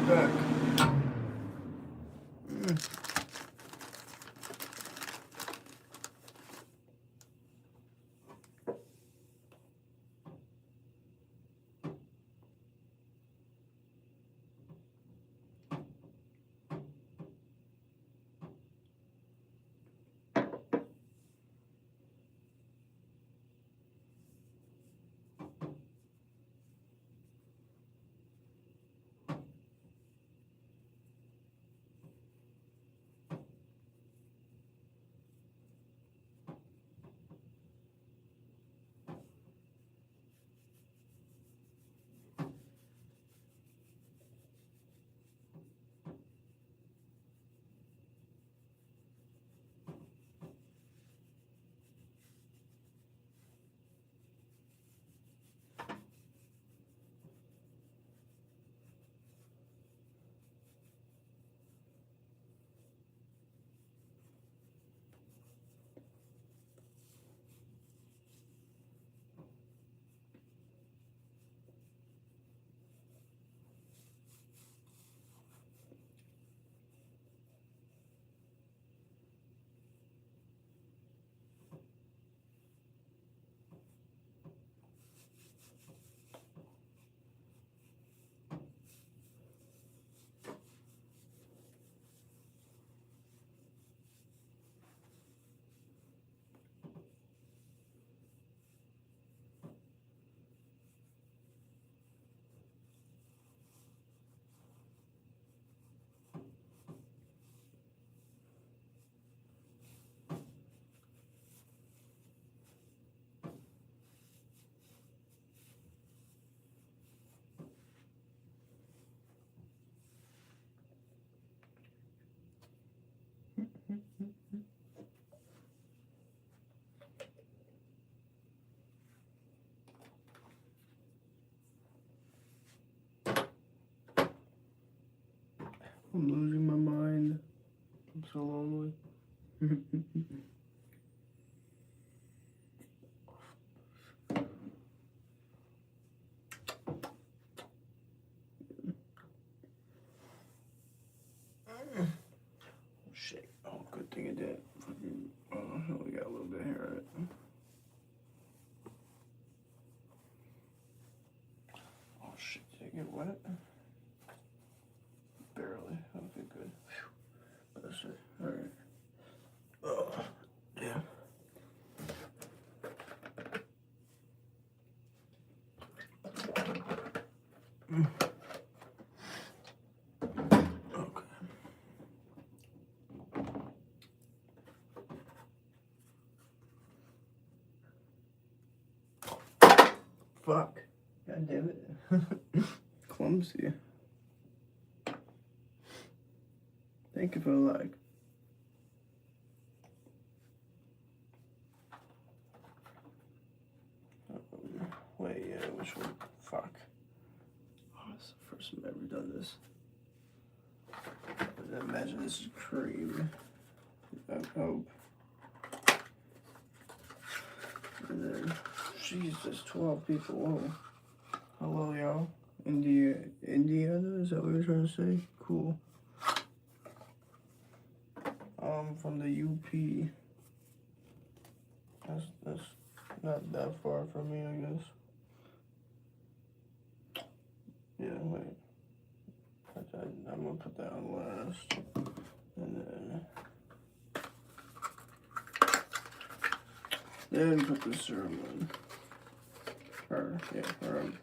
right back. I'm losing my mind. I'm so lonely. Shit. Oh, good thing it did. Oh, we got a little bit of hair on it. Oh, shit. Did it get wet? Barely. Okay, good. That's it. Alright. Oh, yeah. Fuck. God damn it. Clumsy. Thank you for the like. Wait, yeah, which one? Fuck. Oh, it's the first time I've ever done this. I imagine this is cream. I hope. And then, Jesus, 12 people. Whoa. Hello, y'all. Indiana? Is that what you're trying to say? Cool. From the UP. That's not that far from me, I guess. Yeah, wait. I'm gonna put that on last. And then put the serum on. Or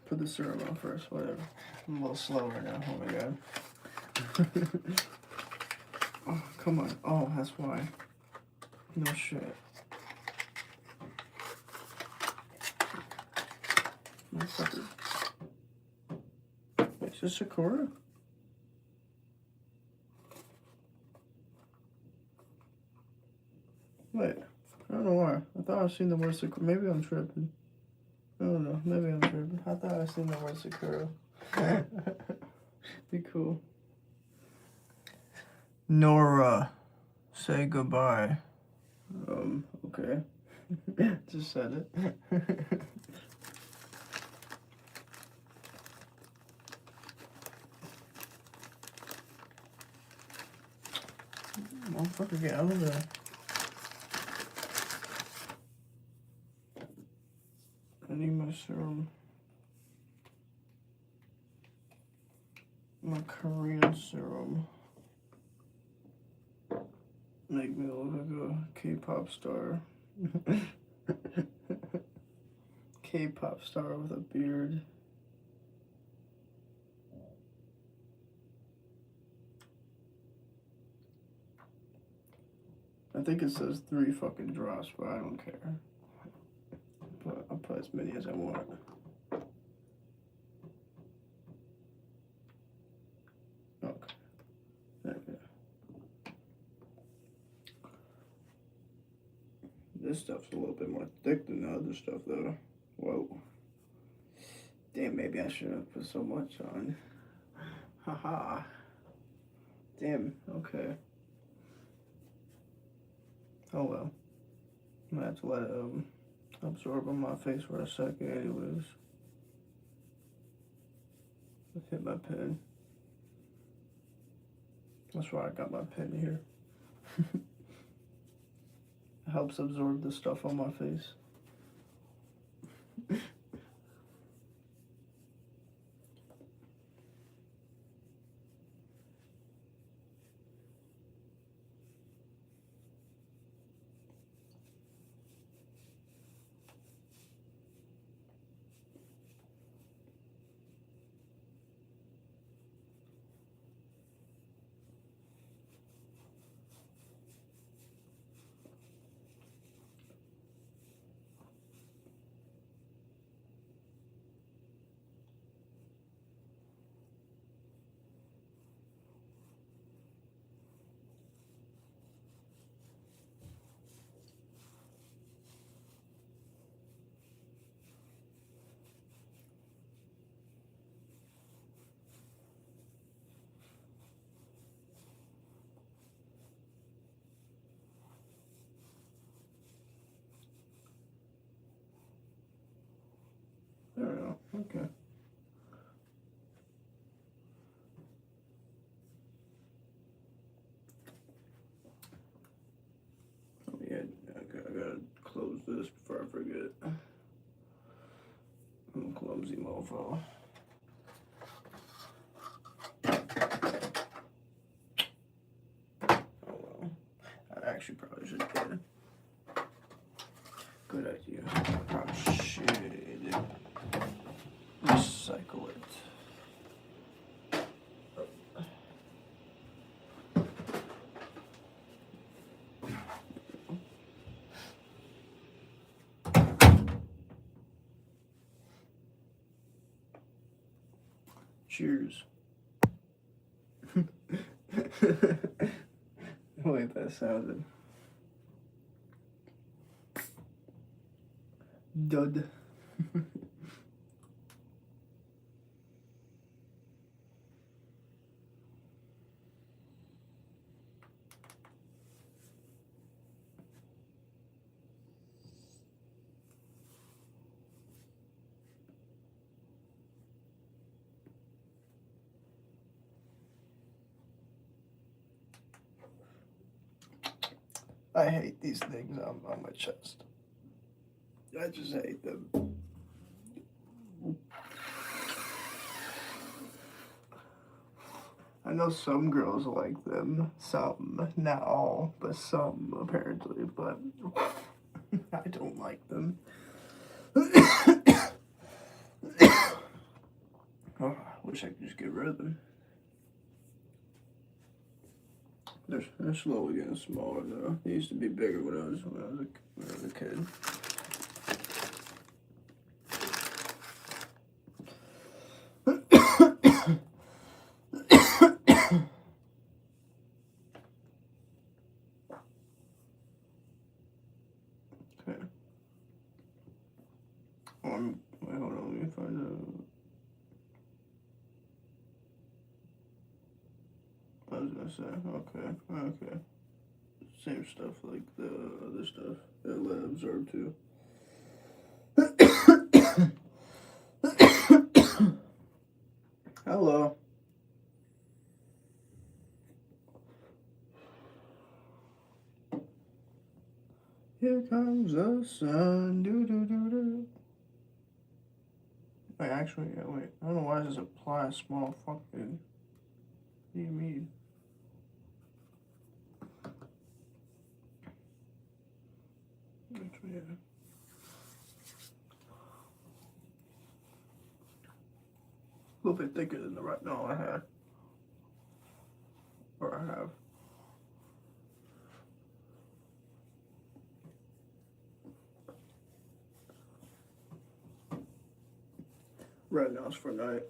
put the serum on first, whatever. I'm a little slow right now, oh my god. Oh, come on. Oh, that's why. No shit. Motherfucker. Wait, is this Sakura? Wait, I don't know why. I thought I've seen the word Sakura. Maybe I'm tripping. I don't know. Maybe I'm tripping. I thought I've seen the word Sakura. Be cool. Nora, say goodbye. Okay. Just said it. Fucker, get out of there. I need my serum. My Korean serum. Make me look like a K-pop star. K-pop star with a beard. I think it says 3 fucking drops, but I don't care. But I'll put as many as I want. Okay. There we go. This stuff's a little bit more thick than the other stuff, though. Whoa. Damn, maybe I shouldn't have put so much on. Haha. Damn, okay. Oh well. I'm gonna have to let it absorb on my face for a second anyways. Let's hit my pen. That's why I got my pen here. It helps absorb the stuff on my face. There we go. Okay. Oh, yeah, I gotta close this before I forget. I'm a clumsy mofo. Oh well. I actually probably should get it. Good idea. I probably should recycle it. Cheers. The way that sounded. Dud. I hate these things on my chest. I just hate them. I know some girls like them. Some. Not all, but some, apparently. But I don't like them. Oh, I wish I could just get rid of them. They're slowly getting smaller though. They used to be bigger when I was a kid. Okay. Wait, hold on. Let me find out. I was gonna say, okay. Same stuff like the other stuff that let it absorb too. Hello. Here comes the sun. Do do do do. Wait, actually, yeah, wait. I don't know why does it apply a small fucking. What do you mean? Actually, yeah. A little bit thicker than the right now I had. Or I have. Right now it's for night.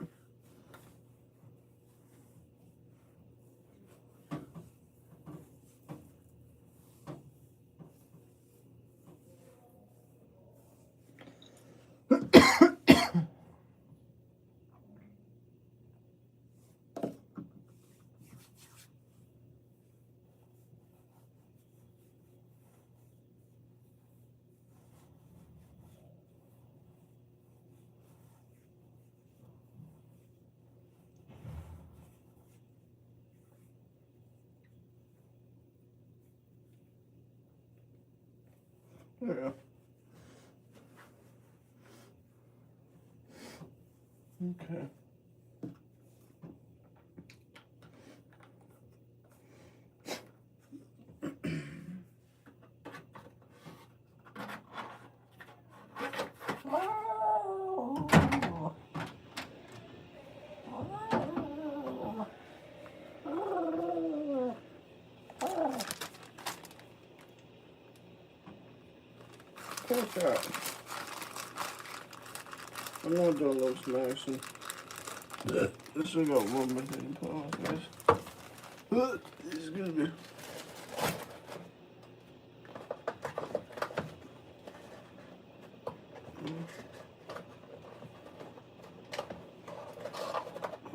Yeah. Okay. What's that? I'm gonna do a little smashing. This will go one more thing, guys. Excuse me.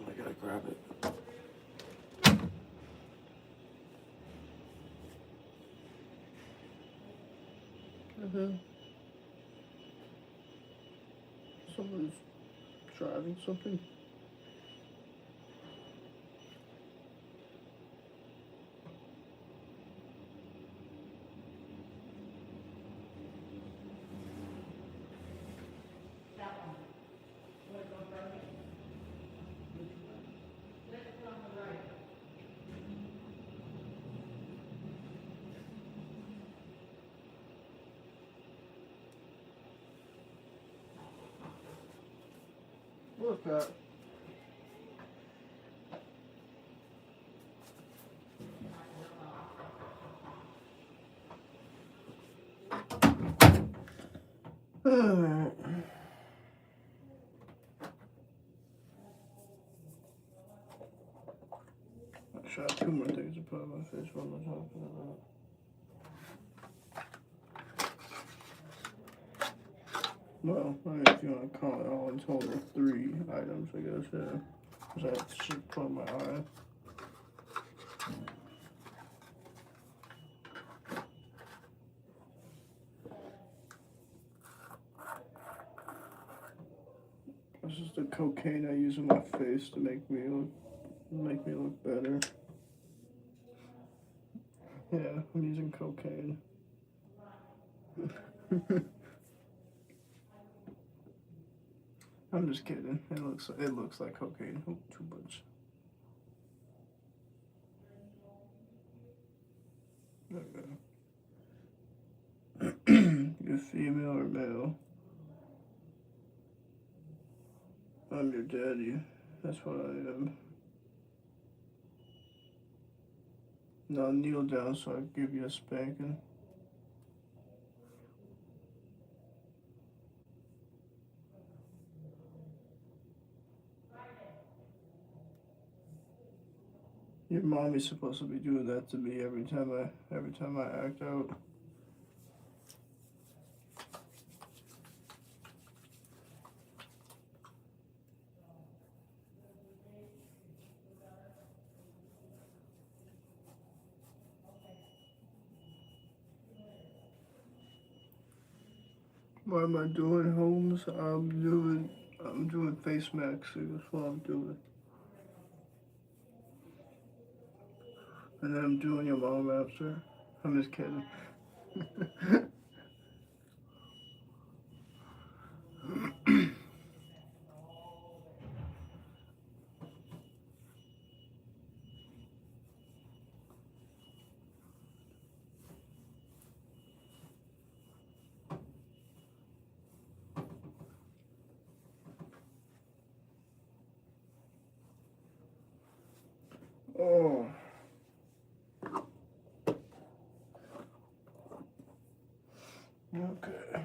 I gotta grab it. Someone's driving something. Look at that. Alright. I shot two more things to put on my face while I'm talking about. Well, I mean, if you want to call it all in total, 3 items, I guess, yeah. Because I should put my eye. This is the cocaine I use on my face to make me look better. Yeah, I'm using cocaine. I'm just kidding. It looks like cocaine. Oh, too much. Okay. You're female or male? I'm your daddy. That's what I am. Now kneel down so I can give you a spanking. Your mommy's supposed to be doing that to me every time I act out. What am I doing, Holmes? I'm doing face maxxing. That's what I'm doing. And then I'm doing your mom after. I'm just kidding. Oh. Okay.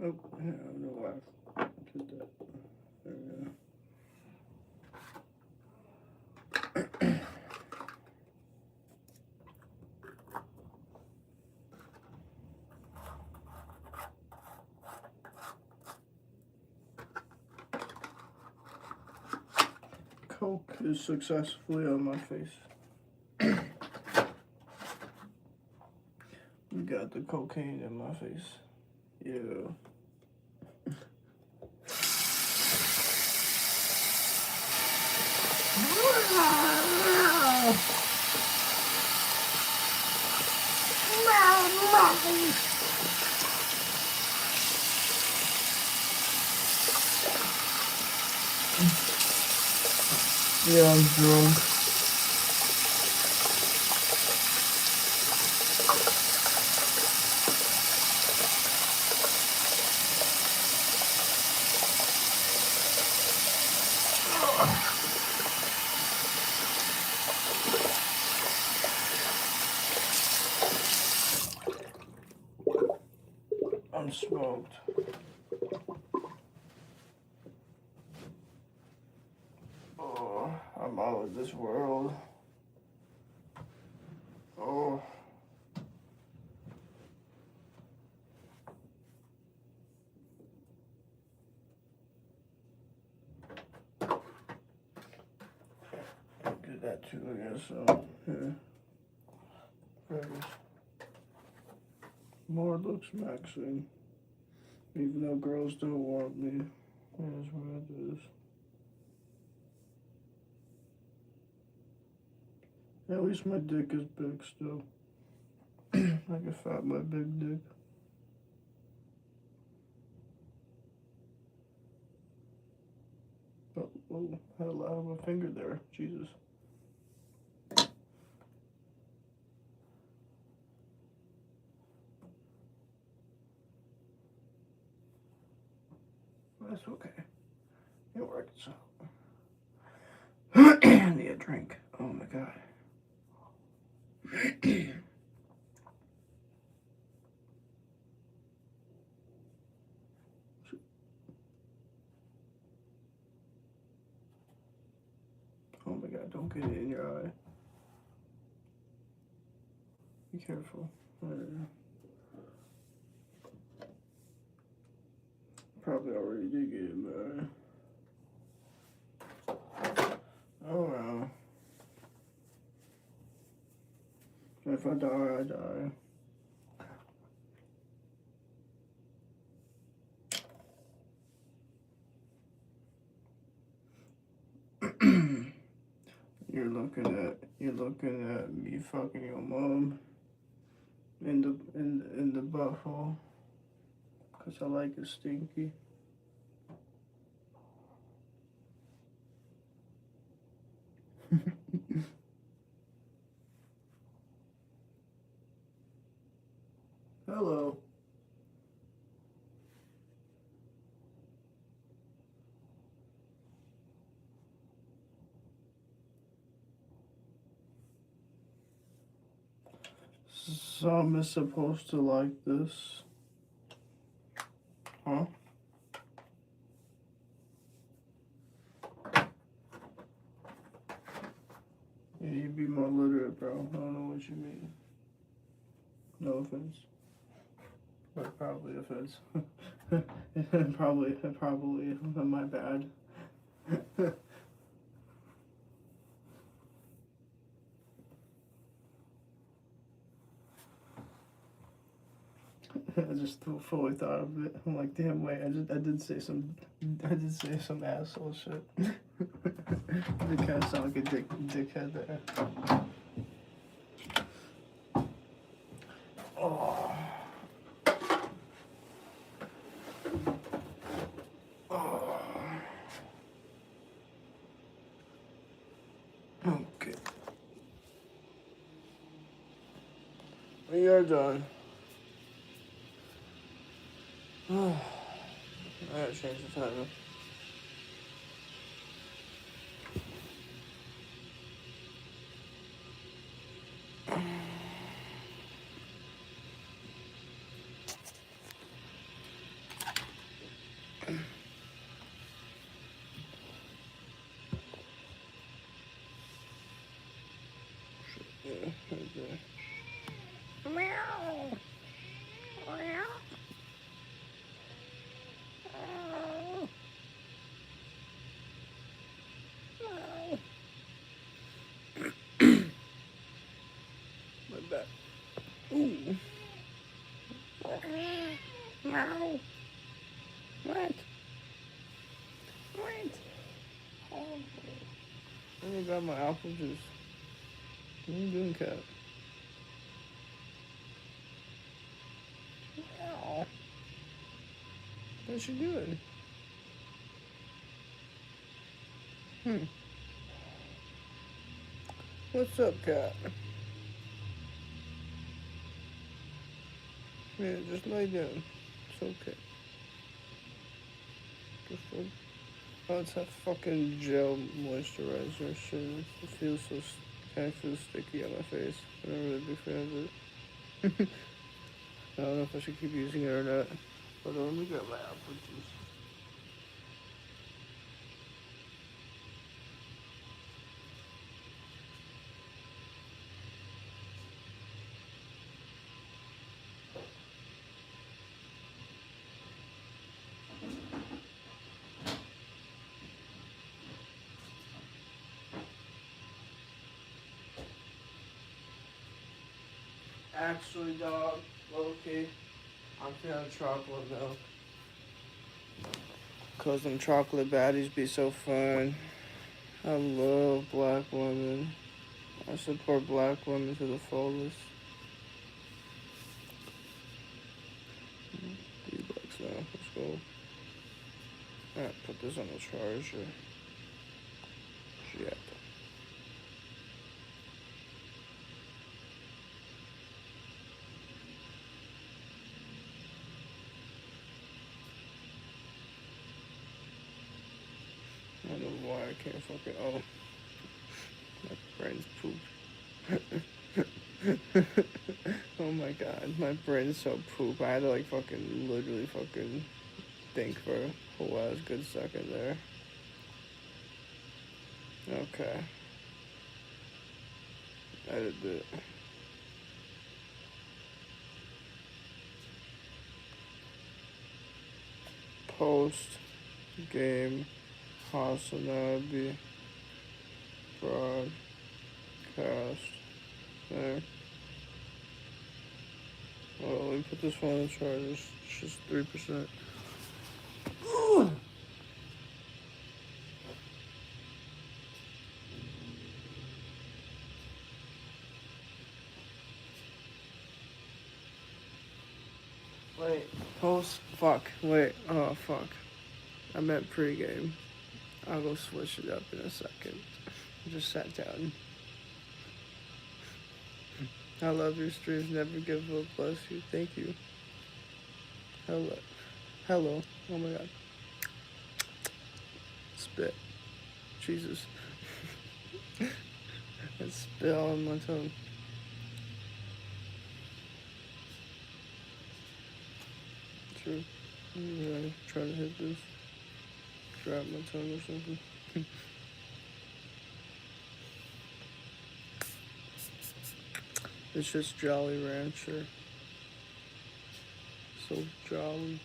Oh, yeah, I don't know why I did that. There we go. Coke is successfully on my face. We got the cocaine in my face. Yeah. Yeah, I'm drunk. I'm smoked. Oh, I'm out of this world. Oh. Do that too, I guess. So, yeah. More looks maxing. Even though girls don't want me. Here's what it is. At least my dick is big still. I can fat my big dick. Oh, I had a lot of my finger there. Jesus. That's okay. It works out. I need a drink. Oh my god. Oh my god, don't get it in your eye. Be careful. Probably already did get it in my eye. Oh well. If I die, I die. You're looking at me fucking your mom in the butthole. 'Cause I like it stinky. Hello. Some is supposed to like this. Huh? Yeah, you be more literate, bro. I don't know what you mean. No offense. But probably offense. probably my bad. I just fully thought of it. I'm like, damn, wait, I did say some asshole shit. It kind of sound like a dickhead there. Oh. Oh. Okay. We are done. I gotta change the timer. Right there. Meow. Meow. My back. Ooh. Meow. What? What? Oh. I got my apple juice. What are you doing, cat? Meow. What's she doing? What's up, cat? Yeah, just lay down. It's okay. Just oh, it's that fucking gel moisturizer shit. It feels so kind of feels sticky on my face. I'm not really a big fan of it. I don't know if I should keep using it or not. But let me get my apple juice. Actually, dog, low-key, I'm feeling chocolate milk. Cause them chocolate baddies be so fun. I love black women. I support black women to the fullest. D-Bucks now, let's go. Alright, put this on the charger. Shit. I don't know why I can't fucking. Oh, my brain's poop. Oh my god, my brain's so poop. I had to like fucking literally fucking think for a whole ass good second there. Okay. Edit it. Post game Hasanabi broadcast there. Well, let me put this one on the charger. It's just 3%. Wait, post. Fuck. Wait. Oh, fuck. I meant pregame. I'll go switch it up in a second. I just sat down. I love your streams. Never give up. Bless you. Thank you. Hello. Hello. Oh my god. Spit. Jesus. It's spit all on my tongue. True. Yeah, try to hit this. Drop my tongue or something. It's just Jolly Rancher. So jolly.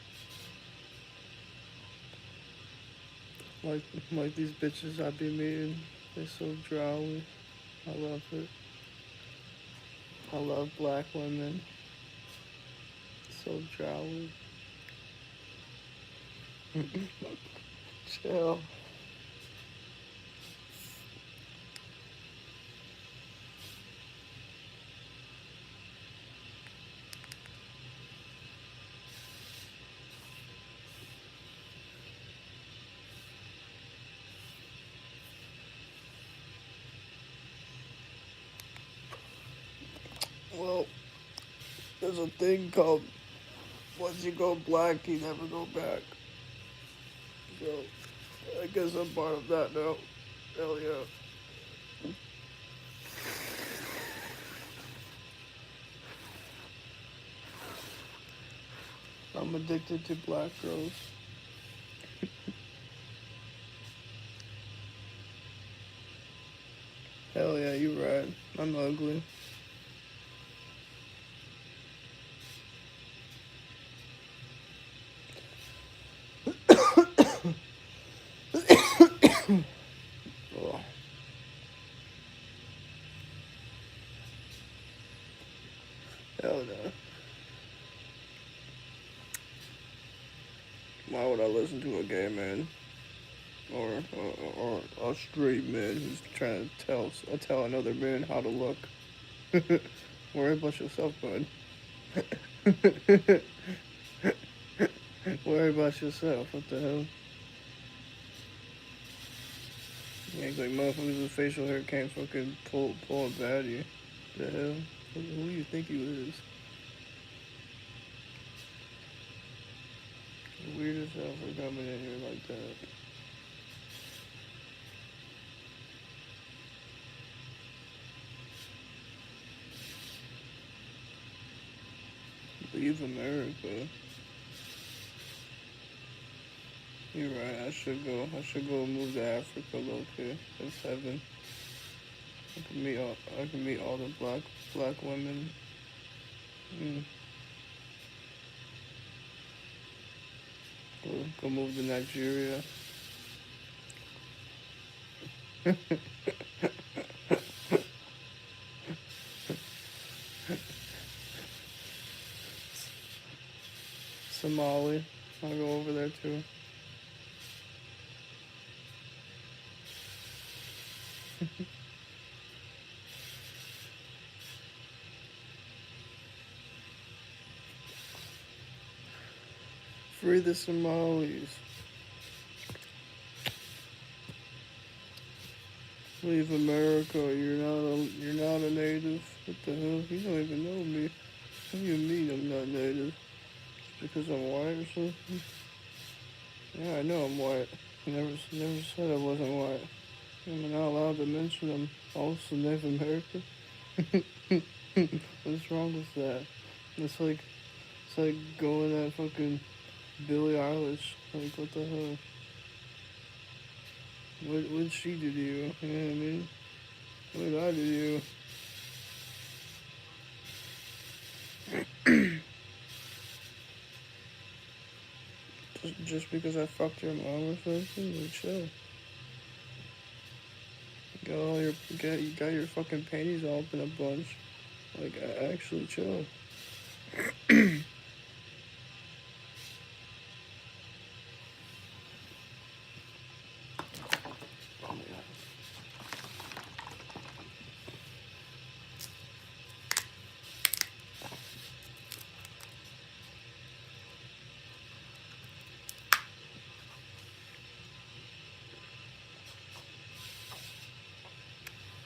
Like these bitches I be meeting. They're so jolly. I love it. I love black women. So jolly. Chill. Well, there's a thing called once you go black, you never go back. So, I guess I'm part of that now. Hell yeah. I'm addicted to black girls. Hell yeah, you right. I'm ugly. Oh, hell no. Why would I listen to a gay man or a straight man who's trying to tell another man how to look? Worry about yourself, bud. Worry about yourself. What the hell? You act like motherfuckers with facial hair can't fucking pull a baddie. The hell? Who do you think you is? Weird as hell for coming in here like that. Leave America. You're right. I should go. I should go and move to Africa, okay? That's heaven. I can meet all the black women. Mm. Go move to Nigeria. Somali. I'll go over there too. Free the Somalis. Leave America. You're not a native. What the hell? You don't even know me. What do you mean I'm not native? Because I'm white or something? Yeah, I know I'm white. Never said I wasn't white. I'm not allowed to mention I'm also Native American. What's wrong with that? It's like going at fucking Billie Eilish. Like, what the hell? What did she do to you? You know what I mean? What did I do to you? Just because I fucked your mom or something? Like, chill. You got your fucking panties all up in a bunch. Like, actually chill.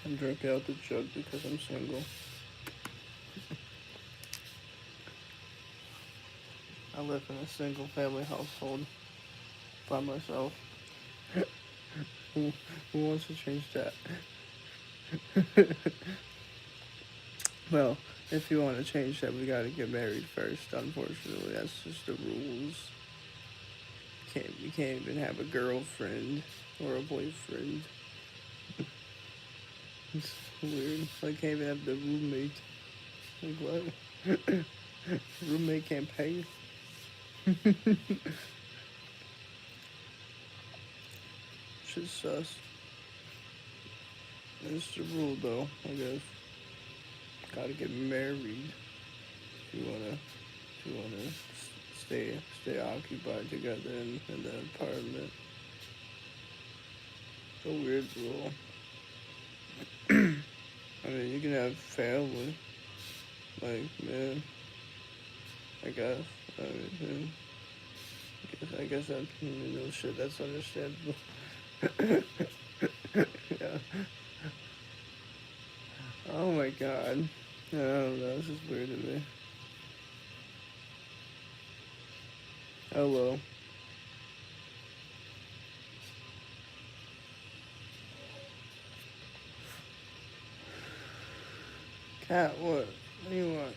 I'm drinking out the jug because I'm single. I live in a single family household by myself. Who, who wants to change that? Well, if you want to change that, we gotta get married first. Unfortunately, that's just the rules. You can't even have a girlfriend or a boyfriend. It's weird. I can't even have the roommate. Like what? Roommate can't pay. Shit's sus. It's the rule though, I guess. Gotta get married if you wanna stay occupied together in the apartment. It's a weird rule. I mean, you can have family, like man. I guess. I mean, I guess that shit. That's understandable. Yeah. Oh my god. I don't know. This is weird to me. Hello. Cat, what? What do you want?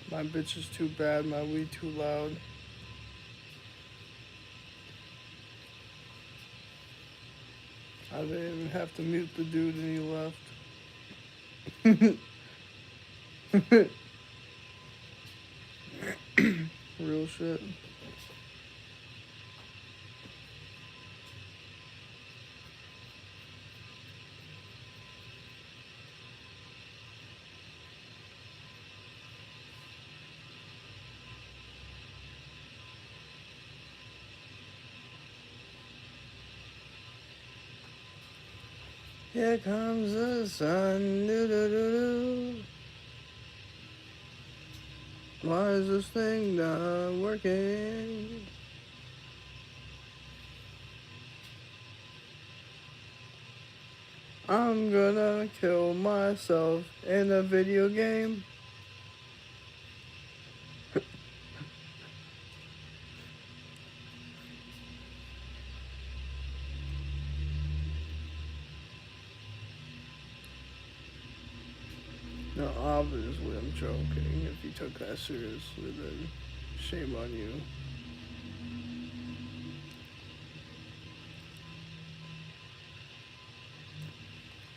My bitch is too bad. My weed too loud. I didn't even have to mute the dude and he left. Real shit. Here comes the sun. Doo-doo-doo-doo. Why is this thing not working? I'm gonna kill myself in a video game. No, obviously I'm joking. If you took that seriously, then shame on you.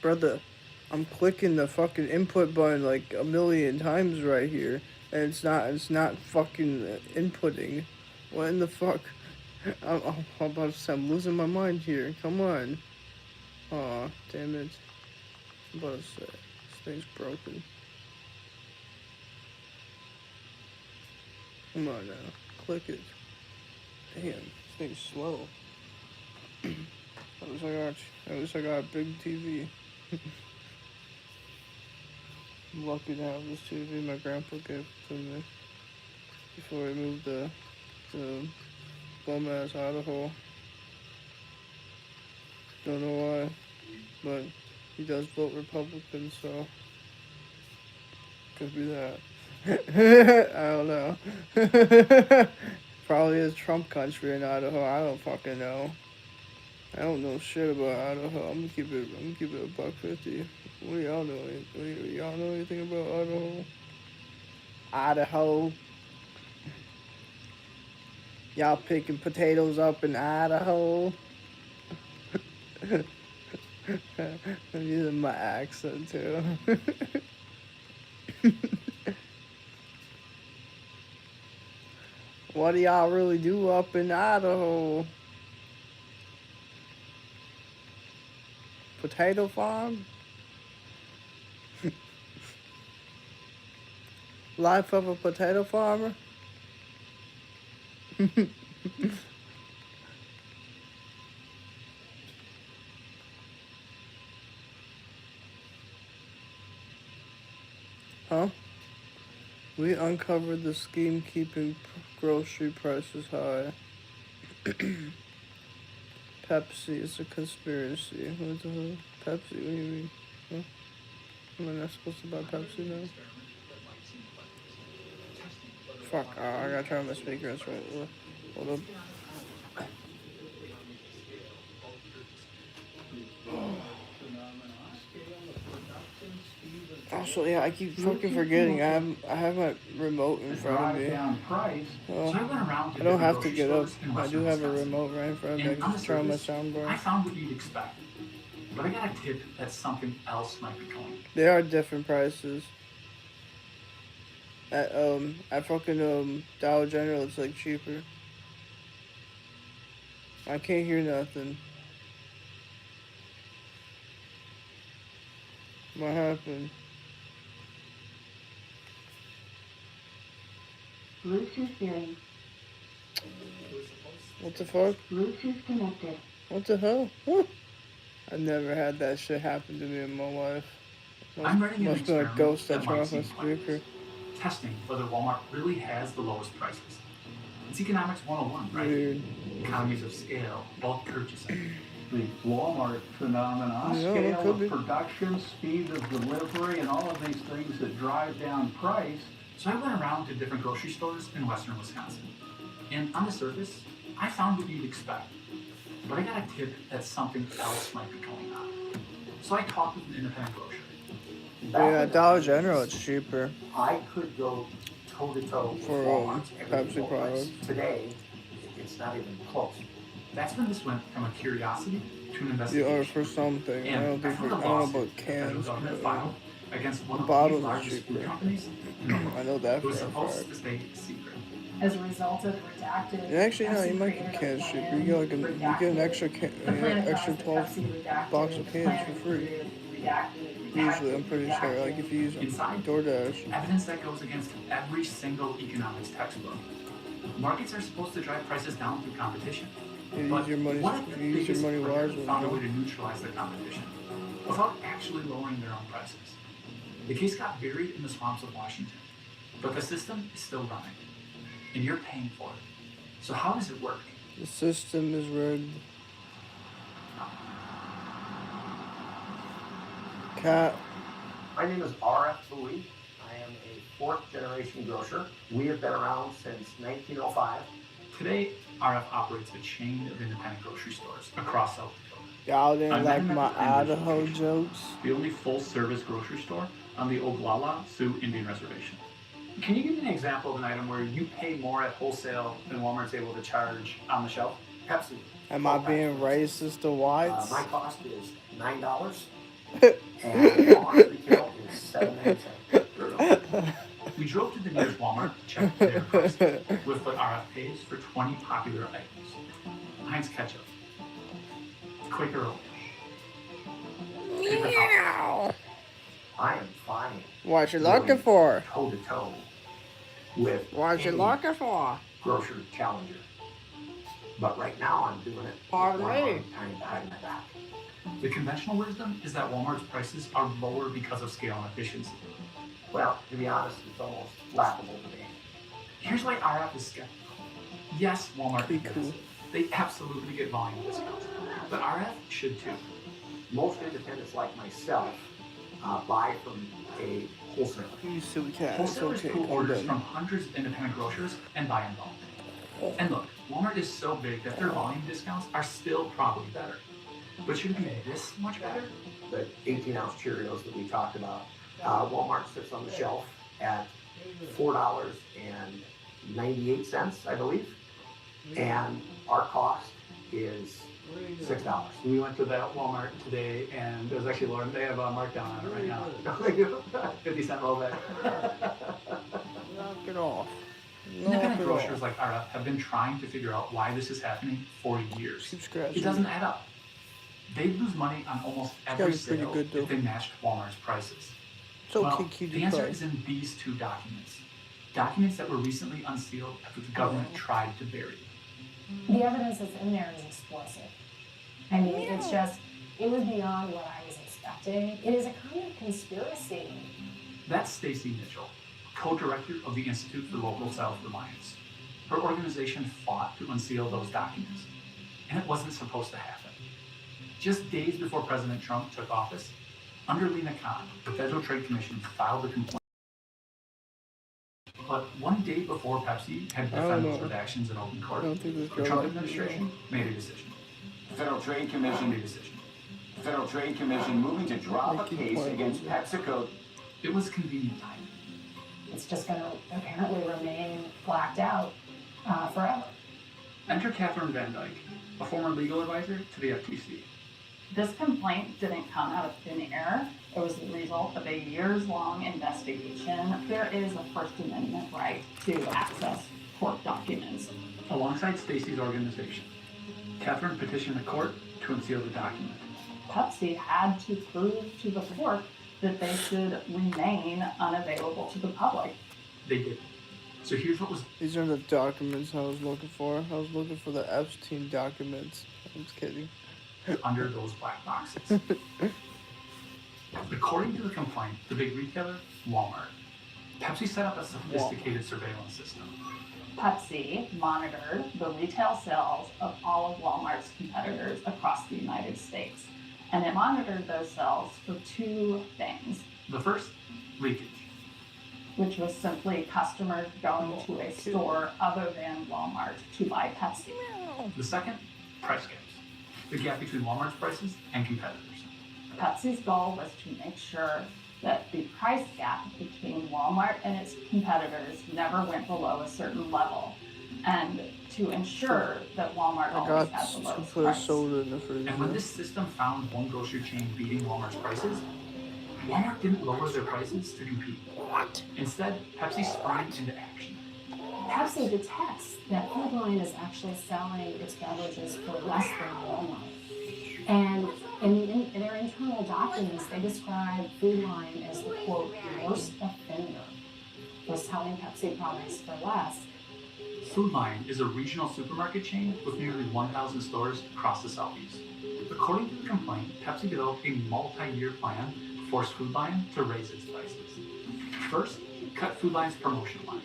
Brother, I'm clicking the fucking input button like a million times right here, and it's not fucking inputting. What in the fuck? I'm about to say, I'm losing my mind here. Come on. Aw, damn it. I'm about to say, this thing's broken. Come on now. Click it. Damn, this thing's slow. At least I got a big TV. I'm lucky to have this TV my grandpa gave to me before he moved to bum-ass Idaho. Don't know why, but he does vote Republican, so could be that. I don't know. Probably is Trump country in Idaho. I don't fucking know. I don't know shit about Idaho. I'm gonna keep it a $1.50. What do y'all know? Y'all know anything about Idaho? Idaho. Y'all picking potatoes up in Idaho? I'm using my accent too. What do y'all really do up in Idaho? Potato farm? Life of a potato farmer? Huh? We uncovered the scheme keeping grocery prices high. Pepsi is a conspiracy. What the hell? Pepsi? What do you mean? Huh? Am I not supposed to buy Pepsi now? Fuck, I gotta turn on my speakers right. Hold up. Also, yeah, I keep fucking forgetting. I have my remote in front of me. Well, I don't have to get up. I do have a remote right in front of me. I can just turn on my soundbar. I found what you'd expect, but I got a tip that something else might be going. They are different prices. At fucking Dollar General, it's like cheaper. I can't hear nothing. What happened? Bluetooth hearing. What the fuck? Bluetooth connected. What the hell? Huh? I've never had that shit happen to me in my life. Must be a ghost that turned off my speaker. Testing whether Walmart really has the lowest prices. It's economics 101, right? Weird. Economies of scale, bulk purchasing. The Walmart phenomenon, scale of production, speed of delivery, and all of these things that drive down price. So I went around to different grocery stores in western Wisconsin. And on the surface, I found what you'd expect. But I got a tip that something else might be going on. So I talked with an independent grocer. Yeah, Dollar General, it's cheaper. I could go toe-to-toe with For Walmart Pepsi every products. price. Today, it's not even close. That's when this went from a curiosity to an You investigation. order for something. And I don't that's when the know lawsuit about the federal cans. government filed against one of the Bottles are largest food cheaper. companies in the world. I know that It was for a supposed fact. to stay secret. As a result of redacted, And actually, no, Pepsi you might created get a cans cheaper. plan, You get like you get an extra The plan extra advised that 12 Pepsi redacted box of the cans plan for free. included redacted, Usually, I'm pretty sure. Like if you use Inside, DoorDash. evidence that goes against every single economics textbook. Markets are supposed to drive prices down through competition. You But use your money. what if the You use your biggest money player wisely. found a way to neutralize the competition without actually lowering their own prices? The case got buried in the swamps of Washington, but the system is still running, and you're paying for it. So how does it work? The system is rigged. Cat. My name is R.F. Bowie. I am a fourth-generation grocer. We have been around since 1905. Today, RF operates a chain of independent grocery stores across South Dakota. Y'all didn't I've like been my at the English Idaho location, jokes. the only full-service grocery store on the Oglala Sioux Indian Reservation. Can you give me an example of an item where you pay more at wholesale than Walmart's able to charge on the shelf? Pepsi. Am I being racist to whites? My cost is $9, and Walmart's retail is $7.97. We drove to the nearest Walmart to check their prices with what RF pays for 20 popular items. Heinz ketchup, Quaker Oats, Paper Cup, I am fine What you looking for? toe-to-toe with What you any looking for? grocer challenger. But right now I'm doing it Pardon with one me? arm tied behind my back. The conventional wisdom is that Walmart's prices are lower because of scale and efficiency. Well, to be honest, it's almost laughable to me. Here's why RF is skeptical. Yes, Walmart Be is cool. massive. They absolutely get volume discounts, but RF should too. Most independents like myself buy from a wholesaler. You silly cat. It's Wholesalers okay. pull Calm orders down. from hundreds of independent grocers and buy in bulk. And look, Walmart is so big that their volume discounts are still probably better. But should it be this much better? The 18-ounce Cheerios that we talked about. Walmart sits on the shelf at $4.98, I believe, and our cost is $6. We went to that Walmart today, and there's actually Lauren. They have a markdown on it right now. 50-cent rollback. Knock it off. Knock Independent it grocers off. like RF have been trying to figure out why this is happening for years. Keep scratching. It doesn't add up. They'd lose money on almost every gotta be pretty sale good, though. if they matched Walmart's prices. It's okay, Well, keep the it answer quiet. is in these two documents. Documents that were recently unsealed after the government tried to bury them. The evidence that's in there is explosive. I mean, it's just, it was beyond what I was expecting. It is a kind of conspiracy. That's Stacy Mitchell, co-director of the Institute for Local Self-Reliance. Her organization fought to unseal those documents, and it wasn't supposed to happen. Just days before President Trump took office, under Lena Khan, the Federal Trade Commission filed a complaint. But one day before Pepsi had to I don't defend those know. redactions in open court, I don't think this the girl Trump likes me. administration made a decision. The Federal Trade Made a Commission, decision. moving to drop a Keep case quiet. against PepsiCo. It was convenient timing. It's just going to apparently remain blacked out forever. Enter Catherine Van Dyke, a former legal advisor to the FTC. This complaint didn't come out of thin air. It was the result of a years-long investigation. There is a First Amendment right to access court documents. Alongside Stacy's organization, Catherine petitioned the court to unseal the document. Pepsi had to prove to the court that they should remain unavailable to the public. They did. So here's what was These are the documents I was looking for. I was looking for the Epstein documents. I'm just kidding. under those black boxes. According to the complaint, the big retailer, Walmart, Pepsi set up a sophisticated surveillance system. Pepsi monitored the retail sales of all of Walmart's competitors across the United States. And it monitored those sales for two things, The first, leakage. which was simply customers going to a store other than Walmart to buy Pepsi. The second, price gaps. The gap between Walmart's prices and competitors. Pepsi's goal was to make sure that the price gap between Walmart and its competitors never went below a certain level. and to ensure that Walmart I always got has the to lowest put a price. soda in the freezer. And when this system found one grocery chain beating Walmart's prices, Walmart didn't lower their prices to compete. What? Instead, Pepsi sprang into action. Pepsi detects that Food Lion is actually selling its beverages for less than Walmart. And in their internal documents, they describe Food Lion as the, quote, worst offender for selling Pepsi products for less. Food Lion is a regional supermarket chain with nearly 1,000 stores across the Southeast. According to the complaint, Pepsi developed a multi-year plan to force Food Lion to raise its prices. First, cut Food Lion's promotion line,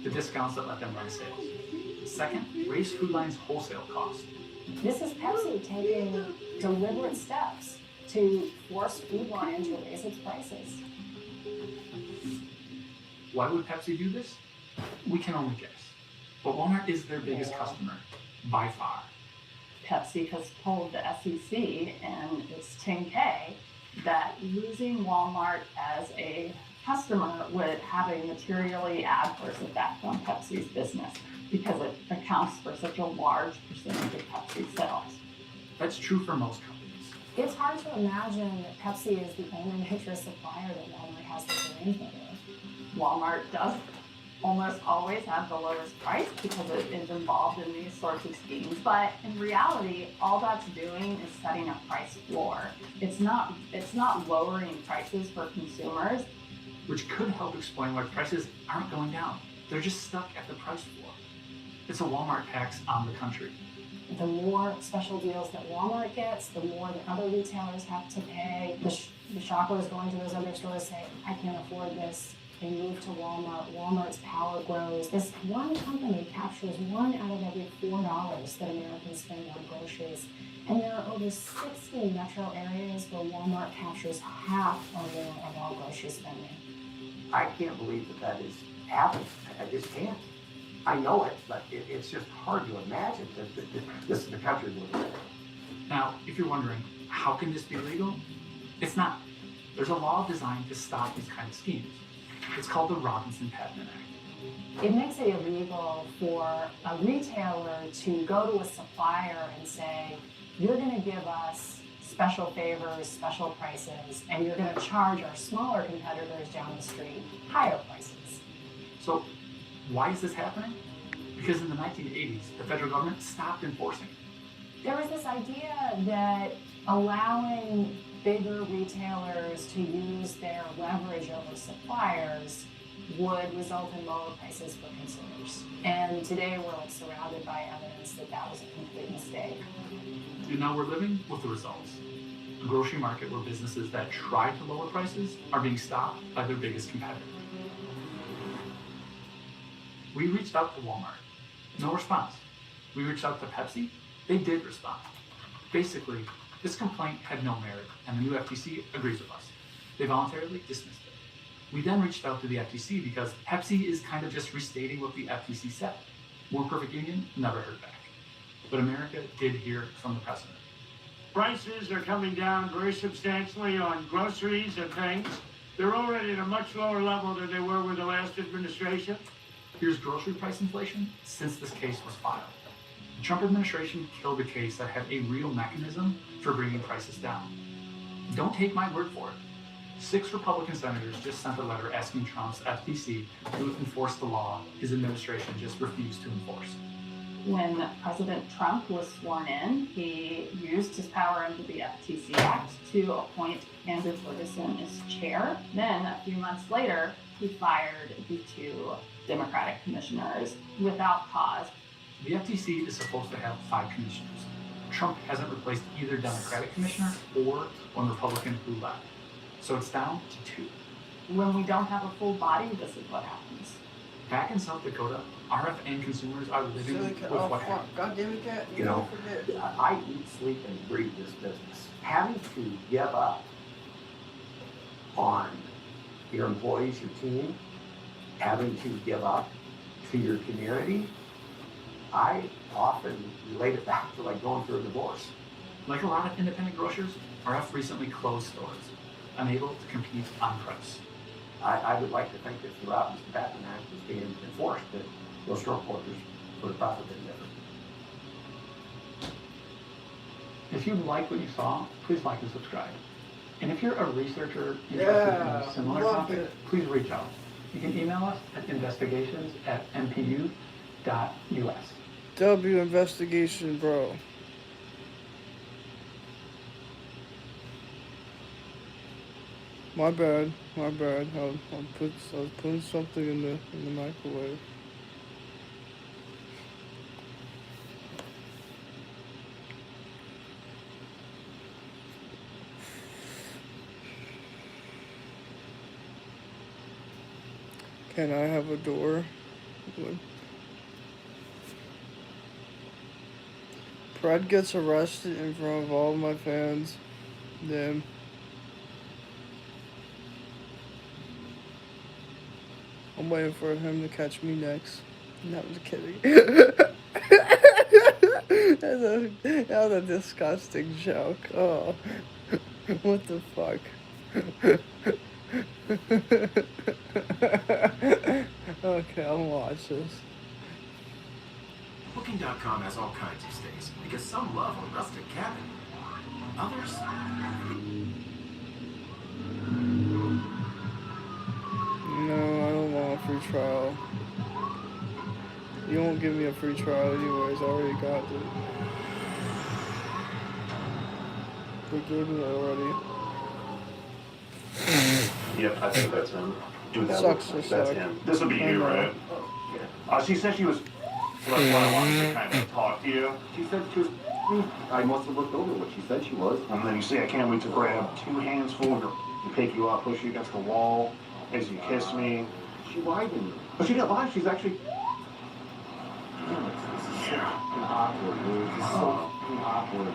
the discounts that let them run sales. Second, raise Food Lion's wholesale cost. This is Pepsi taking deliberate steps to force Food Lion to raise its prices. Why would Pepsi do this? We can only guess. But Walmart is their biggest customer, by far. Pepsi has told the SEC in its 10K that losing Walmart as a customer would have a materially adverse effect on Pepsi's business because it accounts for such a large percentage of Pepsi's sales. That's true for most companies. It's hard to imagine that Pepsi is the only major supplier that Walmart has this arrangement with. Walmart does almost always have the lowest price because it is involved in these sorts of schemes. But in reality, all that's doing is setting a price floor. It's not lowering prices for consumers. Which could help explain why prices aren't going down. They're just stuck at the price floor. It's a Walmart tax on the country. The more special deals that Walmart gets, the more that other retailers have to pay. The shoppers going to those other stores say, I can't afford this. They move to Walmart. Walmart's power grows. This one company captures 1 out of every $4 that Americans spend on groceries. And there are over 60 metro areas where Walmart captures half or more of all grocery spending. I can't believe that is happening. I just can't. I know it, but it's just hard to imagine that this is the country we're living in. Now, if you're wondering, how can this be legal? It's not. There's a law designed to stop these kind of schemes. It's called the Robinson-Patman Act. It makes it illegal for a retailer to go to a supplier and say, you're going to give us special favors, special prices, and you're going to charge our smaller competitors down the street higher prices. So, why is this happening? Because in the 1980s, the federal government stopped enforcing it. There was this idea that allowing bigger retailers to use their leverage over suppliers would result in lower prices for consumers. And today we're surrounded by evidence that that was a complete mistake. And now we're living with the results. A grocery market where businesses that try to lower prices are being stopped by their biggest competitor. We reached out to Walmart. No response. We reached out to Pepsi. They did respond. Basically, this complaint had no merit, and the new FTC agrees with us. They voluntarily dismissed it. We then reached out to the FTC because Pepsi is kind of just restating what the FTC said. More Perfect Union never heard back. But America did hear from the president. Prices are coming down very substantially on groceries and things. They're already at a much lower level than they were with the last administration. Here's grocery price inflation since this case was filed. The Trump administration killed a case that had a real mechanism for bringing prices down. Don't take my word for it. 6 Republican senators just sent a letter asking Trump's FTC to enforce the law his administration just refused to enforce. When President Trump was sworn in, he used his power under the FTC Act to appoint Andrew Ferguson as chair. Then, a few months later, he fired the 2 Democratic commissioners without cause. The FTC is supposed to have 5 commissioners. Trump hasn't replaced either Democratic commissioner or one Republican who left. So it's down to 2. When we don't have a full body, this is what happens. Back in South Dakota, RFN consumers are living with what happened. God damn it, cat. You know, I eat, sleep, and breathe this business. Having to give up on your employees, your team, having to give up to your community, I often relate it back to like going through a divorce. Like a lot of independent grocers, RF recently closed stores, unable to compete on price. I would like to think that throughout this Patman Act was being enforced, that those store closures would have probably been different. If you like what you saw, please like and subscribe. And if you're a researcher interested in a similar topic, please reach out. You can email us at investigations@mpu.us. W investigation, bro. My bad. I was putting something in the microwave. Can I have a door? Fred gets arrested in front of all my fans. Then I'm waiting for him to catch me next. No, I'm just kidding. That was a disgusting joke. Oh, what the fuck? Okay, I'll watch this. Booking.com has all kinds of stays because some love a rustic cabin. Others. No, I don't want a free trial. You won't give me a free trial anyways. I already got it. They gave me it already. Yep, I think that's him. Dude, that Sucks looks to like that's suck. him. This would be you, right? She said she was. That's why I wanted to kind of talk to you. She said she was. I must have looked over what she said she was. And then you see, I can't wait to grab 2 hands full of her and pick you up, push you against the wall as you kiss me. She lied to me. But she didn't lie. She's actually. Damn it, this is so fucking awkward, dude. This is so fucking awkward.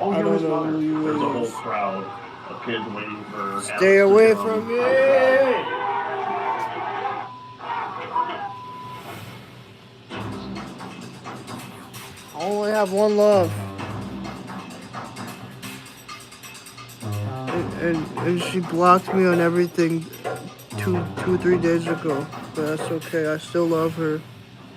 Oh, I you're don't his know mother. who you There's a whole is. crowd of kids waiting for. Stay away from me! I only have one love. And she blocked me on everything 3 days ago. But that's okay. I still love her.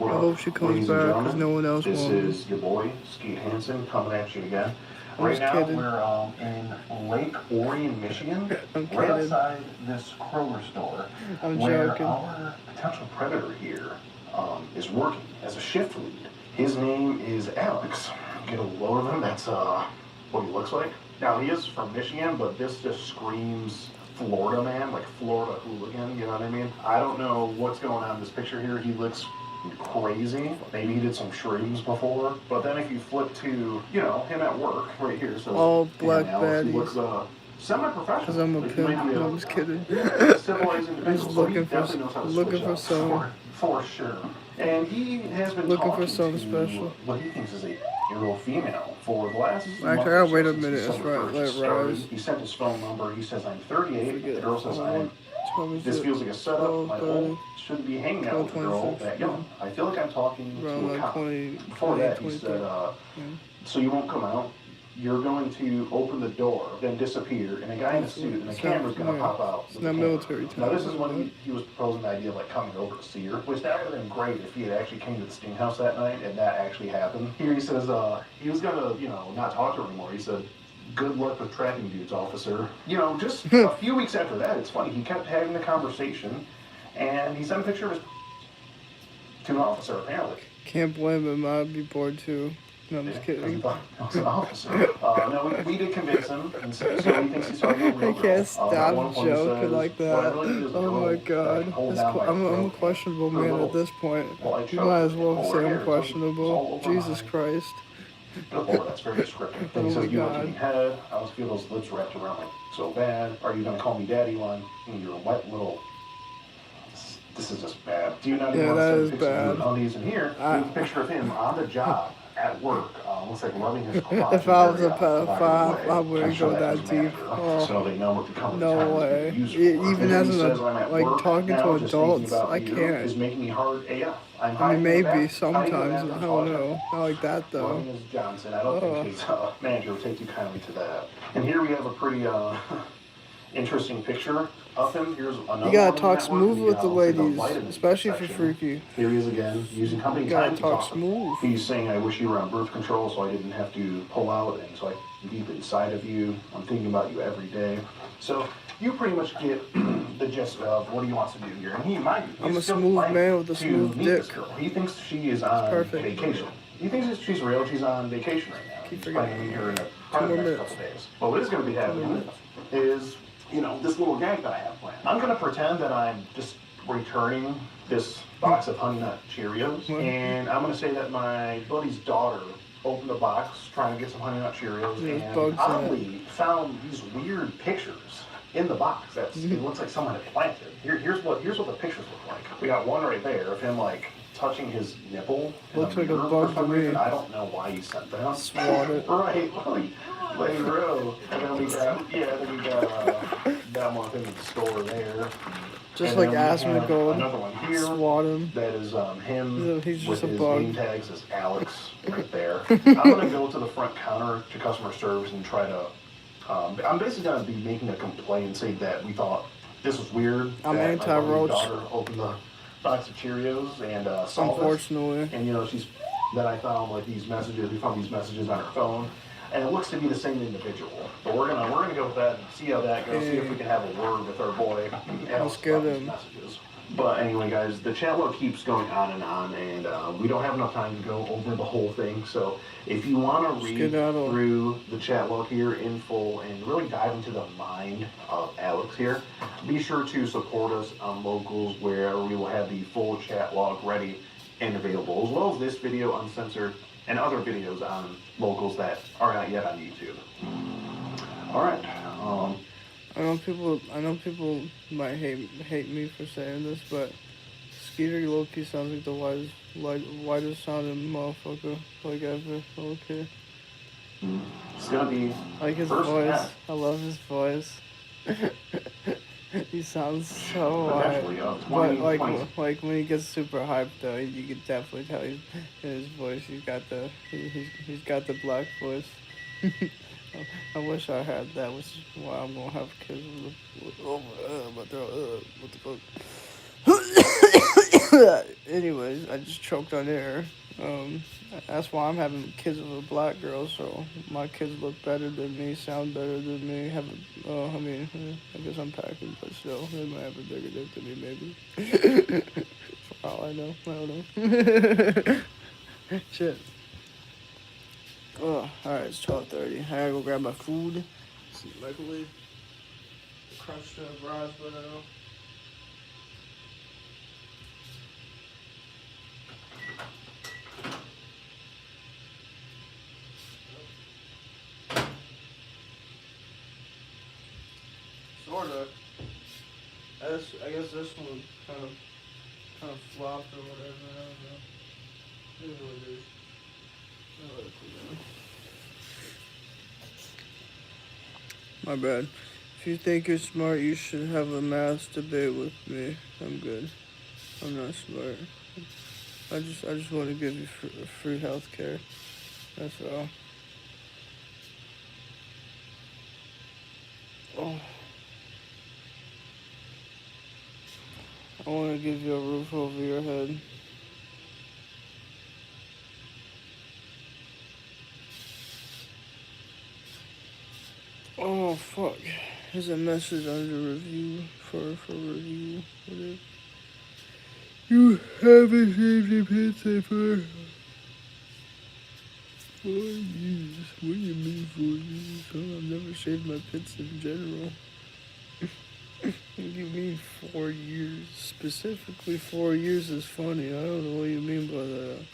I hope she comes back because no one else This wants. is your boy, Skeet Hansen, coming at you again. I'm Right just now, kidding. we're in Lake Orion, Michigan, I'm right kidding. outside this Kroger store, I'm where joking. our potential predator here is working as a shift lead. His name is Alex. Get a load of him. That's what he looks like. Now, he is from Michigan, but this just screams Florida man, like Florida hooligan, you know what I mean? I don't know what's going on in this picture here. He looks crazy. Maybe he did some shrooms before. But then if you flip to, you know, him at work right here. So All black Alex, he baddies. looks semi-professional. Because I'm a Like, he pimp. might be No, I'm just kidding. civilized I'm individual, just so he looking for definitely knows how to switch up some. for sure. And he has been Looking for talking something to special. what he thinks is a hero female for the last Actually, month I or gotta so wait a since minute. That's December right. 1st Let it started. rise. He sent his phone number. He says, I'm 38. The girl says, this feels like a setup. My 30, old shouldn't be hanging out with a girl 26, that young. I feel like I'm talking around to a like cop. 20, Before that, he 23. said, so you won't come out. You're going to open the door, then disappear, and a guy in a suit and the camera's going to pop out. It's with not the camera. military time. Now, this is when he was proposing the idea of like coming over to see her, which that would have been great if he had actually came to the Sting House that night and that actually happened. Here he says he was going to, you know, not talk to her anymore. He said, good luck with tracking dudes, officer. You know, just a few weeks after that, it's funny, he kept having the conversation, and he sent a picture of his to an officer, apparently. Can't blame him. I'd be bored too. No, I'm just kidding. I was an officer. No, we did convince him, and so he thinks he's talking to a real I girl. can't At stop one point he joking says, like "What I that. really need is a Oh girl my that god. can hold That's down my I'm a throat questionable for a man little at this point. while I You choke might as well over say here. I'm It's all questionable. over Jesus my- Christ. Good Lord, that's very descriptive. Then he Oh says, my you want to God. give me head? I always feel those lips wrapped around me so bad. Are you going to call me daddy one? And you're a wet little... This is just bad. Do you not even Yeah, want that to is send pictures of bad. your undies in here? We have a picture of him on the job at work. Looks like rubbing his crotch. If I was a area pedophile, away. I wouldn't I'm sure go that was deep. manager, Oh, so they know what to come to no town is way. being used for. Even And then as he an says, I'm at like work talking now, to just thinking adults, about I you can't. is making me hard AF. I'm I hiding mean, in the maybe back, sometimes. hiding in I the back don't of the know. Not like that though. Loving is Johnson. I don't Oh. think his manager would take too kindly to that. And here we have a pretty interesting picture of him. Here's another You gotta one talk in the network. smooth with the Looks like a ladies, vitamin especially for section. freaky. Here he is again, using company You gotta time to talk talk to smooth. He's saying, I wish you were on birth control so I didn't have to pull out and so I can deep inside of you. I'm thinking about you every day. So you pretty much get the gist of what he wants to do here. And he, mind you, I'm he's a still smooth planning man with a to smooth meet this dick. girl. He thinks she is on perfect. vacation. He thinks that she's real. She's on vacation right now. Keep He's planning to meet her in more probably the next minutes. couple days. But what is going to be happening is, you know, this little gag that I have planned. I'm going to pretend that I'm just returning this box of Honey Nut Cheerios, and I'm going to say that my buddy's daughter opened the box trying to get some Honey Nut Cheerios, There's and bugs in oddly found these weird pictures in the box. It looks like someone had planted. Here's what the pictures look like. We got one right there of him like touching his nipple. Looks like a mirror bug for some to me. reason. I don't know why he sent that. Swat it. Right, like row. And then we got that one thing in the store there. Just And like then we ask him to have go another one here. swat him. That is him He's with just a his bug. name tags as Alex right there. I'm gonna go to the front counter to customer service and try to. I'm basically gonna be making a complaint and say that we thought this was weird. I'm that anti-roach. My daughter opened the box of Cheerios and saw this. Unfortunately. And you know then I found like these messages. We found these messages on her phone, and it looks to be the same individual. But we're gonna go with that and see how that goes. See if we can have a word with our boy. Let's get him. Messages. But anyway, guys, the chat log keeps going on, and we don't have enough time to go over the whole thing. So if you want to read through the chat log here in full and really dive into the mind of Alex here, be sure to support us on Locals, where we will have the full chat log ready and available, as well as this video uncensored and other videos on Locals that are not yet on YouTube. All right. I know people might hate me for saying this, but Skeeter low-key sounds like the widest sounding motherfucker like ever. Okay. It's gonna be like his first voice. half. I love his voice. He sounds so but like when he gets super hyped though, you can definitely tell he's in his voice. He's got the black voice. I wish I had that, which is why I'm gonna have kids with my throat. What the fuck? Anyways, I just choked on air. That's why I'm having kids with a black girl, so my kids look better than me, sound better than me. I guess I'm packing, but still, they might have a bigger dick than me, maybe. For all I know, I don't know. Shit. Oh, alright, it's 12:30. I gotta go grab my food. See the microwave. Crunch the fries, but I know. Sorta. I guess this one kind of flopped or whatever. I don't know. It is what it is. My bad. If you think you're smart, you should have a math debate with me. I'm good. I'm not smart. I just want to give you free health care. That's all. Oh. I want to give you a roof over your head. Oh fuck! There's a message under review for review. You haven't shaved your pizza for 4 years. What do you mean 4 years? Oh, I've never shaved my pits in general. What do you mean 4 years? Specifically 4 years is funny. I don't know what you mean by that.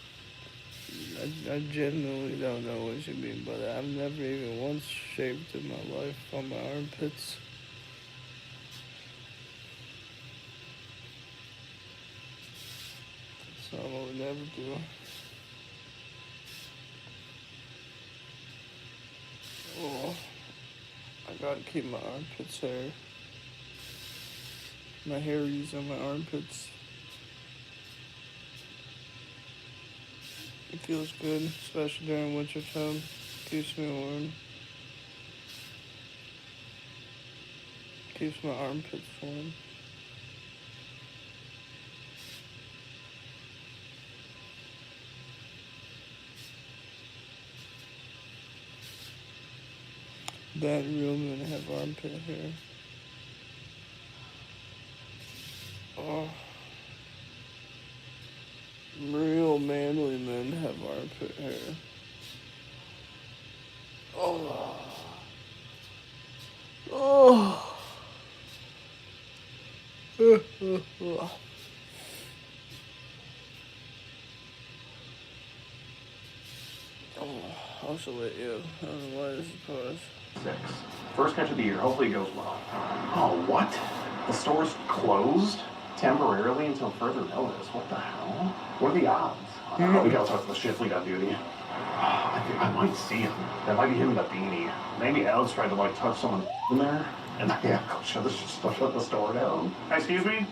I genuinely don't know what you mean by that. I've never even once shaved in my life on my armpits. So I would never do. Oh, I gotta keep my armpits hair. My hairies on my armpits. It feels good, especially during winter time. Keeps me warm. Keeps my armpits warm. That real men have armpit hair. Oh. Real manly men have armpit hair. Oh. Oh. I'll show it you. I don't know why this is paused. 6. First catch of the year. Hopefully it goes well. Oh, what? The store's closed temporarily until further notice. What the hell? What are the odds? We gotta talk to the shift lead on duty. I think I might see him. That might be him in the beanie. Maybe Alex tried to like touch someone in there, and yeah, shut the store down. Hey, excuse me.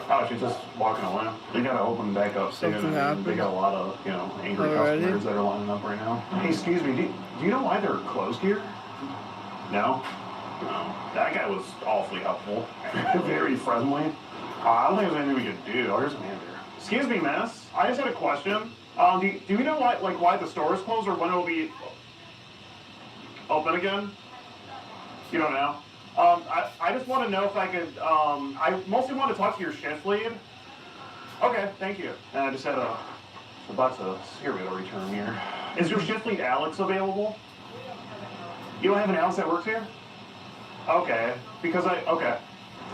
Oh, she's just walking away. They gotta open back up soon. Something happened? They got a lot of, angry customers that are lining up right now. Hey, excuse me, do you know why they're closed here? No? No. That guy was awfully helpful. Very friendly. I don't think there's anything we could do. Oh, here's a man there. Excuse me, miss. I just had a question. Do you know why the store is closed or when it will be open again? You don't know? I just want to know if I could, I mostly want to talk to your shift lead. Okay, thank you. And I just had a box of cereal to return here. Is your shift lead Alex available? You don't have an Alex that works here? Okay, because okay.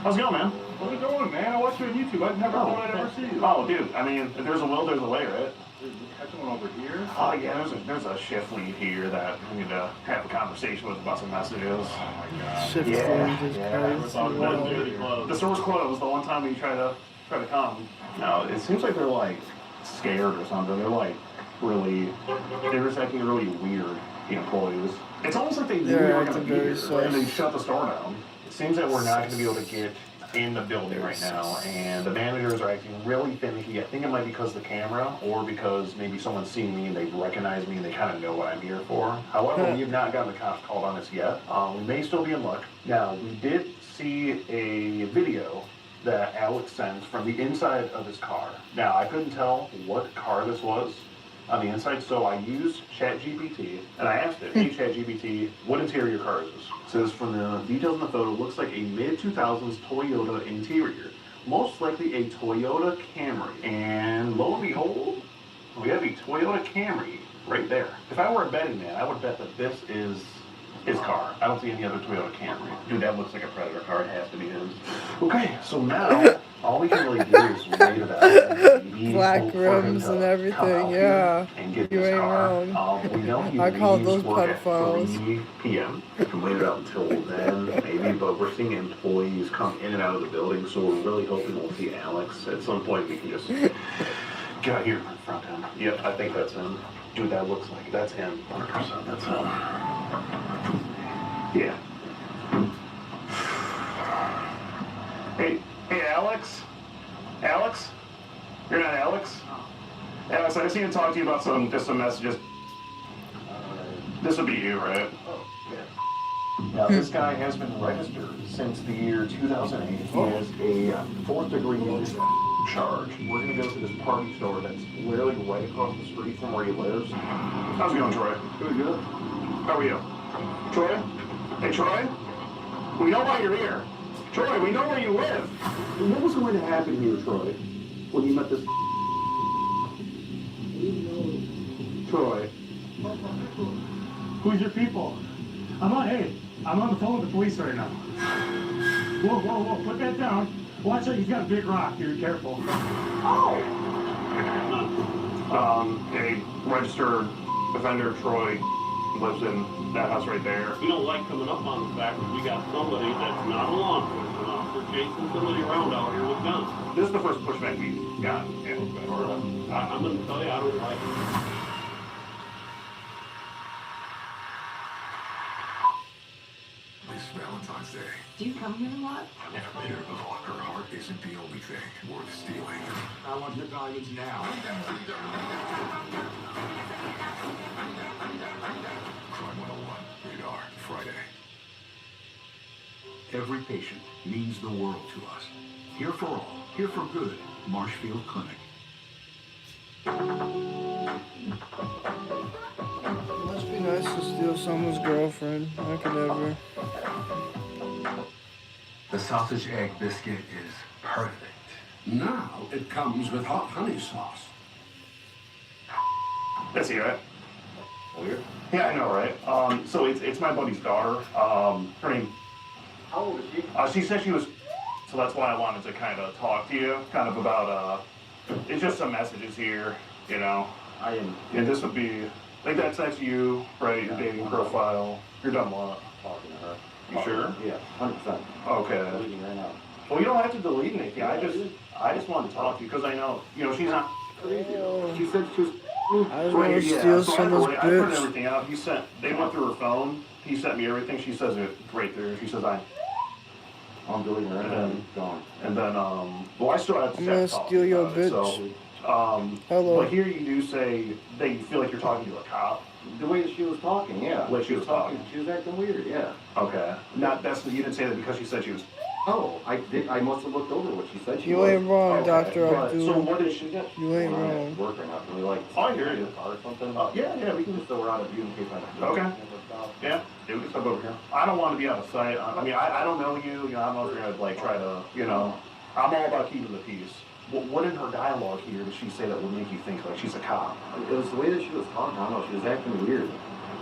How's it going, man? What are you doing, man? I watch you on YouTube. I've never thought I'd ever see you. Oh, dude, I mean, if there's a will, there's a way, right? Catch one over here? Oh, yeah, there's a shift lead here that I need to have a conversation with about some messages. Oh, my God. Shift lead is crazy. The store's closed the one time we try to come. No, it seems like they're like scared or something. They're like they're just acting really weird, the employees. It's almost like they knew we were going to be here and they shut the store down. It seems that we're not going to be able to get in the building right now, and the managers are acting really finicky. I think it might be because of the camera, or because maybe someone's seen me and they recognize me and they kind of know what I'm here for. However, we have not gotten the cops called on us yet. We may still be in luck. Now, we did see a video that Alex sent from the inside of his car. Now, I couldn't tell what car this was on the inside, so I used ChatGPT, and I asked it, hey ChatGPT, what interior car is this? It says from the details in the photo, it looks like a mid-2000s Toyota interior, most likely a Toyota Camry. And lo and behold, we have a Toyota Camry right there. If I were a betting man, I would bet that this is his car. I don't see any other Toyota Camry. Dude, that looks like a Predator car. It has to be his. Okay, so now all we can really do is wait it out. Black rims and everything, yeah. And get You this ain't car. wrong. We know he I call leaves those work at pedophiles. 3 p.m. We can wait it out until then, maybe, but we're seeing employees come in and out of the building, so we're really hoping we'll see Alex. At some point, we can just get out here in front of him. Yep, I think that's him. Dude, that looks like that's him. 100%, that's him. Yeah. Hey, Alex? Alex? You're not Alex? Alex, I just need to talk to you about some messages. This would be you, right? Oh, yeah. Now, this guy has been registered since the year 2008. He has a 4th-degree charge. We're going to go to this party store that's literally right across the street from where he lives. How's it going, Troy? Good, good. How are you? Troy? Hey, Troy? We know why you're here. Troy, we know where you live. What was going to happen here, Troy, when you met this... Troy. Who's your people? I'm on the phone with the police right now. Whoa, put that down. Watch out, he's got a big rock, dude, careful. Oh! A registered offender, Troy, lives in that house right there. We don't like coming up on the fact that we got somebody that's not a law enforcement officer chasing somebody around out here with guns. This is the first pushback we've gotten. Yeah. I'm going to tell you, I don't like it. This Valentine's Day. Do you come here a lot? I've never met her before. Her heart isn't the only thing worth stealing. I want your diamonds now. Crime 101, radar, Friday. Every patient means the world to us. Here for all, here for good, Marshfield Clinic. Must be nice to steal someone's girlfriend. I could never. The sausage egg biscuit is perfect. Now it comes with hot honey sauce. That's he, right? Weird. Yeah, I know, right? So it's my buddy's daughter. Her name. How old is she? She said she was. So that's why I wanted to kind of talk to you, kind of about. It's just some messages here, you know. I am. And this would be. Like that's you, right? Your dating profile. You're done what? Talking to her. You sure? Yeah, 100%. Okay. Deleting right now. Well, you don't have to delete anything. I just wanted to talk to you because I know, she's not. She said she was. I was gonna steal someone's I printed bitch. everything out. They went through her phone. He sent me everything. She says it right there. She says I'm deleting right now. Gone. And then well, I still have to. I'm gonna steal your bitch. Hello. But here you do say that you feel like you're talking to a cop. The way that she was talking, yeah. The way she was talking. She was acting weird, yeah. Okay. You didn't say that because she said she was. Oh, I must have looked over what she said. You ain't wrong, Dr. So Abdul. what did she get? You ain't wrong. Work right now. Can we like? Oh, I hear you. Car or something? Yeah, we can just. So we're out of view in case I. Okay. Yeah, we can step over here. I don't want to be out of sight. I mean, I don't know you. I don't know if you're gonna like try to. I'm all about keeping the peace. What in her dialogue here did she say that would make you think like she's a cop? It was the way that she was talking. I don't know. She was acting weird.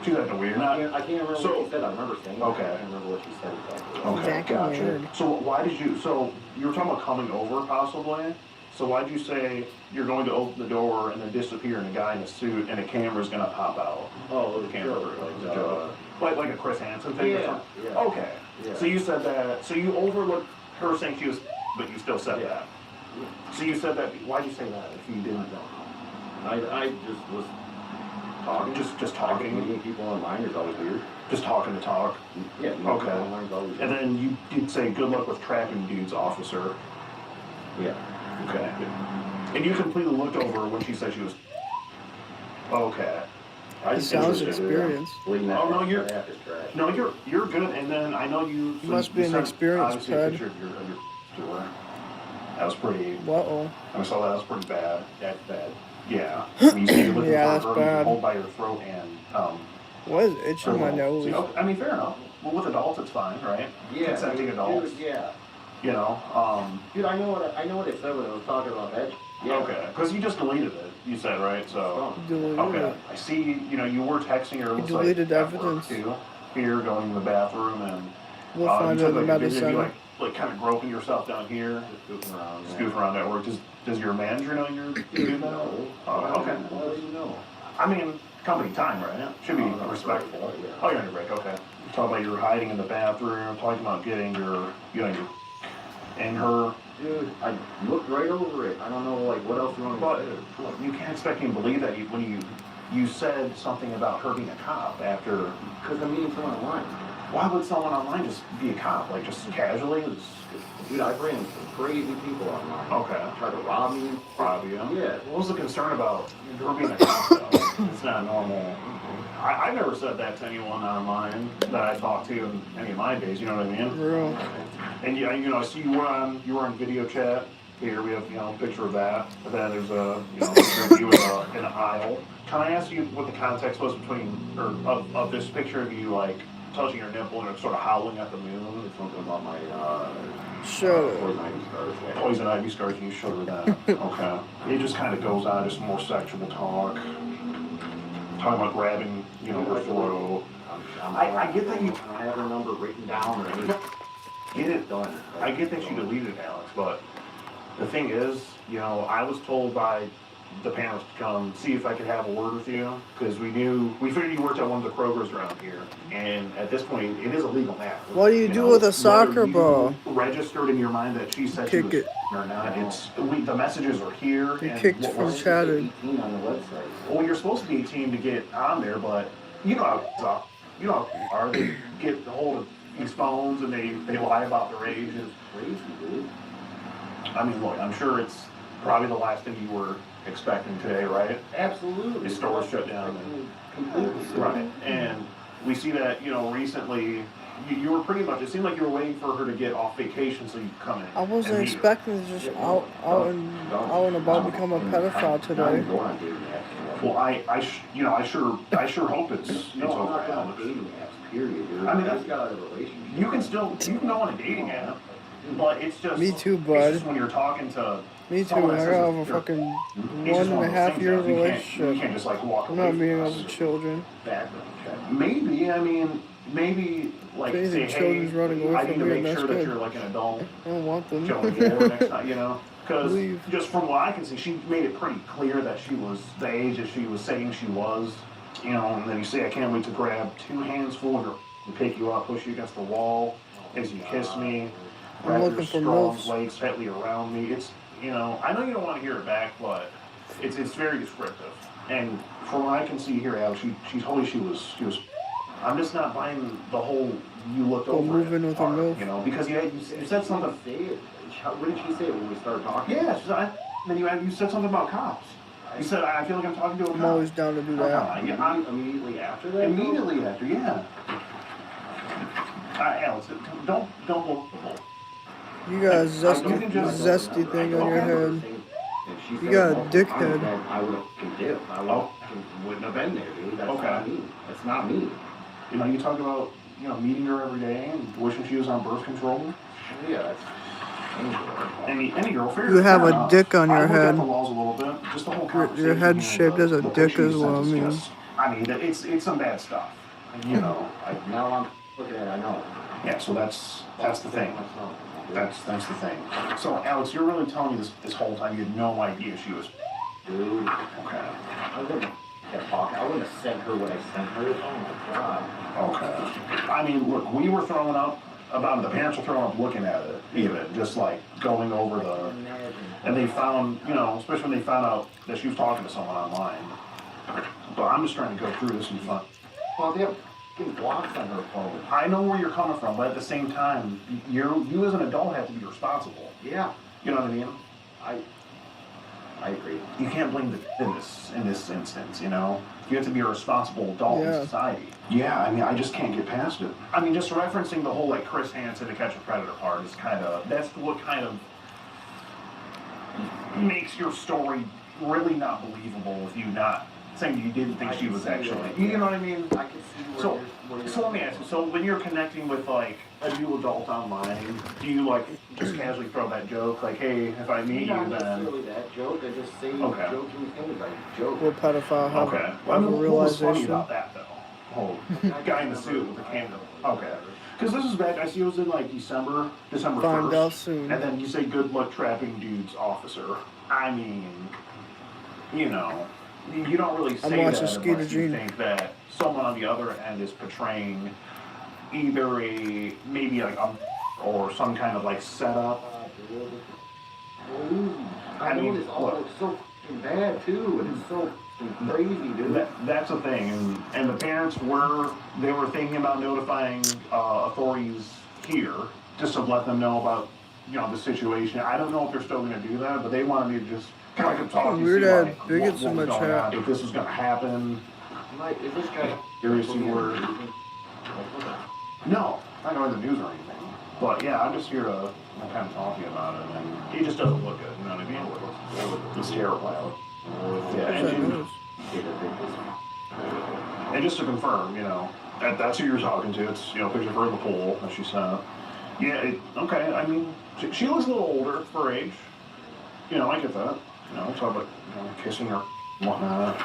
She's acting weird. I can't remember what she said. I remember saying. Okay. I can't remember what she said exactly. Okay, gotcha. So why did you? So you were talking about coming over possibly. So why did you say you're going to open the door and then disappear and a guy in a suit and a camera's gonna pop out? Oh, the camera, like a Chris Hansen thing or something. Yeah. Okay. Yeah. So you said that. So you overlooked her saying she was, but you still said that. So you said that. Why'd you say that if you didn't know? I just was talking. Just talking. Meeting people online is always weird. Just talking to talk. Yeah. Okay. Online is always weird. And then you did say good luck with tracking dudes, officer. Yeah. Okay. And you completely looked over when she said she was. Okay. He sounds experienced. Oh no, you're good. And then I know you. You must be an experienced ped. ped. That was pretty. Uh-oh. I saw that was pretty bad. That's bad. Yeah. When you say you're looking Yeah, for a that's girl, you bad. hold by your throat and What is itching my nose? See, I mean, fair enough. Well, with adults, it's fine, right? Yeah. Consenting adults. Dude, yeah. You know. Dude, I know what it said when I was talking about that. Yeah. Okay. Because you just deleted it. You said right. So. Deleted Okay. it. I see. You were texting her. You deleted evidence. Too. Here, going to the bathroom, and We'll find you her said, in the medicine. like kind of groping yourself down here, Just goofing around at work. Does your manager know you're doing that? Oh, okay. How do you know? I mean, company time, right? Should be respectful. Oh, you're on your break. Okay. Talking about you were hiding in the bathroom. Talking about getting your, and her. Dude, I looked right over it. I don't know, like, what else you want me to say. But you can't expect me to believe that when you said something about her being a cop after. Because I'm meeting someone online. Why would someone online just be a cop? Like, just casually? Dude, I ran some crazy people online. Okay. Tried to rob me. Rob you? Yeah. What was the concern about her being a cop, though? It's not normal. I've never said that to anyone online that I talked to in any of my days, you know what I mean? Real. And I see you were on video chat. Here we have, a picture of that. And then there's a, picture of you in an aisle. Can I ask you what the context was of this picture of you, like, touching your nipple and sort of howling at the moon? It's something about my, poison ivy scars. Poison ivy scars, and you showed her that. Okay. It just kind of goes on, just more sexual talk. Talking about grabbing, her throat. I get that you. I have her number written down. Or anything. Get it done. I get that you deleted it, Alex, but the thing is, I was told by the parents to come see if I could have a word with you, because we figured you worked at one of the Krogers around here, and at this point, it is a legal matter. What do you do with a soccer ball? Registered in your mind that she said she was or not. The messages are here. You kicked from chatting. 18 on the website. Well, you're supposed to be 18 to get on there, but you know how it's up. You know how are they get a hold of these phones and they lie about their age. It's crazy, dude. I mean, look, I'm sure it's probably the last thing you were expecting today, right? Absolutely. The stores shut down. Completely. Right. And we see that, you know, recently you were pretty much, it seemed like you were waiting for her to get off vacation so you could come in. I wasn't expecting to just out and about become a pedophile today. Well, you know, I sure hope it's over. Alex. Period. I mean, that's got a relationship. You can go on a dating app, but it's just. Me too, It's bud. just when you're talking to. Me too. someone I that says have that a they're- fucking it's just one of those 1.5 things year that you relationship. can't just like walk I'm away not from being this. with children. Background check. Maybe, I mean, maybe like If say, anything, hey, children's running away I from need to me, make that's sure that good. you're like an adult. I don't want them. Joey Moore next time, you know, because Leave. just from what I can see, she made it pretty clear that she was the age that she was saying she was, you know. And then you say, I can't wait to grab 2 hands full of your, and pick you up, push you against the wall as you kiss me, I'm wrap your looking for strong milfs. legs tightly around me. It's, you know, I know you don't want to hear it back, but it's very descriptive. And from what I can see here, Alex, she told me she was. I'm just not buying the whole you looked Go over move it in with a part, milf. you know, because you said something. Say it. What did she say when we started talking? Yeah, then you said something about cops. You said, I feel like I'm talking to a cop. I'm always down to do that. Yeah, Immediately after that? immediately after, yeah. Alex, don't look. You got a You can just- zesty thing on your head. If she You said got a multiple dick times, head. then I would have condemned. Wouldn't have been there, dude. That's Okay. not me. That's not me. You know, you talk about, you know, meeting her every day and wishing she was on birth control. Yeah, that's Any girl, fair You have fair a enough. dick on your I looked at head. the laws a little bit, just the whole Your conversation. head's here, shaped as a the dick picture you is what I sent mean. just- I mean, it's some bad stuff. You know, now I'm looking at it, I know. yeah. So that's the thing. That's the thing. So Alex, you're really telling me this whole time you had no idea she was. Dude, Okay. I wouldn't have talked. I wouldn't have sent her what I sent her. Oh my god. Okay. I mean, look, we were throwing up about it. The parents were throwing up looking at it, even just like going over the. And they found, you know, especially when they found out that she was talking to someone online. But I'm just trying to go through this and find. Well, they have fucking blocks on her phone. I know where you're coming from, but at the same time, you as an adult have to be responsible. Yeah, You know what I mean? I agree. You can't blame the in this instance. You know, you have to be a responsible adult Yeah. in society. Yeah, I mean, I just can't get past it. I mean, just referencing the whole like Chris Hansen to Catch a Predator part is that's what kind of makes your story really not believable if you not saying you didn't think she was actually. You know what I mean? I can see where So let me ask you. So when you're connecting with like a new adult online, do you like just casually throw that joke like, "Hey, if I meet you, Not then." necessarily that joke. I just say Okay. joking things like joke. We're pedophile. Have, Okay. Well, I have a mean, what was funny realization. about that though? Whole guy in the suit with the candle. Okay. Because this is back. I see it was in like December Find 1st. out soon. And then you say, "Good luck trapping dudes, officer." I mean, you know, you don't really say I'm watching that Skeeter unless you Jean. think that someone on the other end is portraying either maybe like or some kind of like setup. I mean, know this all look. looks so fucking bad too, and it's so fucking crazy, dude. That's the thing, and the parents were thinking about notifying authorities here just to let them know about the situation. I don't know if they're still going to do that, but they wanted me to just kind of talk to you, Weird see ass like, bigots what in was my going on, chat. if this was going to happen. Like, is this guy Seriously, no, I don't know the news or anything. But yeah, I'm just here to kind of talk to you about it, and he just doesn't look good. You know what I mean? He's terrible. Yeah, and just to confirm, that's who you're talking to. It's picture of her in the pool that she sent. Yeah, okay. I mean, she looks a little older for her age. I get that. Talk about kissing her and whatnot.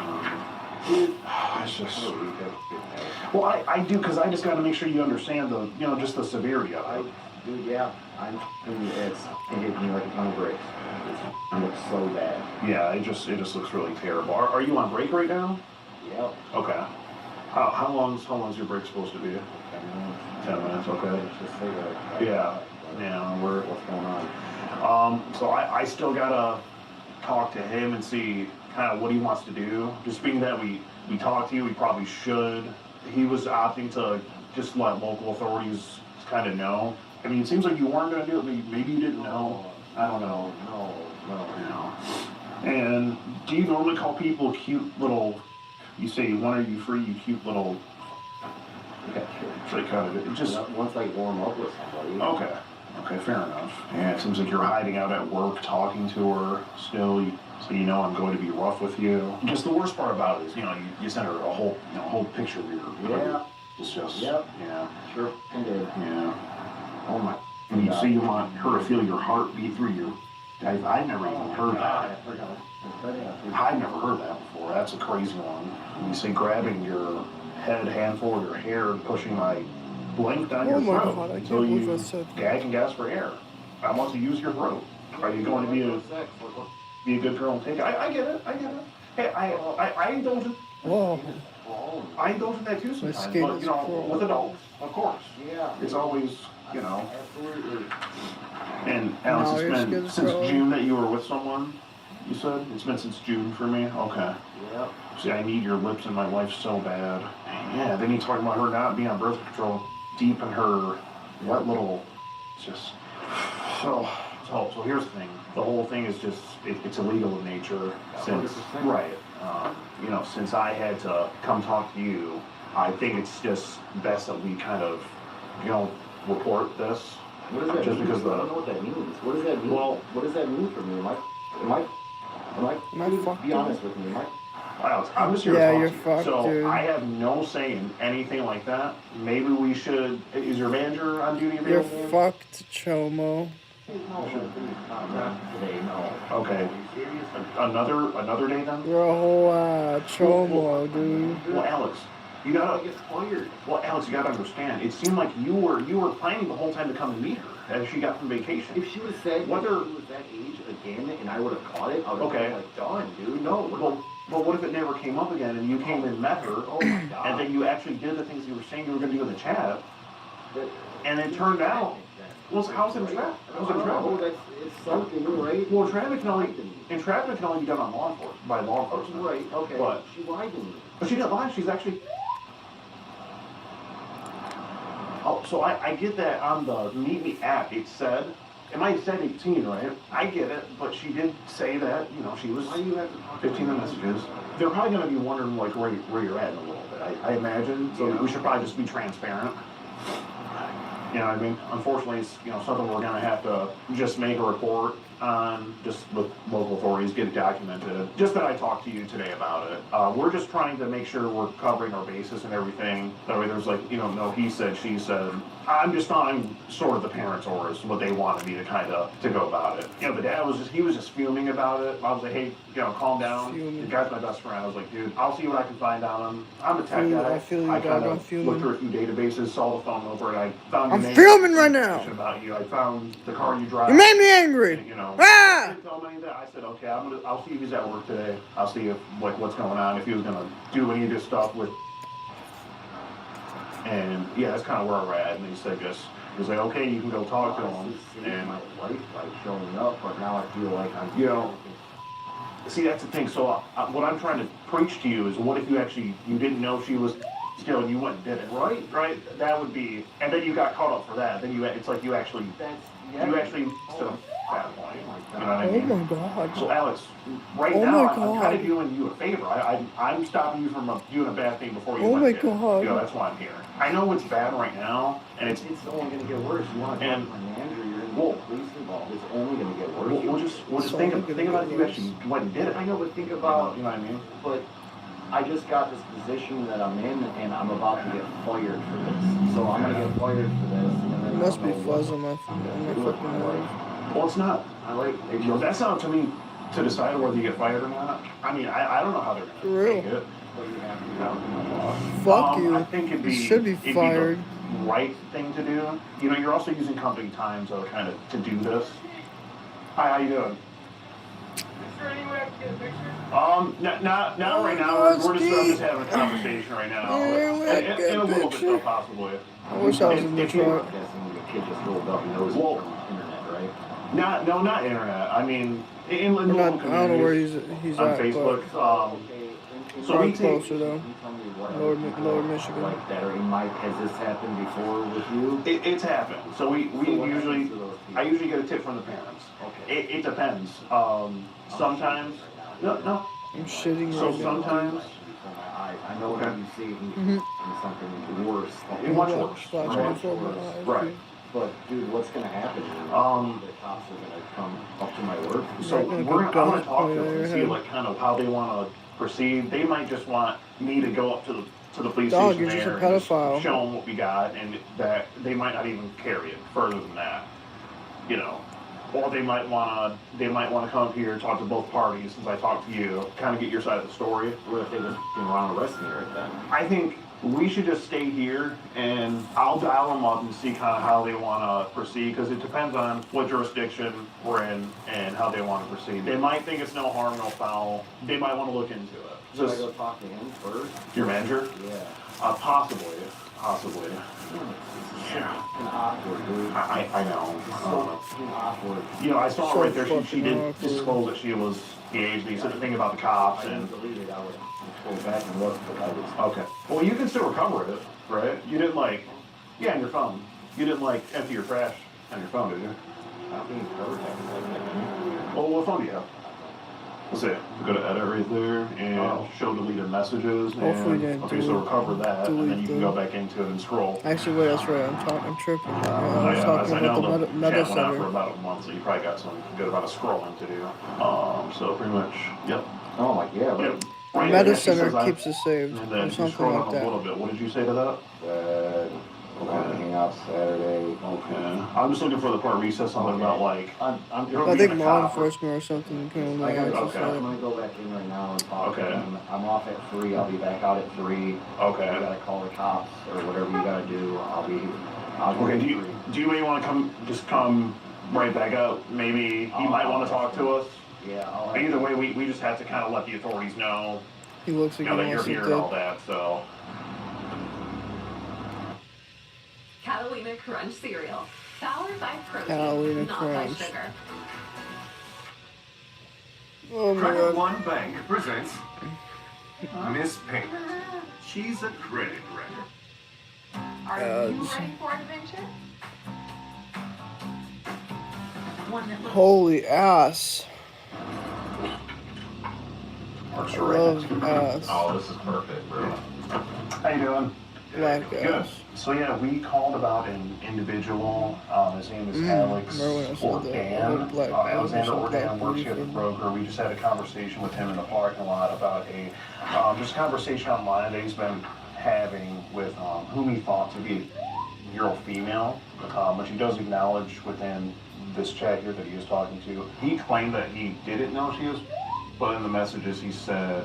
It's just. Well, I do, because I just got to make sure you understand the just the severity of it. Dude, yeah, it hit me like a ton of bricks. It looks so bad. Yeah, it just looks really terrible. Are you on break right now? Yep. Okay. How long's your break supposed to be? 10 minutes. Okay. Just say that. Yeah. What's going on? So I still gotta talk to him and see kind of what he wants to do. Just being that we talked to you, we probably should. He was opting to just let local authorities kind of know. I mean, it seems like you weren't gonna do it, but maybe you didn't know. I don't know. No. And do you normally call people cute little? You say, "When are you free, you cute little"? Yeah, sure. So you kind of, it just... Once I warm up with somebody. Okay. Okay, fair enough. Yeah, it seems like you're hiding out at work, talking to her still, so you know I'm going to be rough with you. Just the worst part about it is, you sent her a whole picture of your... Yeah. It's just... Yep. Yeah. Sure. Yeah. Oh my. And you say you want her to feel your heartbeat through your... I've never even heard that. I've never heard that before. That's a crazy one. When you say grabbing your handful of your hair and pushing my length down your throat God, until you gag and gasp for air. I want to use your throat. Are you going to be a good girl and take it? I get it. Hey, I indulge in... Whoa. I indulge in that too sometimes, but, with adults, of course. Yeah. It's always, Absolutely. And Alex, Now it's your been skin's since growing. June that you were with someone, you said? It's been since June for me? Okay. Yep. See, I need your lips in my life so bad. Yeah, then you talking about her not being on birth control, deep in her wet little, just... So here's the thing. The whole thing is just, it's illegal in nature since, right. Since I had to come talk to you, I think it's just best that we kind of, report this. What does that just mean? because I don't know what that means. What does that mean? Well, what does that mean for me? Am I fucked? Be honest with me. Alex, I'm just here Yeah, to you're talk to you. fucked, So dude. I have no say in anything like that. Maybe we should. Is your manager on duty You're available? fucked, Chomo. Today, no. Okay. Another day then? You're a whole Chomo, dude. Well, Alex, you gotta get fired. Well, Alex, you gotta understand. It seemed like you were planning the whole time to come and meet her as she got from vacation. If she would have said whether she was that age again and I would have caught it, I would have been like, done, dude. No. Well, what if it never came up again and you came and met her? Oh my God. And then you actually did the things you were saying you were going to do in the chat, and it turned out. Well, how's it in traffic? It's something, right? Well, traffic can only be done on by law enforcement. Right. Okay. But she lied to me. But she didn't lie. She's actually. Oh, so I get that on the Meet Me app. It said. It might have said 18, right? I get it, but she did say that, she was 15 messages. They're probably going to be wondering, like, where you're at in a little bit, I imagine. So we should probably just be transparent. You know what I mean? Unfortunately, it's, something we're going to have to just make a report on, just with local authorities, get it documented. Just that I talked to you today about it. We're just trying to make sure we're covering our bases and everything. That way there's no he said, she said. I'm just following sort of the parents' orders, what they wanted me to to go about it. The dad was just fuming about it. I was like, hey, calm down. The guy's my best friend. I was like, dude, I'll see what I can find on him. I'm a tech guy. I feel you, I dog. kind I'm of fuming. looked through a few databases, saw the phone number, and I found your I'm name. filming right now. About you. I found the car you drive. You made me angry. And, Ah! I didn't tell him any of that. I said, okay, I'll see if he's at work today. I'll see if what's going on, if he was gonna do any of this stuff with. And yeah, that's kind of where we're at. And he said he was like, okay, you can go talk to him. And my wife showing up, but now I feel like I'm. See, that's the thing. So what I'm trying to preach to you is, what if you didn't know she was still, and you went and did it, right? That would be, and then you got caught up for that. Then it's like you actually stood up at that point. You know what I mean? Oh my God. So Alex, right Oh now my I'm kind of God. doing you a favor. I'm stopping you from doing a bad thing before you. Oh went my there. God. That's why I'm here. I know it's bad right now, and it's only going to get worse. You want to talk to my manager? You're going to get police involved. It's only going to get worse. We'll just think about if you actually went and did it. I know, but think about. You know what I mean? But I just got this position that I'm in, and I'm about to get fired for this. So I'm going to get fired for this. And then It must be fuzz on my fucking nose. Well, it's not. That's not up to me to decide whether you get fired or not. I mean, I don't know how they're going to take it. Fuck you. I think You should be fired. Be the right thing to do. You're also using company time to do this. Hi, how you doing? Is there any way I can get a picture? Not right now. I'm just having a conversation right now. In a little bit, though, possibly. I wish I was in the truck. Kid just rolled up and knows Well, from the internet, right? Not internet. I mean, in the I local don't know where he's on at, Facebook. So probably we take. closer though. Lower Michigan. Like that, or has this happened before with you? It's happened. So we usually, I usually get a tip from the parents. Okay. It depends. Sometimes, no. I'm shitting So right now. sometimes, I know that you see in something worse. Much worse. Much worse. Right. But dude, what's gonna happen? The cops are gonna come up to my work. So I'm gonna talk to them and see like kind of how they want to proceed. They might just want me to go up to the police Dog, station you're just a there and pedophile. show them what we got, and that they might not even carry it further than that, you know. Or they might want to come up here and talk to both parties since I talked to you, kind of get your side of the story. What if they just want to arrest me right then? I think we should just stay here, and I'll dial them up and see kind of how they want to proceed, because it depends on what jurisdiction we're in and how they want to proceed. They might think it's no harm, no foul. They might want to look into it. Should I go talk to him first? Your manager? Yeah. Possibly. Yeah. Awkward, dude. I know. So awkward. You know, I saw her right there. She didn't disclose that she was engaged. He said the thing about the cops and. I deleted. I would go back and look, but I was. Okay. Well, you can still recover it, right? You didn't like. Yeah, on your phone. You didn't like empty your trash on your phone, did you? I don't think covered that. Well, what phone do you have? Let's see. Go to edit right there and show deleted messages. Hopefully And, didn't okay, so recover that, and then you can go back into it and scroll. Actually, wait, that's right. I'm tripping. I was talking I know about the the meta chat went out for center. about a month, so you probably got some good amount of scrolling to do. So pretty much, yep. Oh, like, yeah. Yep. The Right, meta and she center says keeps it saved, and or then something scroll like down a that. little bit. What did you say to that? We're gonna hang out Saturday. Okay. I'm just looking for the part where you said something about like. I'm I think law enforcement or something can I gotta, access I'm that. gonna go back in right now and talk to Okay. them. I'm off at 3. I'll be back out at 3. Okay. You gotta call the cops or whatever you gotta do. I'll be Okay. at Do you 3. do you maybe want to come right back out? Maybe he might want to talk to us. Yeah. I'll Either way, we just have to kind of let the authorities know. He looks like he That you're wants to here and all dip. that. So. Catalina Crunch cereal. Powered by protein, Catalina not Crunch. by sugar. Oh my Credit god. One Bank presents Miss Payment. She's a credit writer. Are you ready for an adventure? One that looks Holy ass. Works Love ass. Oh, this is perfect, bro. How you doing? Black Good. ass. So yeah, we called about an individual. His name is Alex remember when I said that? Ordan. Black Alexander ass, Ordan black works here at the beef. broker. We just had a conversation with him in the parking lot about a just conversation online that he's been having with whom he thought to be a girl female, which he does acknowledge within this chat here that he was talking to. He claimed that he didn't know she was, but in the messages he said,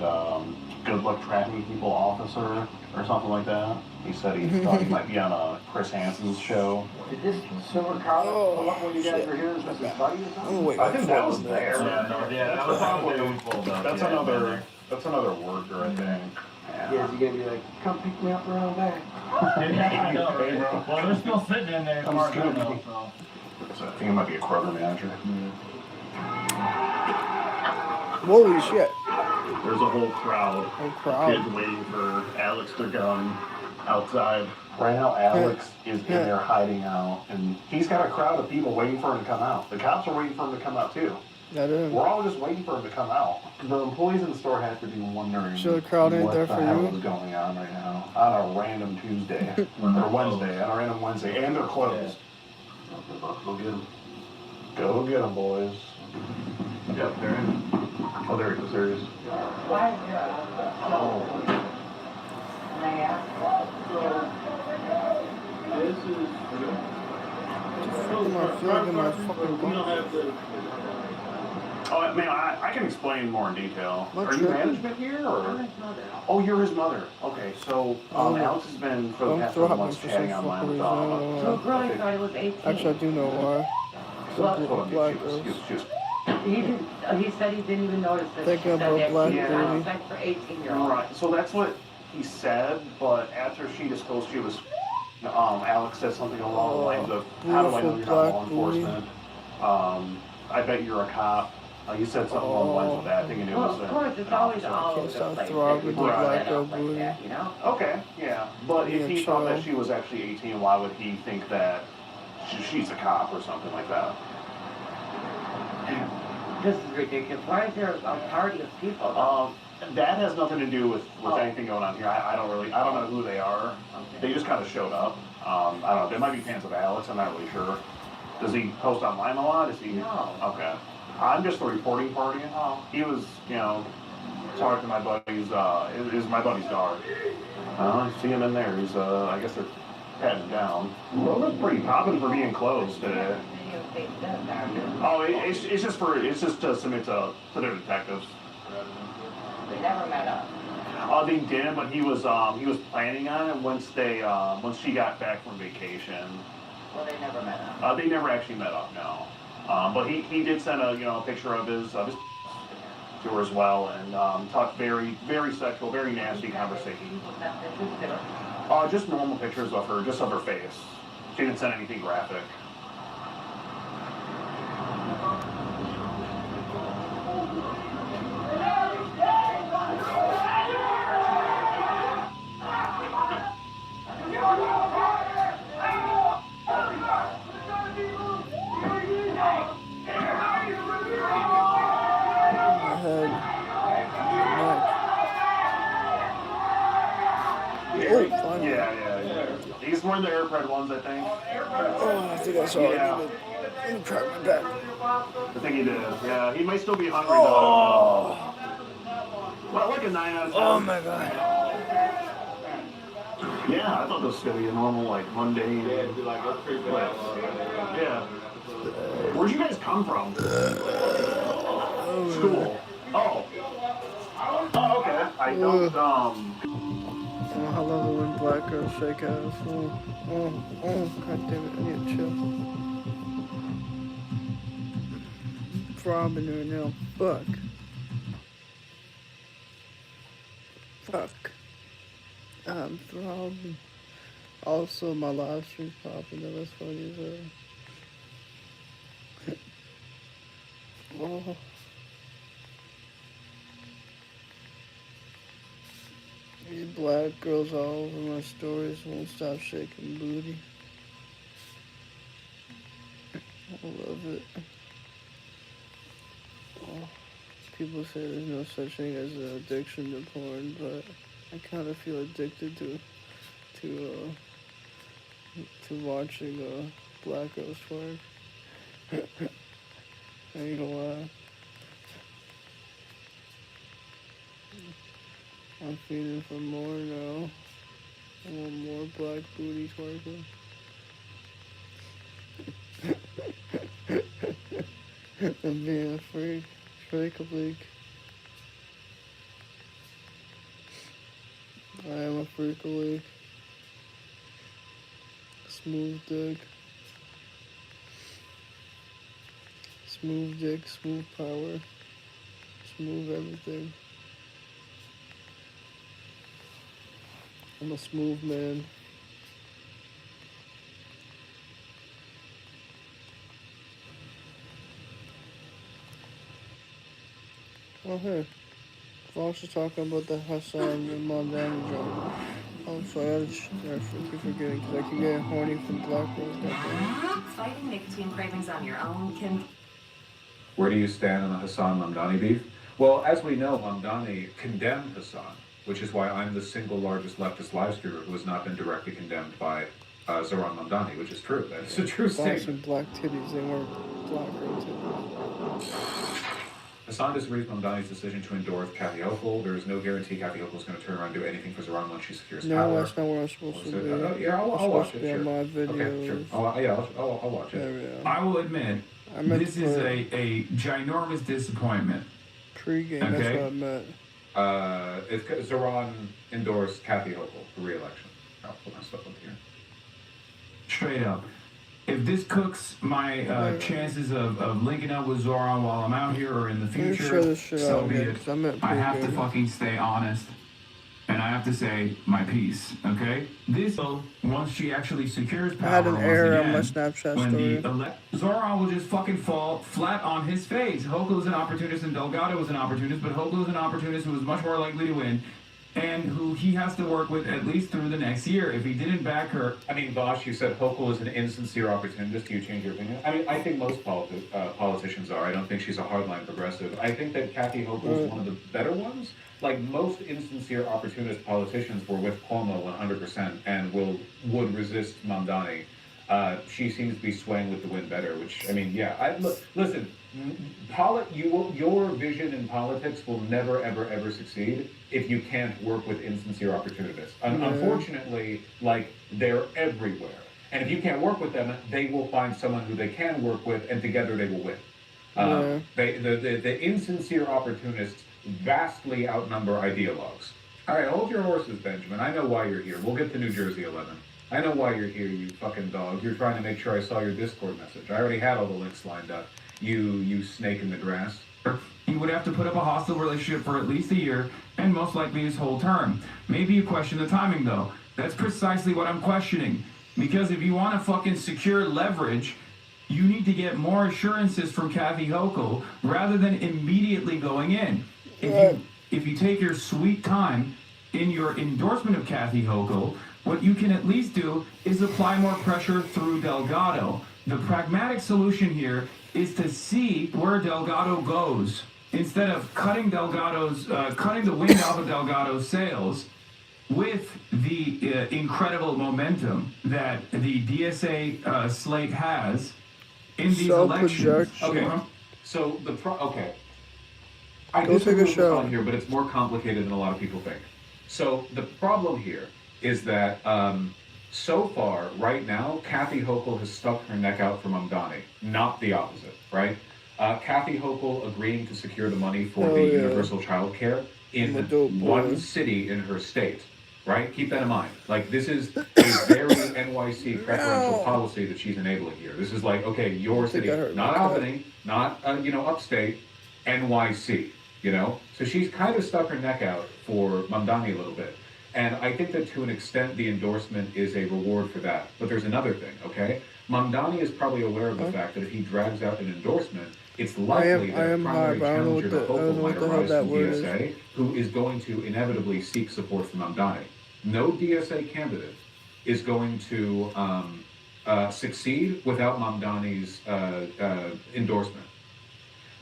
good luck tracking people, officer, or something like that. He said he thought he might be on Chris Hansen's show. Did this silver collar come up when you guys were here as Mrs. Buddy or something? I think that was there. That was probably when we pulled up. That's another worker, I think. Yeah, you gonna be like, come pick me up around back. I know, right? Well, they're still sitting in there. Comes good. So I think it might be a Kroger manager. Holy shit. There's a whole crowd. Kids waiting for Alex to come outside. Right now, Alex is in there hiding out, and he's got a crowd of people waiting for him to come out. The cops are waiting for him to come out too. That is. We're all just waiting for him to come out. The employees in the store have to be wondering So the crowd ain't what there the for hell you? is going on right now on a random Tuesday or Wednesday, on a random Wednesday, and they're closed. Go get them. Go get them, boys. Yep, they're in. Oh, there he is. There he is. Oh, man, I can explain more in detail. Are you management here, or? Oh, you're his mother. Okay, so Alex has been for the past couple months chatting online with So Girlie thought he was 18. Actually, I do know why. Black girls. He said he didn't even notice that Thinking she said about that black she was baby. outside for 18-year-olds. Right, so that's what he said, but after she disclosed she was, Alex said something along the lines of, how do I know you're not law enforcement? I bet you're a cop. You said something along the lines of that, thinking it Well, was of course, it's always all over the place. Throbbing with Right. black girl booty. You know? Okay, yeah. But if Yeah, he thought that child. she was actually 18, why would he think that she's a cop or something like that? This is ridiculous. Why is there a party of people? That has nothing to do with anything going on here. I don't know who they are. They just kind of showed up. I don't know. They might be fans of Alex. I'm not really sure. Does he post online a lot? Is he? No. Okay. I'm just the reporting party. Oh. He was, talking to my buddy's, is my buddy's dog. I see him in there. He's, I guess they're patting him down. Well, that's pretty popping for being closed today. Oh, it's just to submit to their detectives. They never met up. They did, but he was planning on it once she got back from vacation. Well, they never met up. They never actually met up, no. But he did send a picture of his to her as well, and talked very, very sexual, very nasty conversation. Just normal pictures of her, just of her face. She didn't send anything graphic. Yeah. He's wearing the AirPod ones, I think. Oh, I think I saw it. Let me crack my back. I think he did. Yeah, he might still be hungry though. Well, like a 9 out of 10. Oh my god. Yeah, I thought this was gonna be a normal, like, Monday. Yeah. Where'd you guys come from? School. Oh. Oh, okay. I don't, Oh, I love it when black girls shake ass. God damn it, I need to chill. Throbbing right now. Fuck. I'm throbbing. Also, my live stream's popping. That was funny as well. Oh. These black girls all over my stories won't stop shaking booty. I love it. Oh, people say there's no such thing as an addiction to porn, but I kind of feel addicted to watching black girls porn. I ain't gonna lie. I'm feeling for more now. I want more black booty twerking. I'm being a freak. Freak-a-bleak. I am a freak-a-bleak. Smooth dick. Smooth dick, smooth power. Smooth everything. I'm a smooth man. Oh, hey. Voss is talking about the Hassan and Mondani job. I'm sorry, I keep forgetting because I keep getting horny from black girls. Fighting nicotine cravings on your own can... Where do you stand on the Hassan Mamdani beef? Well, as we know, Mamdani condemned Hassan, which is why I'm the single largest leftist live streamer who has not been directly condemned by Zoran Mamdani, which is true. That's a true statement. Black titties, they weren't black girl titties. Hassan disagrees with Mamdani's decision to endorse Kathy Hochul. There is no guarantee Kathy Hochul is going to turn around and do anything for Zoran once she secures power. No, that's not where I'm supposed to be. Yeah, I'll watch it. Sure. My videos. Okay, sure. I'll watch it. I will admit, this is a ginormous disappointment. Pre-game, okay? That's what I meant. Zoran endorsed Kathy Hochul for re-election. I'll put my stuff up here. Straight up. If this cooks my chances of linking up with Zoran while I'm out here or in the future, so be it. I have to fucking stay honest. And I have to say my piece, okay? This, once she actually secures power, I had an error on my Snapchat story. Zoran will just fucking fall flat on his face. Hochul is an opportunist and Delgado is an opportunist, but Hochul is an opportunist who is much more likely to win and who he has to work with at least through the next year. If he didn't back her... I mean, Bosch, you said Hochul is an insincere opportunist. Do you change your opinion? I mean, I think most politicians are. I don't think she's a hardline progressive. I think that Kathy Hochul is one of the better ones. like most insincere opportunist politicians were with Cuomo 100% and would resist Mamdani. She seems to be swaying with the wind better, which, I mean, yeah. Listen, your vision in politics will never, ever, ever succeed if you can't work with insincere opportunists. Unfortunately, like, they're everywhere. And if you can't work with them, they will find someone who they can work with, and together they will win. The insincere opportunists vastly outnumber ideologues. All right, hold your horses, Benjamin. I know why you're here. We'll get to New Jersey 11. I know why you're here, you fucking dog. You're trying to make sure I saw your Discord message. I already had all the links lined up. You snake in the grass. You would have to put up a hostile relationship for at least a year, and most likely his whole term. Maybe you question the timing, though. That's precisely what I'm questioning. Because if you want to fucking secure leverage, you need to get more assurances from Kathy Hochul rather than immediately going in. If you take your sweet time in your endorsement of Kathy Hochul, what you can at least do is apply more pressure through Delgado. The pragmatic solution here is to see where Delgado goes. Instead of cutting the wind off of Delgado's sails with the incredible momentum that the DSA slate has in these elections. Okay, so I disagree with this on here, but it's more complicated than a lot of people think. So the problem here is that so far, right now, Kathy Hochul has stuck her neck out for Mamdani, not the opposite, right? Kathy Hochul agreeing to secure the money for the universal child care in one city in her state, right? Keep that in mind. Like, this is a very NYC preferential policy that she's enabling here. This is like, okay, your city, not Albany, not, upstate, NYC, So she's kind of stuck her neck out for Mamdani a little bit. And I think that to an extent, the endorsement is a reward for that. But there's another thing, okay? Mamdani is probably aware of the fact that if he drags out an endorsement, it's likely that a primary challenger to Hochul might arise from DSA, who is going to inevitably seek support from Mamdani. No DSA candidate is going to succeed without Mamdani's endorsement.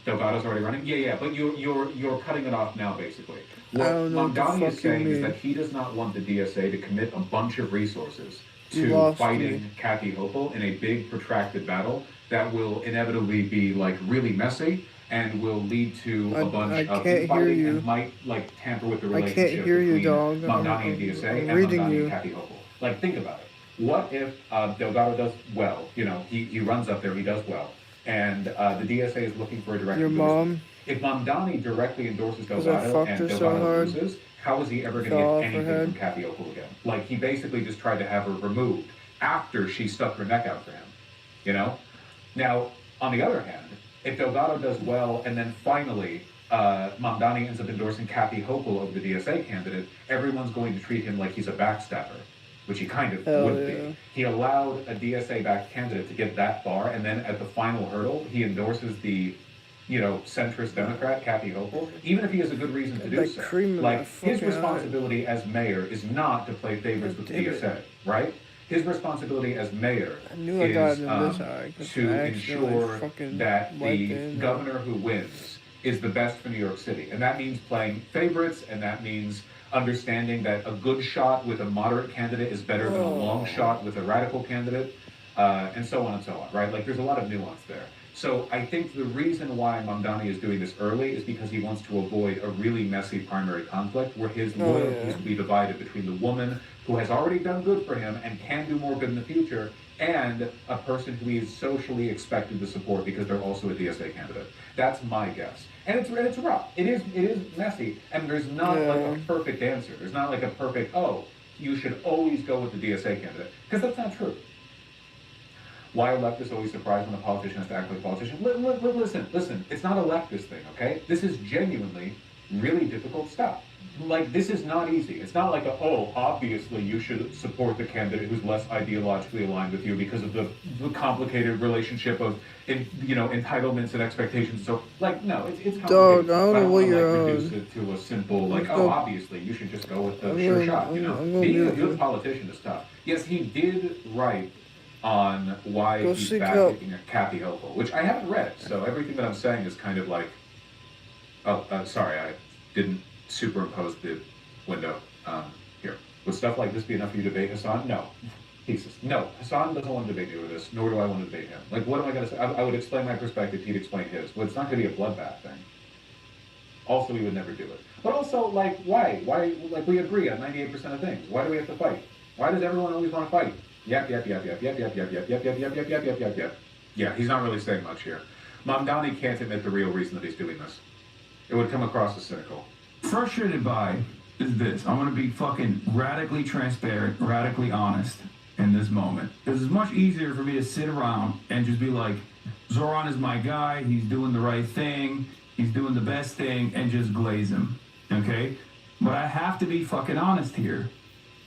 Delgado's already running? Yeah, but you're cutting it off now, basically. What Mamdani is saying is that he does not want the DSA to commit a bunch of resources to fighting Kathy Hochul in a big, protracted battle that will inevitably be, like, really messy and will lead to a bunch of fighting and might, like, tamper with the relationship between Mamdani and DSA and Mamdani and Kathy Hochul. Like, think about it. What if Delgado does well? He runs up there, he does well. And the DSA is looking for a direct endorsement. If Mamdani directly endorses Delgado and Delgado loses, how is he ever going to get anything from Kathy Hochul again? Like, he basically just tried to have her removed after she stuck her neck out for him, Now, on the other hand, if Delgado does well and then finally Mamdani ends up endorsing Kathy Hochul over the DSA candidate, everyone's going to treat him like he's a backstabber, which he kind of would be. He allowed a DSA-backed candidate to get that far, and then at the final hurdle, he endorses the, centrist Democrat, Kathy Hochul, even if he has a good reason to do so. Like, his responsibility as mayor is not to play favorites with the DSA, right? His responsibility as mayor is to ensure that the governor who wins is the best for New York City. And that means playing favorites, and that means understanding that a good shot with a moderate candidate is better than a long shot with a radical candidate, and so on and so on, right? Like, there's a lot of nuance there. So I think the reason why Mamdani is doing this early is because he wants to avoid a really messy primary conflict where his loyalties will be divided between the woman who has already done good for him and can do more good in the future, and a person who he is socially expected to support because they're also a DSA candidate. That's my guess. And it's rough. It is messy, and there's not like a perfect answer. There's not like a perfect, you should always go with the DSA candidate, because that's not true. Why are leftists always surprised when a politician has to act like a politician? Listen, it's not a leftist thing, okay? This is genuinely really difficult stuff. Like, this is not easy. It's not like obviously you should support the candidate who's less ideologically aligned with you because of the complicated relationship of, entitlements and expectations. So, like, no, it's complicated. Dog, I don't know what you're reduce it to a simple, obviously you should just go with the sure shot, Being a politician is tough. Yes, he did write on why he's backing Kathy Hochul, which I haven't read, so everything that I'm saying is kind of like, sorry, I didn't superimpose the window here. Would stuff like this be enough for you to debate Hassan? No. Pieces. No, Hassan doesn't want to debate me with this, nor do I want to debate him. Like, what am I going to say? I would explain my perspective, he'd explain his. Well, it's not going to be a bloodbath thing. Also, we would never do it. But also, like, why? Why, like, we agree on 98% of things. Why do we have to fight? Why does everyone always want to fight? Yep. Yeah, he's not really saying much here. Mamdani can't admit the real reason that he's doing this. It would come across as cynical. Frustrated by is this. I'm going to be fucking radically transparent, radically honest in this moment. Because it's much easier for me to sit around and just be like, Zoran is my guy, he's doing the right thing, he's doing the best thing, and just glaze him, okay? But I have to be fucking honest here.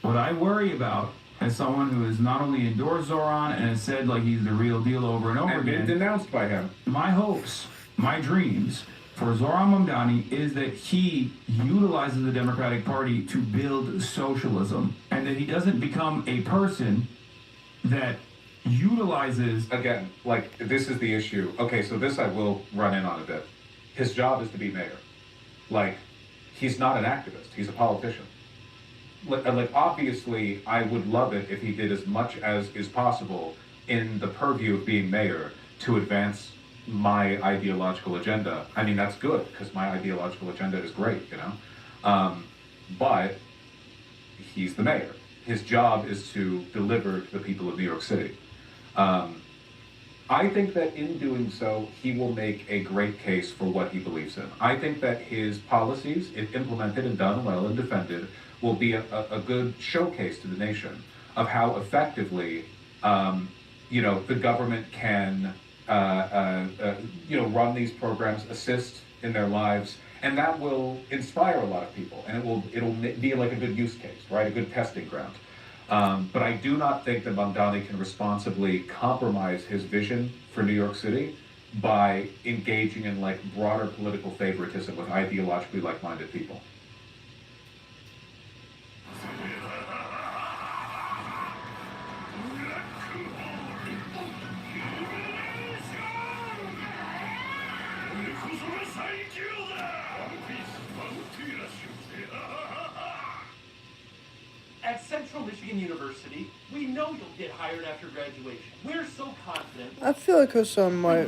What I worry about, as someone who has not only endorsed Zoran and has said like he's the real deal over and over again, denounced by him. My hopes, my dreams for Zoran Mamdani is that he utilizes the Democratic Party to build socialism, and that he doesn't become a person that utilizes... Again, like, this is the issue. Okay, so this I will run in on a bit. His job is to be mayor. Like, he's not an activist, he's a politician. Like, obviously, I would love it if he did as much as is possible in the purview of being mayor to advance my ideological agenda. I mean, that's good, because my ideological agenda is great, you know? But he's the mayor. His job is to deliver to the people of New York City. I think that in doing so, he will make a great case for what he believes in. I think that his policies, if implemented and done well and defended, will be a good showcase to the nation of how effectively, you know, the government can, you know, run these programs, assist in their lives, and that will inspire a lot of people, and it'll be like a good use case, right? A good testing ground. But I do not think that Mamdani can responsibly compromise his vision for New York City by engaging in like broader political favoritism with ideologically like-minded people. At Central Michigan University, we know you'll get hired after graduation. We're so confident. I feel like Hassan might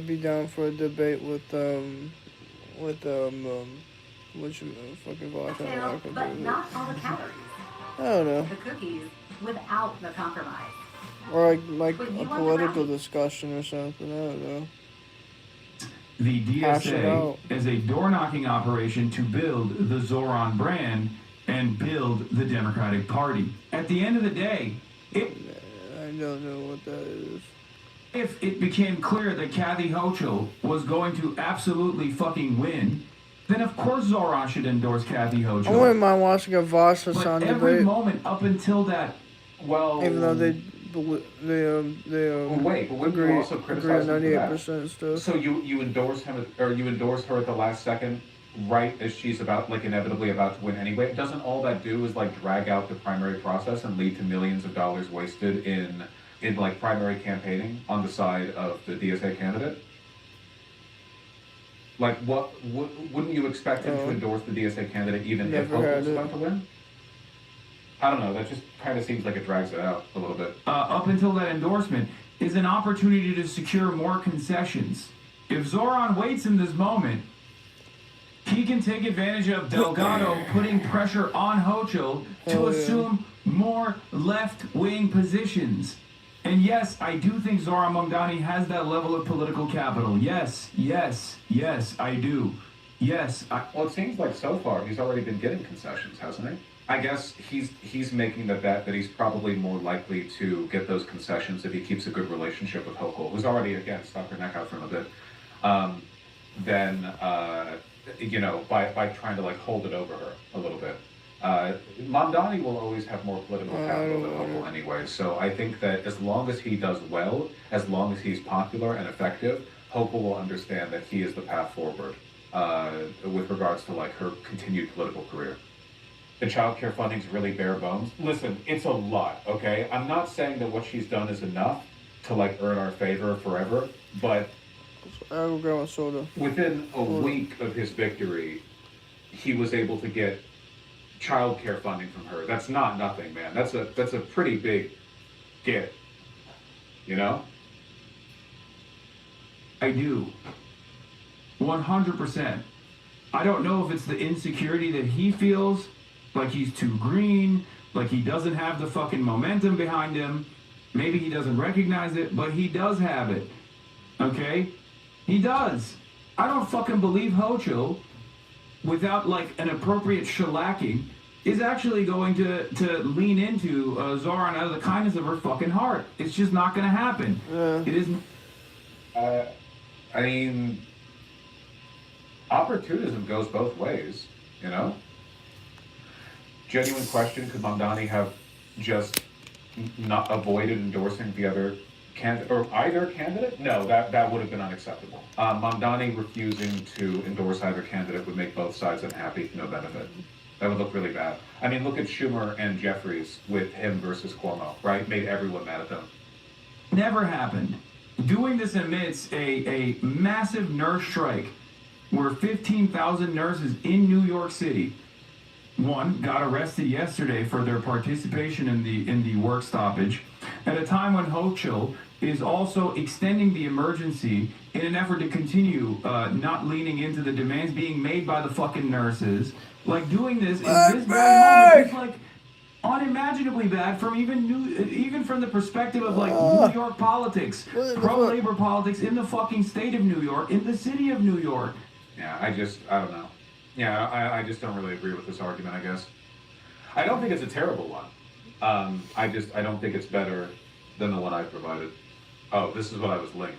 be down for a debate with which fucking vodka. But not all the calories. I don't know. The cookies without the compromise. Or like a political discussion or something. I don't know. The DSA is a door-knocking operation to build the Zoran brand and build the Democratic Party. At the end of the day, I don't know what that is. If it became clear that Kathy Hochul was going to absolutely fucking win, then of course Zoran should endorse Kathy Hochul. I wouldn't mind watching a Voss Hassan debate. Every moment up until that, well, even though they wait, but wouldn't you also criticize him for that? 98% stuff. So you endorse him, or you endorse her at the last second, right as she's about, like, inevitably about to win anyway? Doesn't all that do is like drag out the primary process and lead to millions of dollars wasted in like primary campaigning on the side of the DSA candidate? Like, wouldn't you expect him to endorse the DSA candidate even if Hope was about to win? I don't know, that just kind of seems like it drags it out a little bit. Up until that endorsement is an opportunity to secure more concessions. If Zoran waits in this moment, he can take advantage of Delgado putting pressure on Hochul to assume more left-wing positions. And yes, I do think Zoran Mamdani has that level of political capital. Yes, I do. Yes. Well, it seems like so far he's already been getting concessions, hasn't he? I guess he's making the bet that he's probably more likely to get those concessions if he keeps a good relationship with Hochul, who's already, again, stuck her neck out for a bit, than, you know, by trying to, like, hold it over her a little bit. Mamdani will always have more political capital than Hochul anyway, so I think that as long as he does well, as long as he's popular and effective, Hochul will understand that he is the path forward with regards to, like, her continued political career. The childcare funding's really bare bones. Listen, it's a lot, okay? I'm not saying that what she's done is enough to, like, earn our favor forever, but I will go with soda. Within a week of his victory, he was able to get childcare funding from her. That's not nothing, man. That's a pretty big get, you know? I do. 100%. I don't know if it's the insecurity that he feels, like he's too green, like he doesn't have the fucking momentum behind him. Maybe he doesn't recognize it, but he does have it. Okay? He does. I don't fucking believe Hochul, without like an appropriate shellacking, is actually going to lean into Zoran out of the kindness of her fucking heart. It's just not going to happen. It isn't. I mean, opportunism goes both ways, you know? Genuine question, could Mamdani have just not avoided endorsing the other candidate, or either candidate? No, that would have been unacceptable. Mamdani refusing to endorse either candidate would make both sides unhappy, no benefit. That would look really bad. I mean, look at Schumer and Jeffries with him versus Cuomo, right? Made everyone mad at them. Never happened. Doing this amidst a massive nurse strike where 15,000 nurses in New York City, one, got arrested yesterday for their participation in the work stoppage, at a time when Hochul is also extending the emergency in an effort to continue not leaning into the demands being made by the fucking nurses. Like, doing this in this very moment is like unimaginably bad from even from the perspective of like New York politics, pro-labor politics in the fucking state of New York, in the city of New York. Yeah, I don't know. Yeah, I just don't really agree with this argument, I guess. I don't think it's a terrible one. I don't think it's better than the one I provided. Oh, this is what I was linked.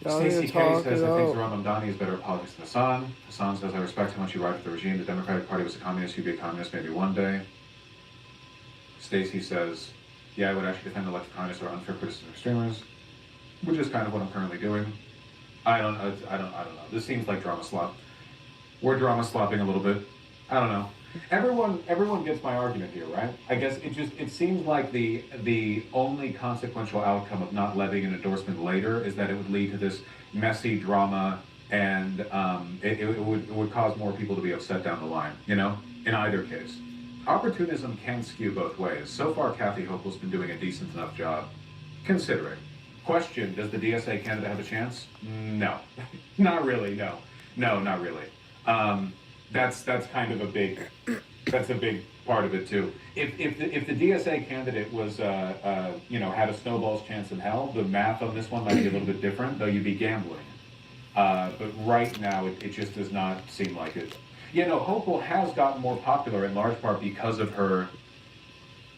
Stacey K says, I think Zoran Mamdani is better at politics than Hassan. Hassan says, I respect how much you ride with the regime. The Democratic Party was a communist. You'd be a communist maybe one day. Stacey says, yeah, I would actually defend elected communists or unfair criticism of streamers, which is kind of what I'm currently doing. I don't know. This seems like drama slop. We're drama slopping a little bit. I don't know. Everyone gets my argument here, right? I guess it seems like the only consequential outcome of not levying an endorsement later is that it would lead to this messy drama, and it would cause more people to be upset down the line, you know, in either case. Opportunism can skew both ways. So far, Kathy Hochul's been doing a decent enough job, considering. Question, does the DSA candidate have a chance? No. Not really, no. No, not really. That's kind of a big part of it too. If the DSA candidate was had a snowball's chance in hell, the math on this one might be a little bit different, though you'd be gambling. But right now it just does not seem like it. You know, Hochul has gotten more popular in large part because of her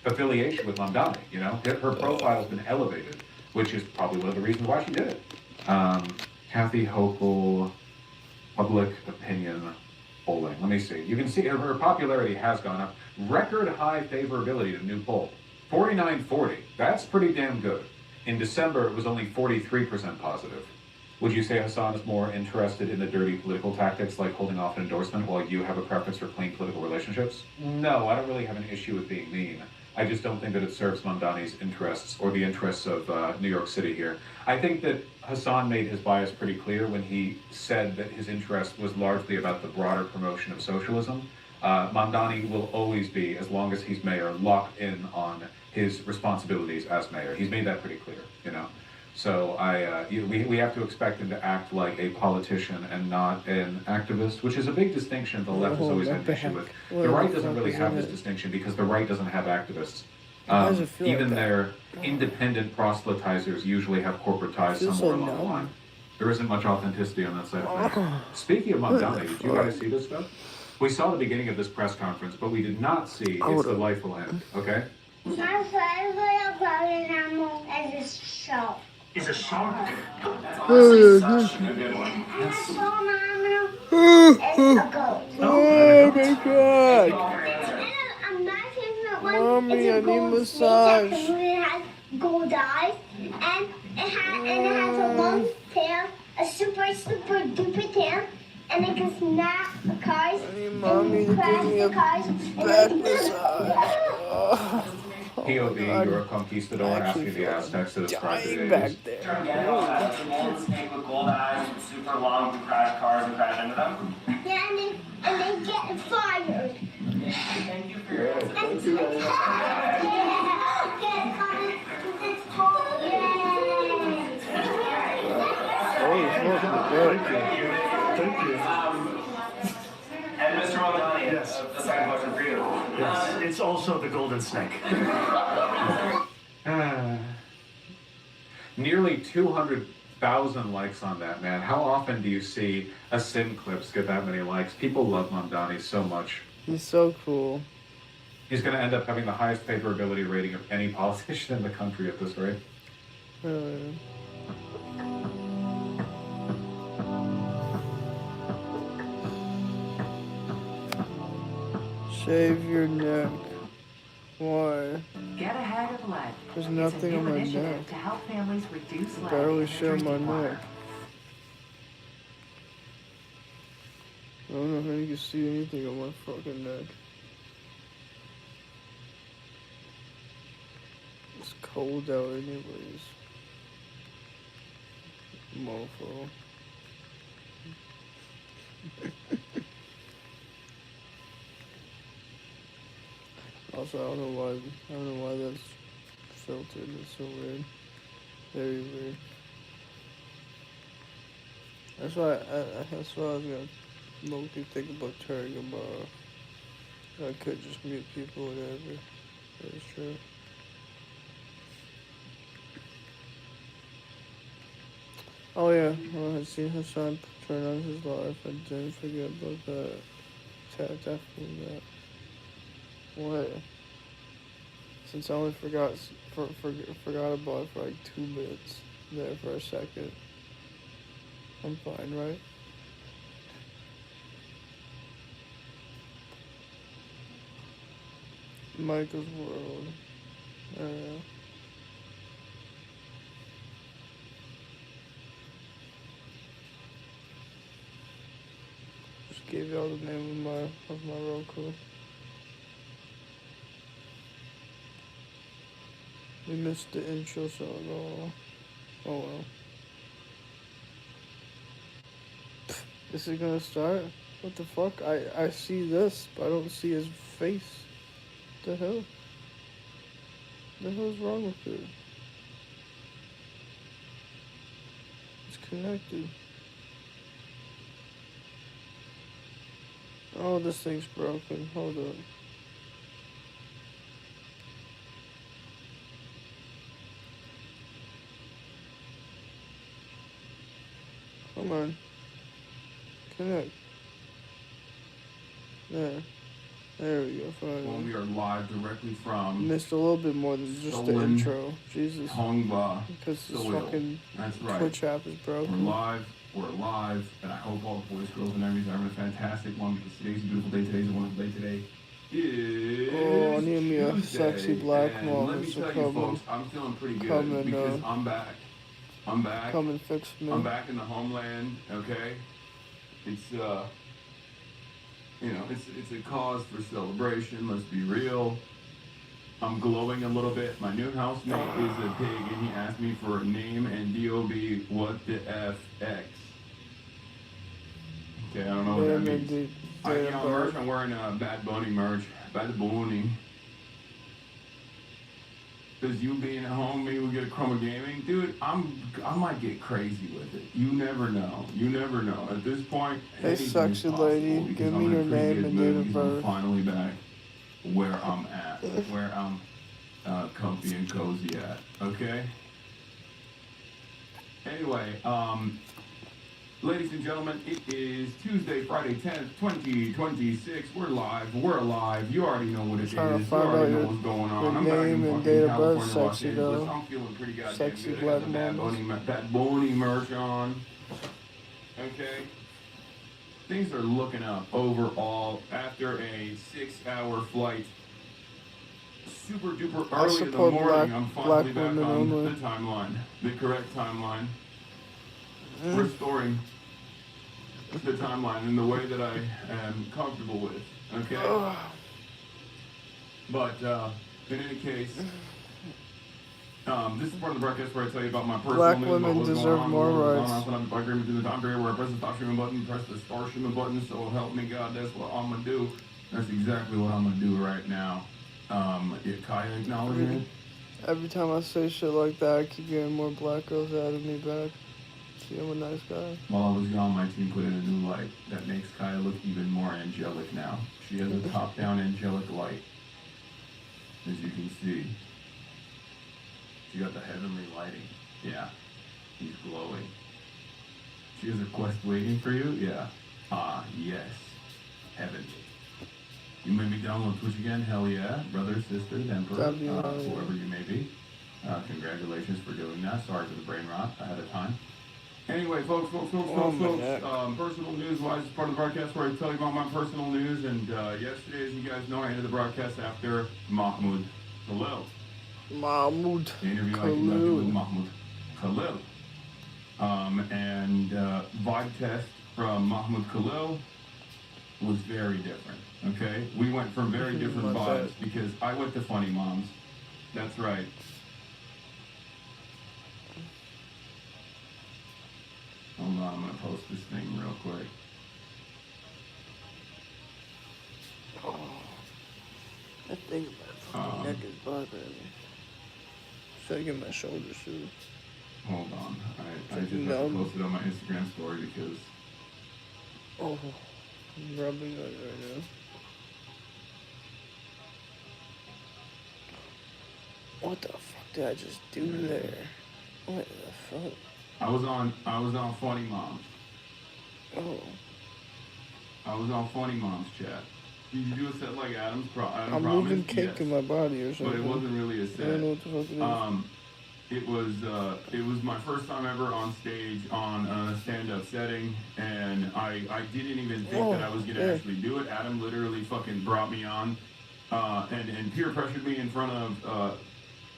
affiliation with Mamdani. You know, her profile's been elevated, which is probably one of the reasons why she did it. Kathy Hochul, public opinion polling. Let me see. You can see her popularity has gone up. Record high favorability to new poll. 49-40. That's pretty damn good. In December, it was only 43% positive. Would you say Hassan is more interested in the dirty political tactics like holding off an endorsement while you have a preference for clean political relationships? No, I don't really have an issue with being mean. I just don't think that it serves Mamdani's interests or the interests of New York City here. I think that Hassan made his bias pretty clear when he said that his interest was largely about the broader promotion of socialism. Mamdani will always be, as long as he's mayor, locked in on his responsibilities as mayor. He's made that pretty clear, you know. So we have to expect him to act like a politician and not an activist, which is a big distinction the left has always had an issue with. The right doesn't really have this distinction because the right doesn't have activists. Even their independent proselytizers usually have corporate ties somewhere along the line. There isn't much authenticity on that side of things. Speaking of Mamdani, did you guys see this stuff? We saw the beginning of this press conference, but we did not see its delightful end, okay? My favorite party animal is a shark. Is a shark. That's honestly such a good one. My favorite animal is a goat. Oh my god! And my favorite one Mommy, is I a need gold massage. snake. It has gold eyes, and it has a long tail, a super duper tail, and it can snap the cars Mommy, and crash the cars. back massage. POV, you're a conquistador asking the Aztecs to describe the back days. there. The golden snake with gold eyes and super long who crash cars and crash into them. Yeah, and they get fired. Thank you for your answer. It's hot. Yeah. Get coming. It's hot. Thank you. And Mr. Mondani, yes. The second question for you. Yes, it's also the golden snake. Nearly 200,000 likes on that, man. How often do you see a Sim Clips get that many likes? People love Mondani so much. He's so cool. He's going to end up having the highest favorability rating of any politician in the country at this rate. Really? Shave your neck. Why? Get ahead of lead. There's nothing on my neck. To help families reduce lead. Barely shave my neck. I don't know how you can see anything on my fucking neck. It's cold out anyways. Mofo. Also, I don't know why that's filtered. It's so weird. Very weird. That's why I was gonna low-key think about turning them off. I could just mute people, whatever. That's true. Oh yeah, well, I seen Hassan turn on his live. I didn't forget about that. Definitely that. What? Since I only forgot about it for like 2 minutes there for a second. I'm fine, right? Michael's World. Just gave y'all the name of my Roku. We missed the intro song. Oh well. Is it gonna start? What the fuck? I see this, but I don't see his face. What the hell? What the hell's wrong with it? It's connected. Oh, this thing's broken. Hold up. Come on. Connect. There. There we go. Finally. When we are live directly from... Missed a little bit more than just the intro. Jesus. Hongba. Because this Soil. fucking That's right. Twitch app is broken. We're live, and I hope all the boys, girls, and everything are having a fantastic one, because today's a beautiful day, today's a wonderful day, today is Oh, I need me a Tuesday, sexy black and mom let me to tell you, folks, I'm feeling pretty good, because I'm back. Come and fix me. I'm back in the homeland, okay? It's, you know, it's a cause for celebration, let's be real. I'm glowing a little bit. My new housemate is a pig, and he asked me for a name and DOB, what the FX? Okay, I don't know what that means. Merch, I'm wearing a Bad Bunny merch. Bad Bunny. Because you being at home, maybe we get a Chroma Gaming. Dude, I might get crazy with it. You never know. You never know. At this point, hey, sexy lady, give me your name and date of birth. I'm finally back where I'm at, where I'm comfy and cozy at, okay? Anyway, ladies and gentlemen, it is Tuesday, Friday 10th, 2026. We're live, we're alive. You already know what it is. You already know what's going on. I'm back in fucking California, Los Angeles. I'm feeling pretty goddamn good. I got the Bad Bunny merch on. Okay? Things are looking up overall after a 6-hour flight. Super duper early in the morning. I'm finally back on the timeline, the correct timeline. Restoring the timeline in the way that I am comfortable with, okay? But In any case, this is part of the broadcast where I tell you about my personal Black news, women what's deserve going on, more what's rights. going on. I agree with the time period where I press the stop streaming button, press the star streaming button, so help me God, that's what I'm gonna do. That's exactly what I'm gonna do right now. Kaya acknowledging it. Every time I say shit like that, I keep getting more black girls adding me back. See, I'm a nice guy. While I was gone, my team put in a new light that makes Kaya look even more angelic now. She has a top-down angelic light, as you can see. She got the heavenly lighting. Yeah, he's glowing. She has a quest waiting for you? Yeah. Ah, yes. Heavenly. You made me download Twitch again? Hell yeah. Brother, sister, emperor, whoever you may be. Congratulations for doing that. Sorry for the brain rot ahead of time. Anyway, folks, personal news-wise, it's part of the broadcast where I tell you about my personal news. And yesterday, as you guys know, I ended the broadcast after Mahmoud Khalil. The interview I conducted with Mahmoud Khalil. And vibe test from Mahmoud Khalil was very different, okay? We went from very different vibes because I went to Funny Moms. That's right. Hold on, I'm gonna post this thing real quick. Oh, I think my fucking neck is bothering me. Shaking my shoulders too. Hold on, I just have to post it on my Instagram story because. Oh, I'm rubbing on it right now. What the fuck did I just do there? What the fuck? I was on Funny Moms. Oh. I was on Funny Moms chat. Did you do a set like Adam's? I'm moving cake in my body or something. But it wasn't really a set. I don't know what the fuck it is. It was my first time ever on stage on a stand-up setting, and I didn't even think that I was gonna actually do it. Adam literally fucking brought me on, and peer pressured me in front of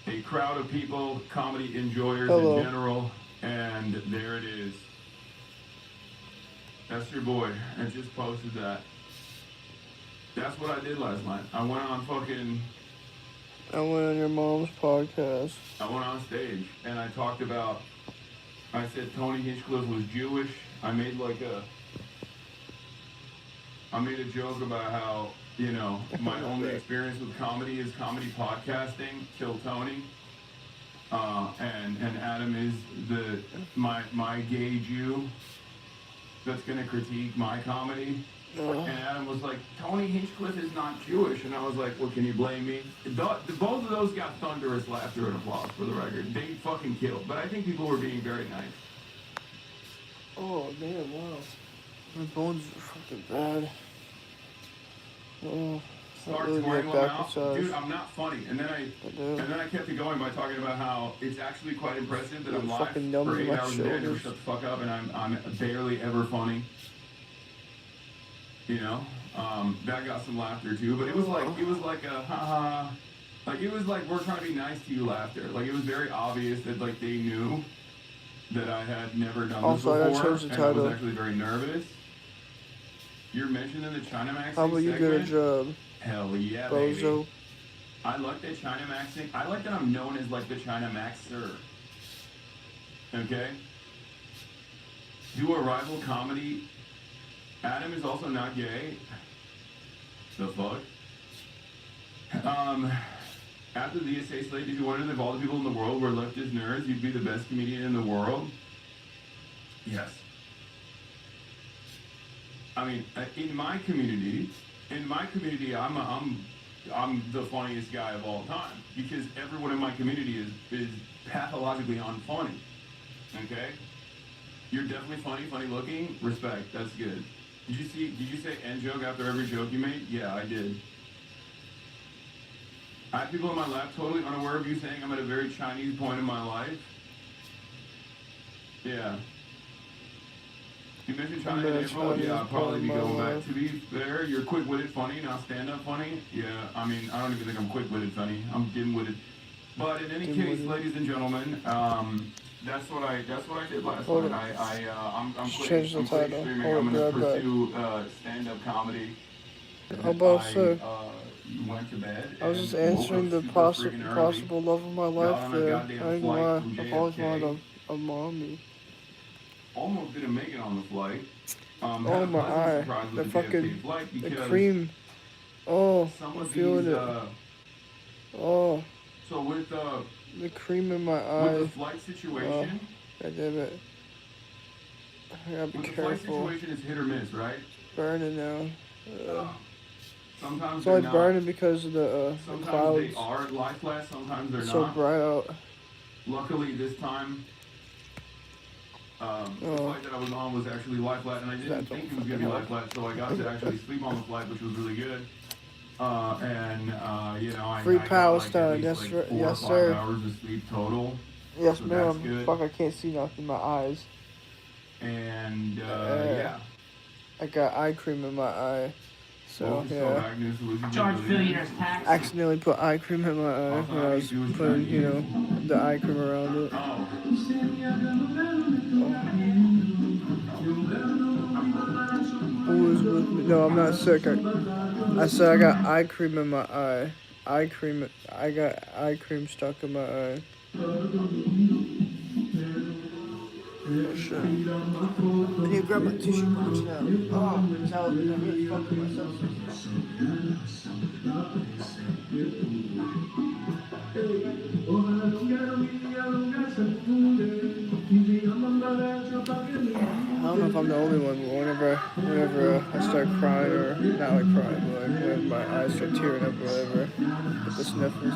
a crowd of people, comedy enjoyers in general, and there it is. That's your boy. I just posted that. That's what I did last night. I went on your mom's podcast. I went on stage and I talked about, I said Tony Hinchcliffe was Jewish. I made a joke about how, you know, my only experience with comedy is comedy podcasting, Kill Tony. And Adam is my gay Jew that's gonna critique my comedy. And Adam was like, Tony Hinchcliffe is not Jewish. And I was like, well, can you blame me? Both of those got thunderous laughter and applause, for the record. They fucking killed. But I think people were being very nice. Oh, damn, wow. My bones are fucking bad. Oh, Start really touring them out. exercise. Dude, I'm not funny. And then I kept it going by talking about how it's actually quite impressive that I'm live for 8 hours a day. I never shut the fuck up, and I'm barely ever funny. You know, that got some laughter too, but it was like a haha, like it was like we're trying to be nice to you laughter. Like it was very obvious that like they knew that I had never done this before, and I was actually very nervous. You're mentioned in the China Max. How about you get a job? Hell yeah, Bozo. baby. I like that China Max thing. I like that I'm known as like the China Max sir. Okay. Do a rival comedy. Adam is also not gay. The fuck? After the essay slate, did you wonder if all the people in the world were leftist nerds, you'd be the best comedian in the world? Yes. I mean, in my community, I'm the funniest guy of all time because everyone in my community is pathologically unfunny. Okay? You're definitely funny looking. Respect. That's good. Did you say end joke after every joke you made? Yeah, I did. I have people in my lab totally unaware of you saying I'm at a very Chinese point in my life. Yeah. You mentioned China in April? Yeah, I'll probably be going back. To be fair, you're quick-witted funny, not stand-up funny. Yeah, I mean, I don't even think I'm quick-witted funny. I'm dim-witted. But in any case, ladies and gentlemen, that's what I did last night. I'm quitting streaming. I'm gonna pursue stand-up comedy. How about sir? You went to bed. I was just and woke answering up the super freaking early, possible love of my got life on a there. I goddamn ain't flight gonna from lie. I've always JFK. wanted a mommy. Almost didn't make it on the flight. Had Oh a my pleasant eye. surprise The with the JFK fucking, flight the because cream. Oh, some I'm of feeling these, it. Oh, so with the cream in my eye. with the flight situation, God damn it. I gotta be with the flight careful. situation, it's hit or miss, right? Burning now. Sometimes It's they're only not. burning because of the Sometimes clouds. they are lie flat, sometimes they're It's not. so bright out. Luckily, this time, the flight that I was on was actually lie flat, and I didn't think it was going to be lie flat, so I got to actually sleep on the flight, which was really good. You know, I got like at least like 4 or 5 hours of sleep total. Yes, so ma'am. that's good. Fuck, I can't see nothing in my eyes. And yeah. I got eye cream in my eye. So, yeah. Charge billionaires tax. Accidentally put eye cream in my eye when I was putting, you know, the eye cream around it. Who is with me? No, I'm not sick. I said I got eye cream in my eye. Eye cream. I got eye cream stuck in my eye. Oh shit. I need to grab my tissue box now. Oh, now I'm really fucking myself. I don't know if I'm the only one, but whenever I start crying, or not like crying, but like when my eyes start tearing up or whatever, with the sniffles.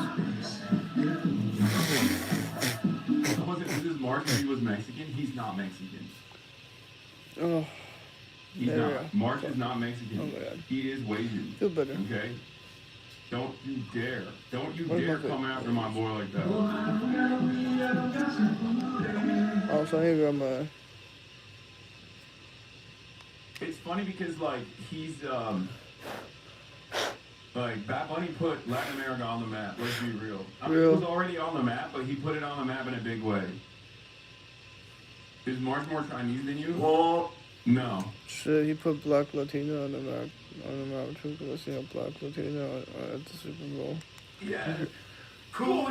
This is Mark, if he was Mexican, he's not Mexican. Oh. He's not. Mark is not Mexican. Oh my God. He is Asian. Feel better. Okay? Don't you dare. Don't you dare come after my boy like that. Oh, so I need to grab my... It's funny because, like, he's, like, Bad Bunny put Latin America on the map, let's be real. I mean, it was already on the map, but he put it on the map in a big way. Is Mark more Chinese than you? Oh. No. Shit, he put Black Latino on the map. On the map, too, because I seen a Black Latino at the Super Bowl. Yeah. Cool.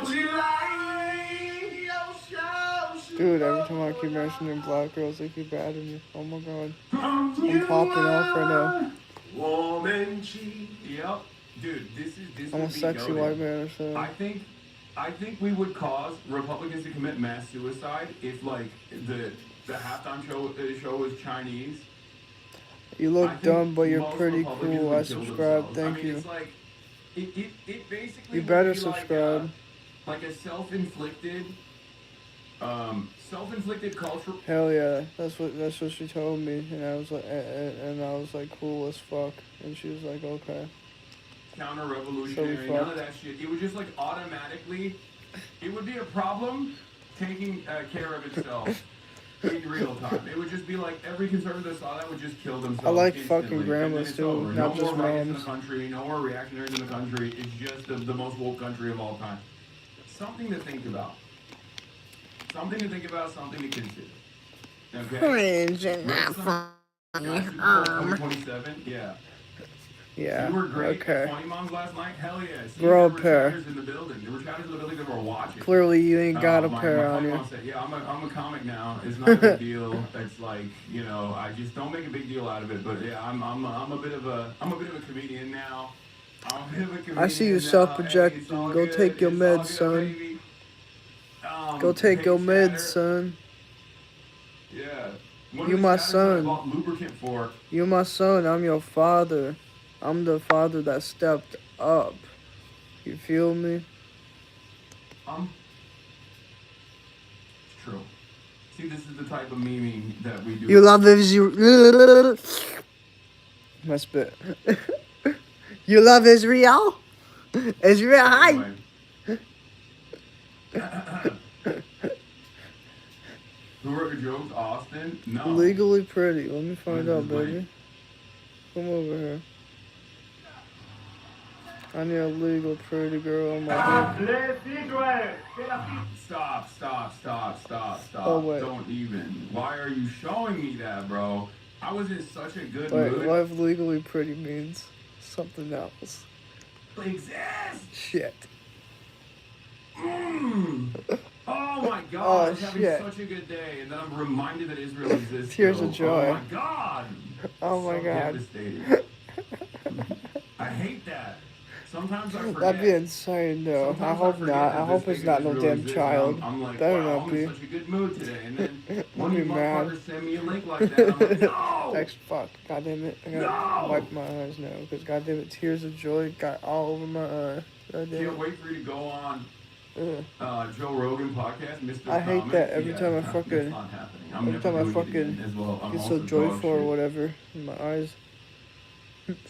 Dude, every time I keep mentioning black girls, they keep adding me. Oh my God. I'm popping off right now. Yep. Dude, this I'm a would be sexy goated. white man or so. I think we would cause Republicans to commit mass suicide if, like, the halftime show was Chinese. You look dumb, but you're pretty Republicans cool. would I kill subscribe. themselves. Thank I mean, you. It's like, it basically You would better be subscribe. like a self-inflicted culture. Hell yeah, that's what she told me, and I was like, and I was like, cool as fuck, and she was like, okay. Counter-revolutionary, So none of that shit. It would just like automatically, it would be a problem taking care of itself in real time. It would just be like every conservative that saw that would just kill themselves. I like instantly. fucking And grandmas then it's too, over. not no just more riots in moms. the country, no more reactionaries in the country. It's just the most woke country of all time. Something to think about. Something to think about, something to consider. Okay? Cringe and not funny. 2027, yeah. Yeah, You were great. okay. 20 moms last night? Hell yeah. See, Grow a there were pair. chatters in the building. There were chatters in the building that were watching. Clearly you ain't got a my pair on 20 you. mom said, yeah, I'm a comic now. It's not a big deal. It's like, you know, I just don't make a big deal out of it. But yeah, I'm a bit of a comedian now. I'm a bit of a comedian I see you now. self-projecting. Hey, it's all Go good. take your It's all meds, good, son. baby. Go take your chatter. meds, son. Yeah. You my son. Bought lubricant for. You my son. I'm your father. I'm the father that stepped up. You feel me? It's true. See, this is the type of memeing that we do. You love Israel. My spit. You love Israel? Israel, hi. Anyway. Who wrote your jokes? Austin? No. Legally pretty. Let me find What out, is this baby. Come over here. I need a legal pretty girl on my head. Stop. Oh, wait. Don't even. Why are you showing me that, bro? I was in such a good Wait, mood. what if legally pretty means something else? exist. Shit. Oh my God, Oh, I was having shit. such a good day, and then I'm reminded that Israel exists. Tears of joy. Oh my God. Oh my So God. Devastated. I hate that. Sometimes I forget. That'd be insane, though. I hope not. I hope it's not no damn child. I'm like, Better wow, not I'm be. in such a good mood today. And then I'll one of be you mad. motherfuckers send me a link like that. I'm like, no! Text, fuck. God damn it. I gotta No! wipe my eyes now. Because, god damn it, tears of joy got all over my eyes. God damn Can't it. wait for you to go on Ugh. Joe Rogan podcast, Mr. I hate Comment. that every time I That's fucking. not happening. I'm Every never time I doing it again fucking as well. I'm get also so joyful or dog shit. whatever in my eyes.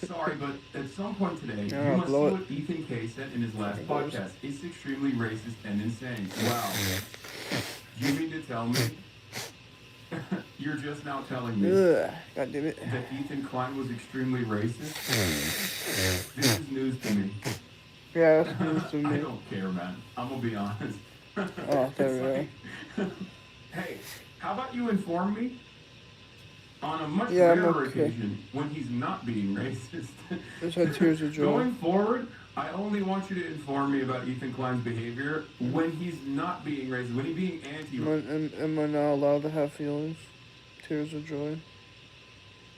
Sorry, but at some point today, Yeah, you must see blow it. what Ethan K said in his last podcast. It's extremely racist and insane. Wow. You mean to tell me? You're just now telling me Ugh. God damn it. that Ethan Klein was extremely racist? This is news to me. Yeah, that's news to I me. don't care, man. I'm gonna be honest. Oh, there we go. Hey, how about you inform me on a much Yeah, I'm rarer okay. occasion when he's not being racist? Just had tears of joy. Going forward, I only want you to inform me about Ethan Klein's behavior when he's not being racist, when he's being anti-racist. Am I not allowed to have feelings? Tears of joy?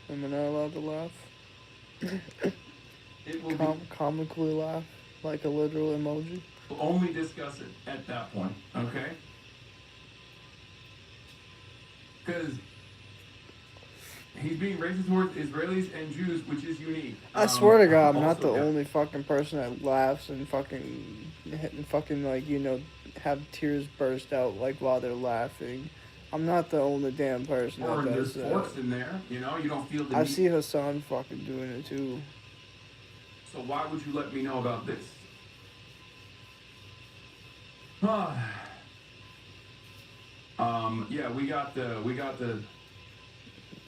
Am I not allowed to laugh? It will Comically laugh? Like a literal emoji? We'll only discuss it at that point, okay? Because he's being racist towards Israelis and Jews, which is unique. I swear to God, I'm not also, the only fucking person that laughs and fucking like, you know, have tears burst out like while they're laughing. I'm not the only damn person Or that there's does forks that. in there, you know? You don't feel the I need. see Hassan fucking doing it too. So why would you let me know about this? Yeah, we got the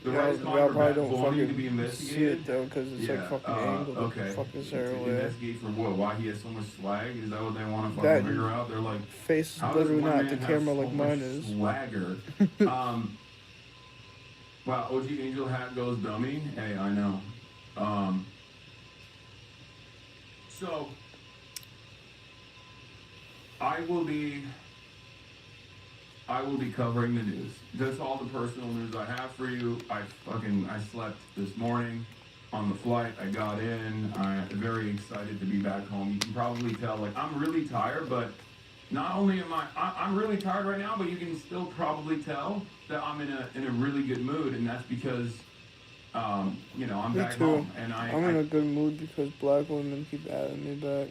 rights Y'all claim for probably Bad don't Bunny to be fucking investigated. see it though, because it's like fucking angled. Okay. Fuck is To there a way? investigate for what? Why he has so much swag? Is that what they want to That fucking figure out? They're like, face is how does literally one not man the have camera so like much mine is. swagger? Wow, OG Angel hat goes dummy. Hey, I know. So I will be covering the news. That's all the personal news I have for you. I slept this morning on the flight. I got in. I'm very excited to be back home. You can probably tell, like, I'm really tired, but not only am I'm really tired right now, but you can still probably tell that I'm in a really good mood, and that's because you know, I'm Me back too. home, and I'm in a good mood because black women keep adding me back.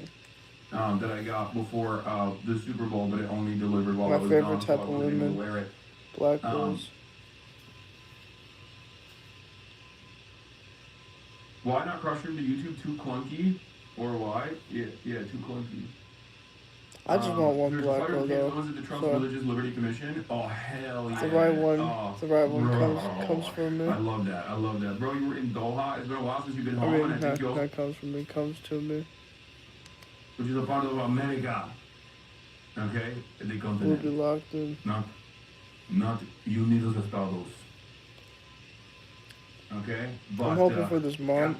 That I got before the Super Bowl, but it only delivered while My I was favorite gone, type so I of wasn't able to women. wear it. Black girls. Why not crush into YouTube? Too clunky, or why? Yeah, too clunky. I just want one there's a black fire girl case. though. Was it the Trump's So Religious Liberty Commission? Oh hell yeah! the right one, Oh, the right one bro. comes from me. I love that. I love that, bro. You were in Doha. It's been a while since you've been I home, mean, and I think you'll, that comes from me, comes to me. which is a part of America. Okay, the We'll be continent. locked in. Not Unidos Estados. Okay, but I'm hoping for this mommy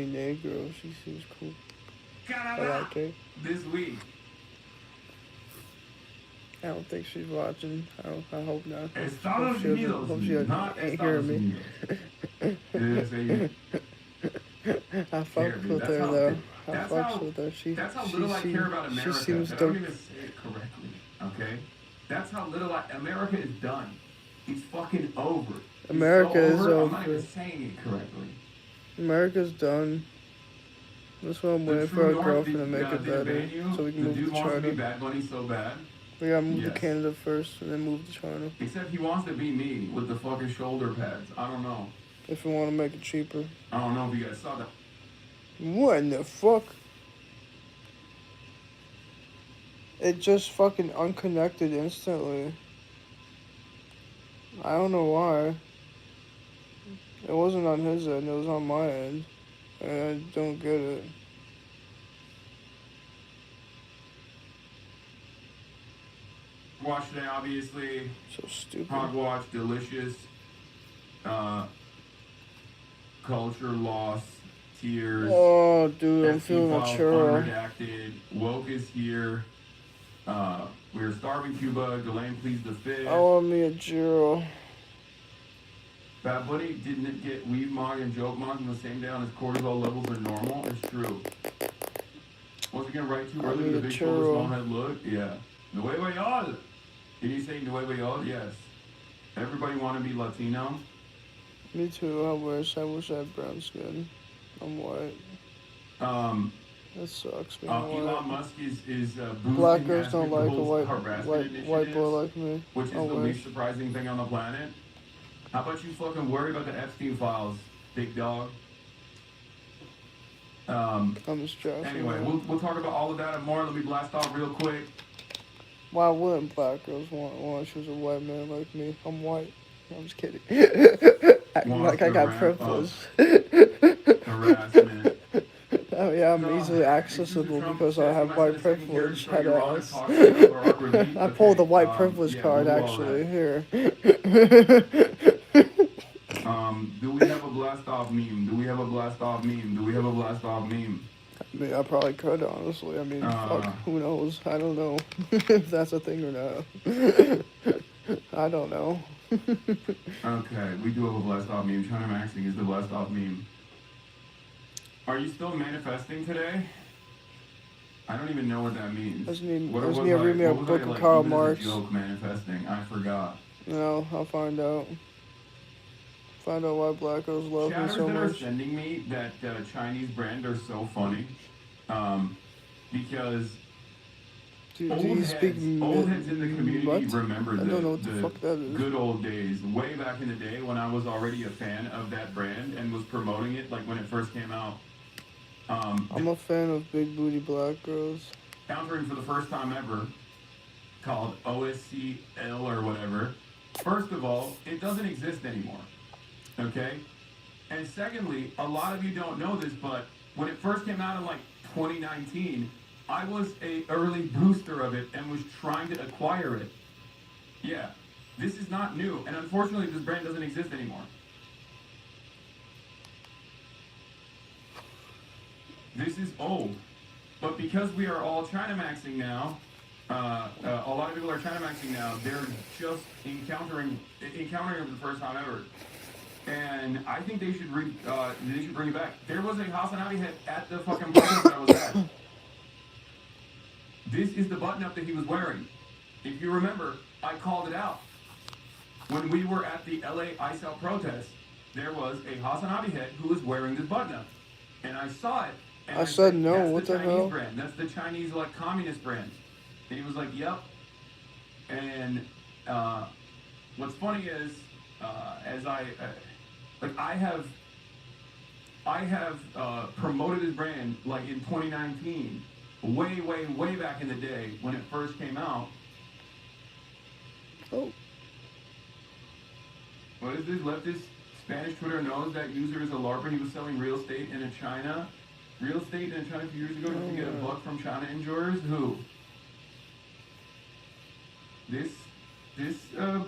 negro. She seems cool. I like her. this week. I don't think she's watching. I hope not. Estados Unidos, Hope she not ain't Estados hearing me. Unidos. I fuck with her though. I fucks with her. That's how little I care about America. She seems I don't dope. even say it correctly. Okay, that's how little America is done. It's fucking over. It's America so is over. I'm not over. even saying it correctly. America's done. That's why I'm The waiting true for our north, girlfriend to make it they better, ban you. so we can The move dude to wants to be China. Bad Bunny so bad. We gotta move Yes. to Canada first, and then move to China. Except he wants to be me with the fucking shoulder pads. I don't know. If we want to make it cheaper. I don't know if you guys saw that. What in the fuck? It just fucking unconnected instantly. I don't know why. It wasn't on his end, it was on my end. And I don't get it. Watch today, obviously. So stupid. Hogwatch, delicious. Culture loss. Tears. Oh, dude, I'm FC feeling a Files, churro. Unredacted. Woke is here. We're starving Cuba. Delane pleads the fifth. I want me a churro. Bad Bunny didn't get weed mog and joke mog on the same day on his cortisol levels are normal. It's true. Was he gonna write too early with a big shoulder, small head look? Yeah. Nuevo York. Did he say Nuevo York? Yes. Everybody want to be Latino? Me too. I wish I had brown skin. I'm white. That sucks. Elon Musk is boosting Black girls don't like a white boy like me. Which is the least surprising thing on the planet. How about you fucking worry about the Epstein files, big dog? I'm just joking. Anyway, we'll talk about all of that and more. Let me blast off real quick. Why wouldn't black girls want to choose a white man like me? I'm white. I'm just kidding. Acting like I got privilege. Harassment. Oh yeah, I'm easily accessible because I have white privilege. Head ass. I pulled the white privilege card actually here. Do we have a blast off meme? Do we have a blast off meme? Do we have a blast off meme? I mean, I probably could, honestly. I mean, fuck, who knows? I don't know if that's a thing or not. I don't know. Okay, we do have a blast off meme. China Maxing is the blast off meme. Are you still manifesting today? I don't even know what that means. I just need to read me a book of Karl Marx. Joke manifesting. I forgot. No, I'll find out. Find out why black girls love me so Chatters that much. are sending me that Chinese brand are so funny, because old heads in the community remember the good old days, way back in the day when I was already a fan of that brand and was promoting it, like when it first came out. I'm a fan of big booty black girls. Countering for the first time ever, called OSCL or whatever. First of all, it doesn't exist anymore. Okay? And secondly, a lot of you don't know this, but when it first came out in like 2019, I was an early booster of it and was trying to acquire it. Yeah, this is not new, and unfortunately this brand doesn't exist anymore. This is old, but because we are all China maxing now, a lot of people are China maxing now, they're just encountering it for the first time ever. And I think they should bring it back. There was a Hasanabi head at the fucking protest that I was at. This is the button-up that he was wearing. If you remember, I called it out. When we were at the LA ISAL protest, there was a Hasanabi head who was wearing this button-up. And I saw it. And I said no, what the That's the Chinese hell? brand. That's the Chinese, like, communist brand. And he was like, yep. And what's funny is, I have promoted his brand like in 2019, way back in the day when it first came out. Oh. What is this? Leftist Spanish Twitter knows that user is a LARPer. He was selling real estate in China. Real estate in China a few years ago just to get a buck from China insurers. Who? This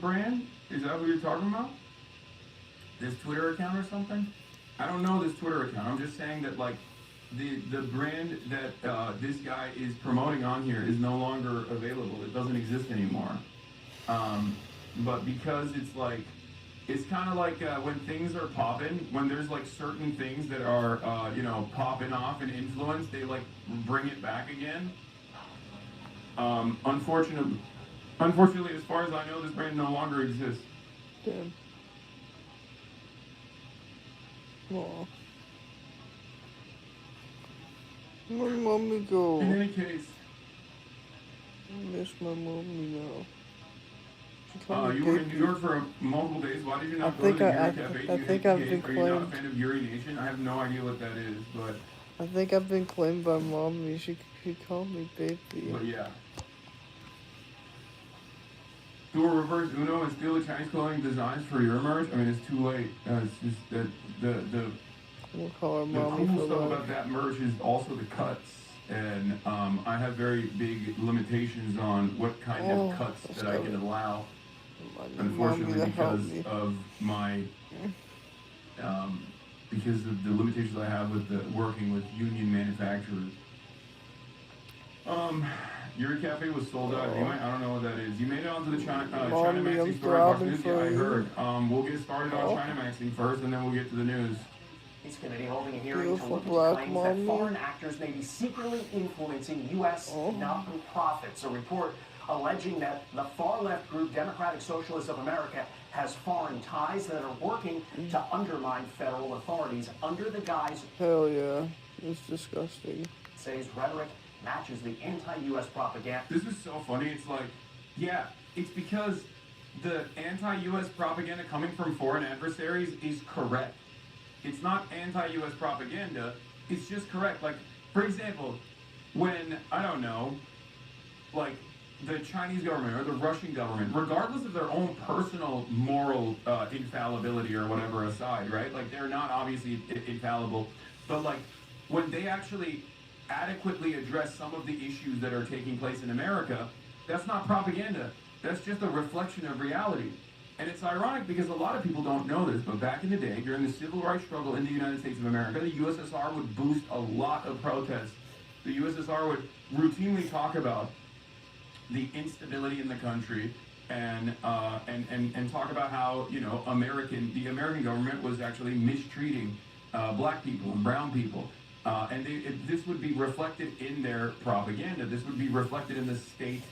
brand? Is that what you're talking about? This Twitter account or something? I don't know this Twitter account. I'm just saying that, like, the brand that this guy is promoting on here is no longer available. It doesn't exist anymore. But because it's like, it's kind of like when things are popping, when there's like certain things that are, popping off and influence, they like bring it back again. Unfortunately, as far as I know, this brand no longer exists. Damn. Aw. My mommy go. In any case. I miss my mommy now. You were in New York for multiple days. Why did you not go to the Urine Cafe? I think I've been Are you not a claimed. fan of urination? I have no idea what that is, but... I think I've been claimed by mommy. She called me baby. But yeah. Do a reverse Uno and steal the Chinese clothing designs for your merch? I mean, it's too late. It's just that We'll call her the mommy cool for stuff life. about that merch is also the cuts. And I have very big limitations on what kind of cuts that I can allow. Unfortunately, because of my because of the limitations I have with working with union manufacturers. Your cafe was sold out. I don't know what that is. You made it onto the China Maxxing store on Fox News. Yeah, I heard. We'll get started on China Maxxing first, and then we'll get to the news. This committee holding a hearing to look at claims that foreign actors may be secretly influencing U.S. nonprofits. A report alleging that the far-left group Democratic Socialists of America has foreign ties that are working to undermine federal authorities under the guise. Hell yeah, it's disgusting. Says rhetoric matches the anti-U.S. propaganda. This is so funny. It's like, yeah, it's because the anti-U.S. propaganda coming from foreign adversaries is correct. It's not anti-U.S. propaganda. It's just correct. Like, for example, when, I don't know, like, the Chinese government or the Russian government, regardless of their own personal moral infallibility or whatever aside, right? Like, they're not obviously infallible, but, like, when they actually adequately address some of the issues that are taking place in America, that's not propaganda. That's just a reflection of reality. And it's ironic because a lot of people don't know this, but back in the day, during the civil rights struggle in the United States of America, the USSR would boost a lot of protests. The USSR would routinely talk about the instability in the country and talk about how, you know, the American government was actually mistreating black people and brown people. And this would be reflected in their propaganda. This would be reflected in the state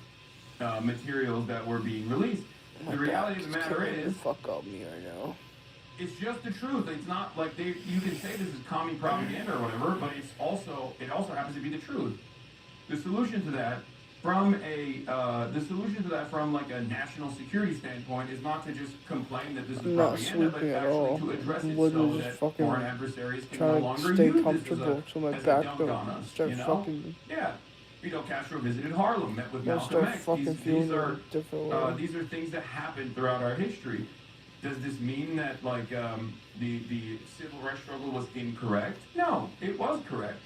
materials that were being released. The reality of the matter is, fuck up me right now. It's just the truth. It's not like you can say this is commie propaganda or whatever, but it also happens to be the truth. The solution to that from like a national security standpoint is not to just complain that this is propaganda, but actually to address it so that foreign adversaries can no longer use this as a dunk on us. You know? Yeah. Fidel Castro visited Harlem, met with Malcolm X. These are things that happen throughout our history. Does this mean that like the civil rights struggle was incorrect? No, it was correct.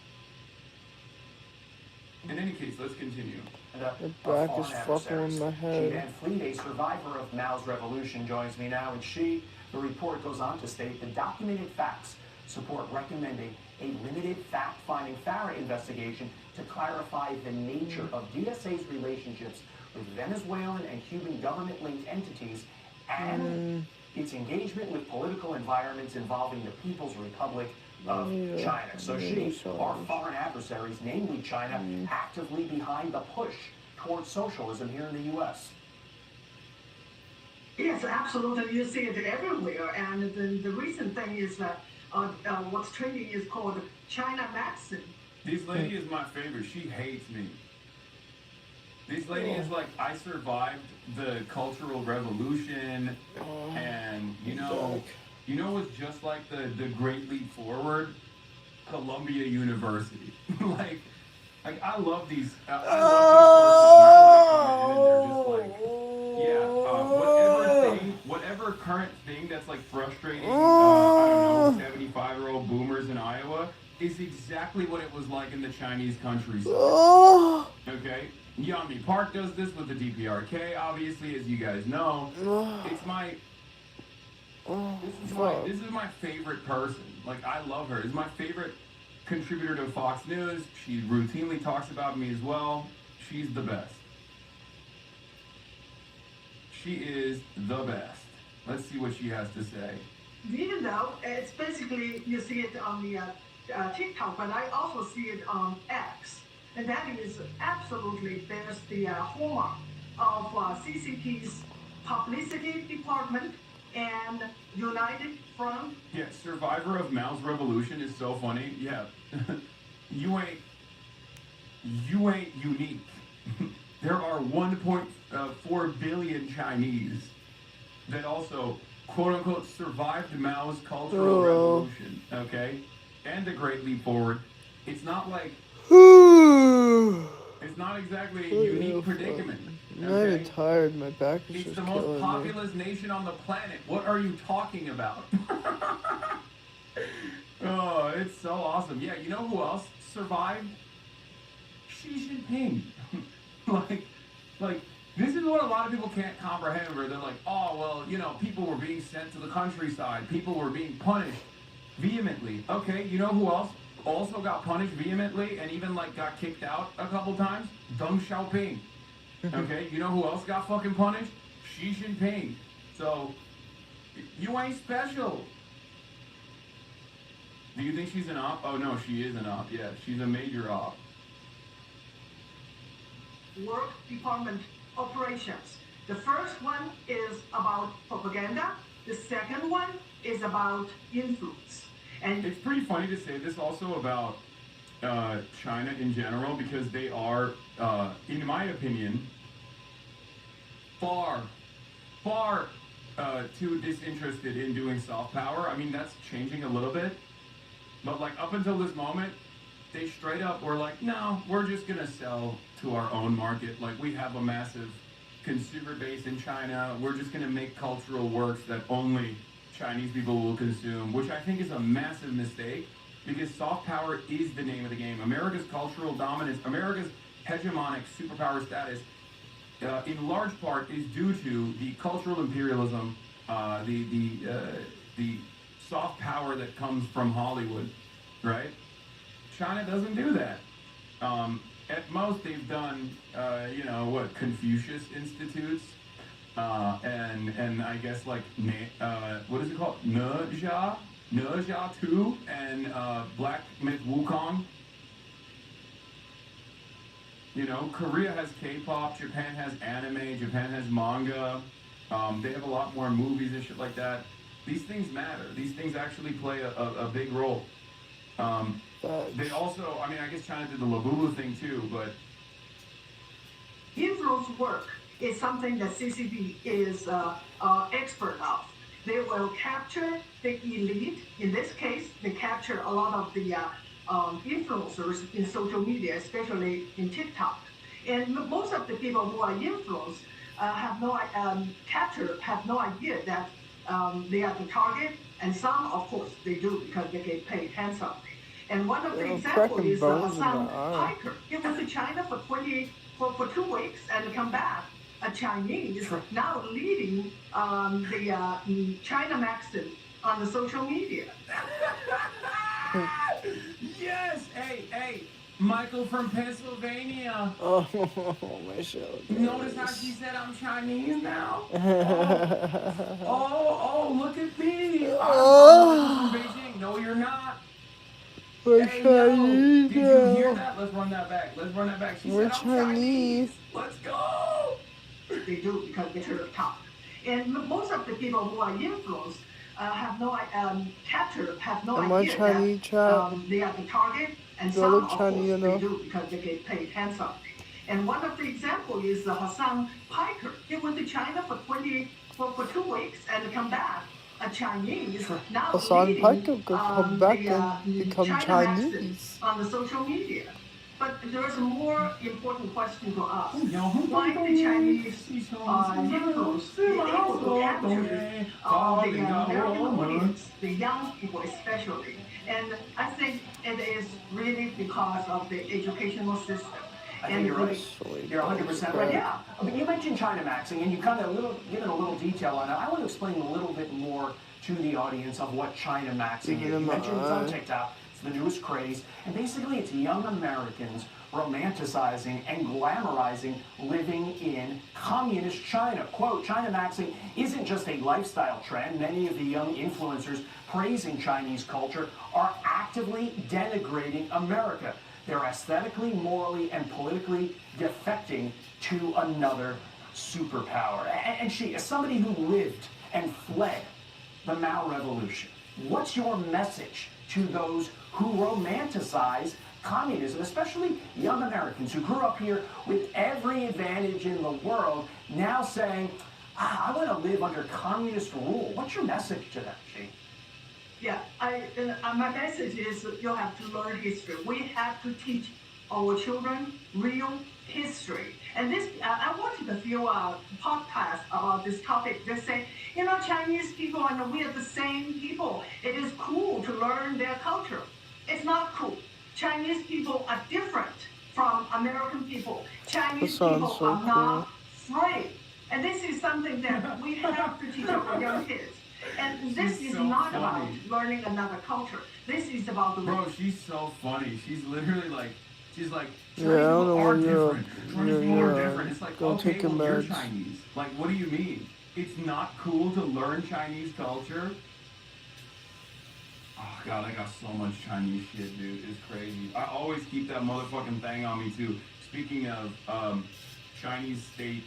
In any case, let's continue. The back is fucking in my head. Van Fleet, a survivor of Mao's revolution, joins me now, and the report goes on to state the documented facts support recommending a limited fact-finding FARA investigation to clarify the nature of DSA's relationships with Venezuelan and Cuban government-linked entities and its engagement with political environments involving the People's Republic of China. So our foreign adversaries, namely China, actively behind the push towards socialism here in the U.S. Yes, absolutely. You see it everywhere. And the recent thing is that what's trending is called China Maxxing. This lady is my favorite. She hates me. This lady is like, I survived the Cultural Revolution, and you know what's just like the Great Leap Forward? Columbia University. like I love these. I love these sources, and they're just like, whatever current thing that's like frustrating, I don't know, 75-year-old boomers in Iowa is exactly what it was like in the Chinese countryside. Okay? Yeonmi Park does this with the DPRK, obviously, as you guys know. It's my... This is my favorite person. Like, I love her. It's my favorite contributor to Fox News. She routinely talks about me as well. She's the best. She is the best. Let's see what she has to say. Even though it's basically, you see it on the TikTok, but I also see it on X. And that is absolutely, there's the hallmark of CCP's publicity department and United Front. Yeah, survivor of Mao's revolution is so funny. Yeah, you ain't unique. There are 1.4 billion Chinese that also, quote unquote, survived Mao's cultural revolution. Okay, and the Great Leap Forward. It's not like it's not exactly a unique predicament. I'm not even tired. My back is It's just the killing most me. populous nation on the planet. What are you talking about? Oh, it's so awesome. Yeah, you know who else survived? Xi Jinping. like, this is what a lot of people can't comprehend, where they're like, oh, well, you know, people were being sent to the countryside. People were being punished. vehemently. Okay, you know who else also got punished vehemently and even like got kicked out a couple times? Deng Xiaoping. Okay, you know who else got fucking punished? Xi Jinping. So, you ain't special. Do you think she's an op? Oh no, she is an op. Yeah, she's a major op. Work department operations. The first one is about propaganda. The second one is about influence. And it's pretty funny to say this also about China in general, because they are, in my opinion, far too disinterested in doing soft power. I mean, that's changing a little bit, but like up until this moment, they straight up were like, no, we're just gonna sell to our own market. Like, we have a massive consumer base in China. We're just gonna make cultural works that only Chinese people will consume, which I think is a massive mistake, because soft power is the name of the game. America's cultural dominance, America's hegemonic superpower status, in large part is due to the cultural imperialism, the soft power that comes from Hollywood, right? China doesn't do that. At most, they've done, you know, what, Confucius Institutes, and I guess like, what is it called? Ne Jia 2, and Black Myth Wukong. You know, Korea has K-pop, Japan has anime, Japan has manga. They have a lot more movies and shit like that. These things matter. These things actually play a big role. They also, I mean, I guess China did the Labubu thing too, but... Influence work is something that CCP is expert of. They will capture the elite. In this case, they capture a lot of the influencers in social media, especially in TikTok. And most of the people who are influenced have no idea that they are the target. And some, of course, they do because they get paid handsomely. And one of the examples is Hassan Piker. He went to China for 2 weeks and come back. A Chinese now leading the China maxxx on the social media. Yes! Hey, Michael from Pennsylvania. Oh, my show. Notice how she said I'm Chinese now? Oh, look at me. I'm from Beijing. No, you're not. We're hey, Chinese. Did you hear that? Let's run that back. She We're said I'm Chinese. Let's go. They do because they're the top. And most of the people who are influenced have no idea that they are the target. And some, of course, they do because they get paid handsomely. And one of the examples is Hassan Piker. He went to China for 2 weeks and come back. A Chinese now Hassan Piker could leading come back and become Chinese on the social media. But there is a more important question to ask. Why the Chinese influence is able to capture the American audience, the young people especially. And I think it is really because of the educational system. I think you're right. You're 100% right. Yeah. But you mentioned China maxxing, and you kind of given a little detail on it. I want to explain a little bit more to the audience of what China maxxing is. You mentioned it's on TikTok. It's the newest craze. And basically, it's young Americans romanticizing and glamorizing living in communist China. Quote, China maxxing isn't just a lifestyle trend. Many of the young influencers praising Chinese culture are actively denigrating America. They're aesthetically, morally, and politically defecting to another superpower. And she, as somebody who lived and fled the Mao Revolution, what's your message to those who romanticize communism, especially young Americans who grew up here with every advantage in the world, now saying, I want to live under communist rule? What's your message to them, Xi? Yeah, my message is you have to learn history. We have to teach our children real history. And this, I watched a few podcasts about this topic. They say, you know, Chinese people and we are the same people. It is cool to learn their culture. It's not cool. Chinese people are different from American people. Chinese people are not free. And this is something that we have to teach our young kids. And this is so not funny. about learning another culture. This is about Bro, she's so funny. She's literally like, she's like, Yeah, I don't know are when you're, different. Chinese people are different. It's like, don't okay, take your well, you're meds. Chinese. Like, what do you mean? It's not cool to learn Chinese culture? Oh, God, I got so much Chinese shit, dude. It's crazy. I always keep that motherfucking thing on me, too. Speaking of Chinese state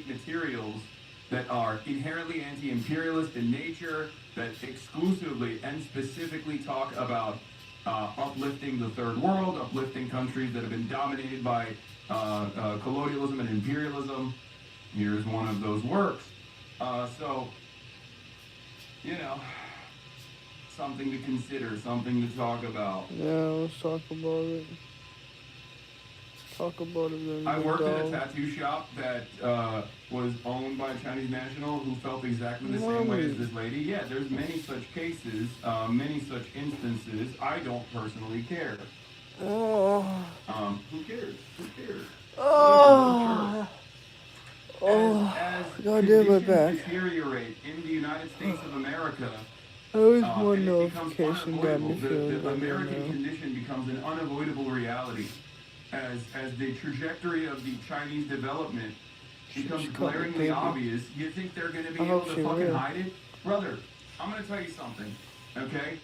materials that are inherently anti-imperialist in nature, that exclusively and specifically talk about uplifting the third world, uplifting countries that have been dominated by colonialism and imperialism. Here's one of those works. So, you know, something to consider, something to talk about. Yeah, let's talk about it. Talk about it then. I worked at a tattoo shop that was owned by a Chinese national who felt exactly the same way as this lady. Yeah, there's many such cases, many such instances. I don't personally care. Oh. Who cares? Who cares? Oh. As Goddamn my back. deteriorate in the United States of America, Always one notification got me feeling the American condition becomes an unavoidable reality. As the trajectory of the Chinese development becomes glaringly obvious, you think they're going to be able to fucking hide it? Brother, I'm going to tell you something, okay?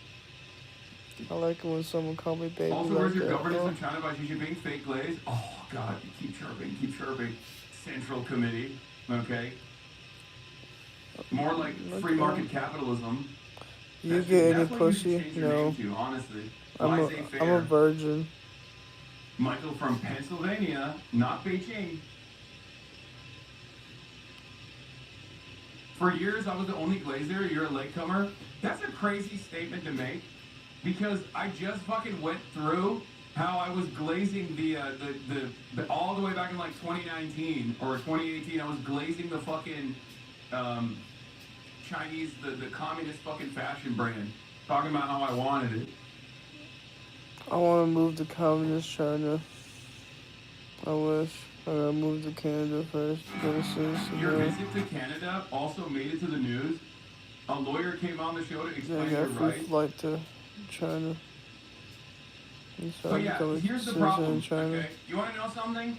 I like it when someone call me baby. Also, like where's your that, governance bro. in China by Xi Jinping? Fake glaze? Oh, God, keep chirping, keep chirping. Central Committee, okay? More like free market capitalism. You get any That's what you pussy? should change your No. name to, honestly. I'm a virgin. Michael from Pennsylvania, not Beijing. For years, I was the only glazer. You're a latecomer. That's a crazy statement to make because I just fucking went through how I was glazing the all the way back in like 2019 or 2018. I was glazing the fucking Chinese, the communist fucking fashion brand, talking about how I wanted it. I want to move to communist China. I wish. I gotta move to Canada first. Get a citizen. Your visit to Canada also made it to the news. A lawyer came on the show to Yeah, I explain got your a free rights. flight to China. But yeah, here's the problem, okay? You want to know something?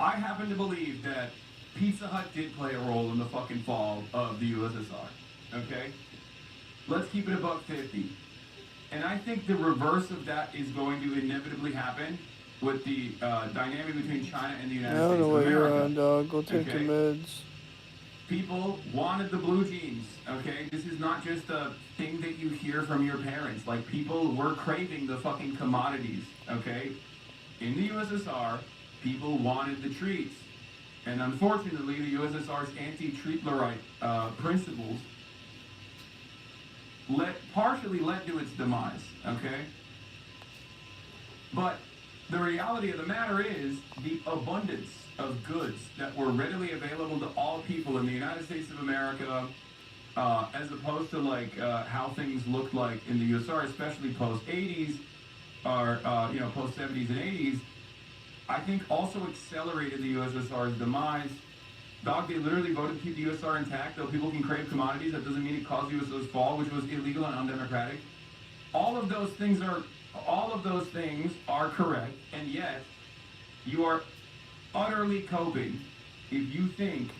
I happen to believe that Pizza Hut did play a role in the fucking fall of the USSR, okay? Let's keep it $1.50. And I think the reverse of that is going to inevitably happen with the dynamic between China and the I United don't States know of what you're America. on, dog. Go take your meds. People wanted the blue jeans, okay? This is not just a thing that you hear from your parents. Like, people were craving the fucking commodities, okay? In the USSR, people wanted the treats. And unfortunately, the USSR's anti-treatlerite principles partially led to its demise, okay? But the reality of the matter is the abundance of goods that were readily available to all people in the United States of America, as opposed to like how things looked like in the USSR, especially post-80s or post-70s and 80s, I think also accelerated the USSR's demise. Dog, they literally voted to keep the USSR intact, though people can crave commodities. That doesn't mean it caused the USSR's fall, which was illegal and undemocratic. All of those things are correct, and yet you are utterly coping if you think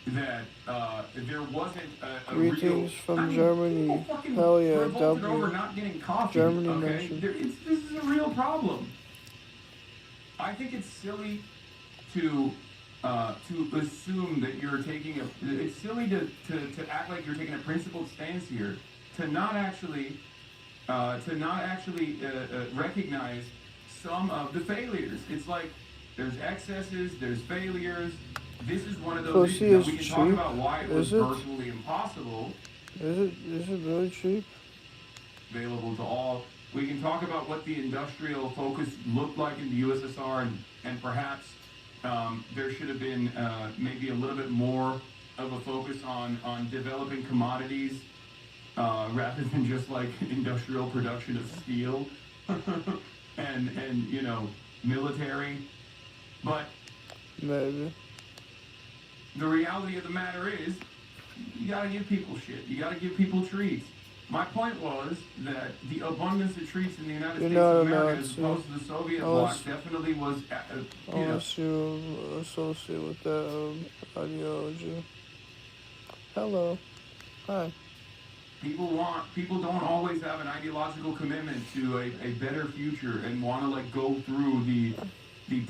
that there wasn't a Greetings real... from Germany. Hell yeah, revolted over W. not getting coffee, Germany okay? nation. This is a real problem. I think it's silly to assume that you're taking it's silly to act like you're taking a principled stance here, to not actually recognize some of the failures. It's like there's excesses, there's failures. This is one of those issues that we can talk about why it was virtually impossible. Is it really cheap? Available to all. We can talk about what the industrial focus looked like in the USSR, and perhaps there should have been maybe a little bit more of a focus on developing commodities rather than just like industrial production of steel and military. But maybe the reality of the matter is you gotta give people shit. You gotta give people treats. My point was that the abundance of treats in the United States of America, as opposed to the Soviet bloc, definitely was, you know. Associate with that ideology. Hello. Hi. People don't always have an ideological commitment to a better future and want to like go through the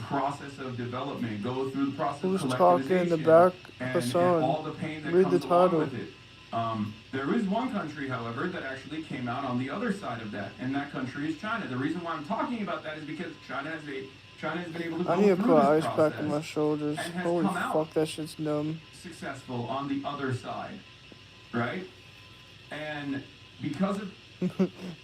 process of development, go through the process of collectivization. Who's talking in the back? Hassan. And all the pain that Read comes the title. along with it. There is one country, however, that actually came out on the other side of that, and that country is China. The reason why I'm talking about that is because China has been able to go I need to through put this ice process pack in my shoulders. and has Holy come out fuck, that shit's numb. successful on the other side, right? And because of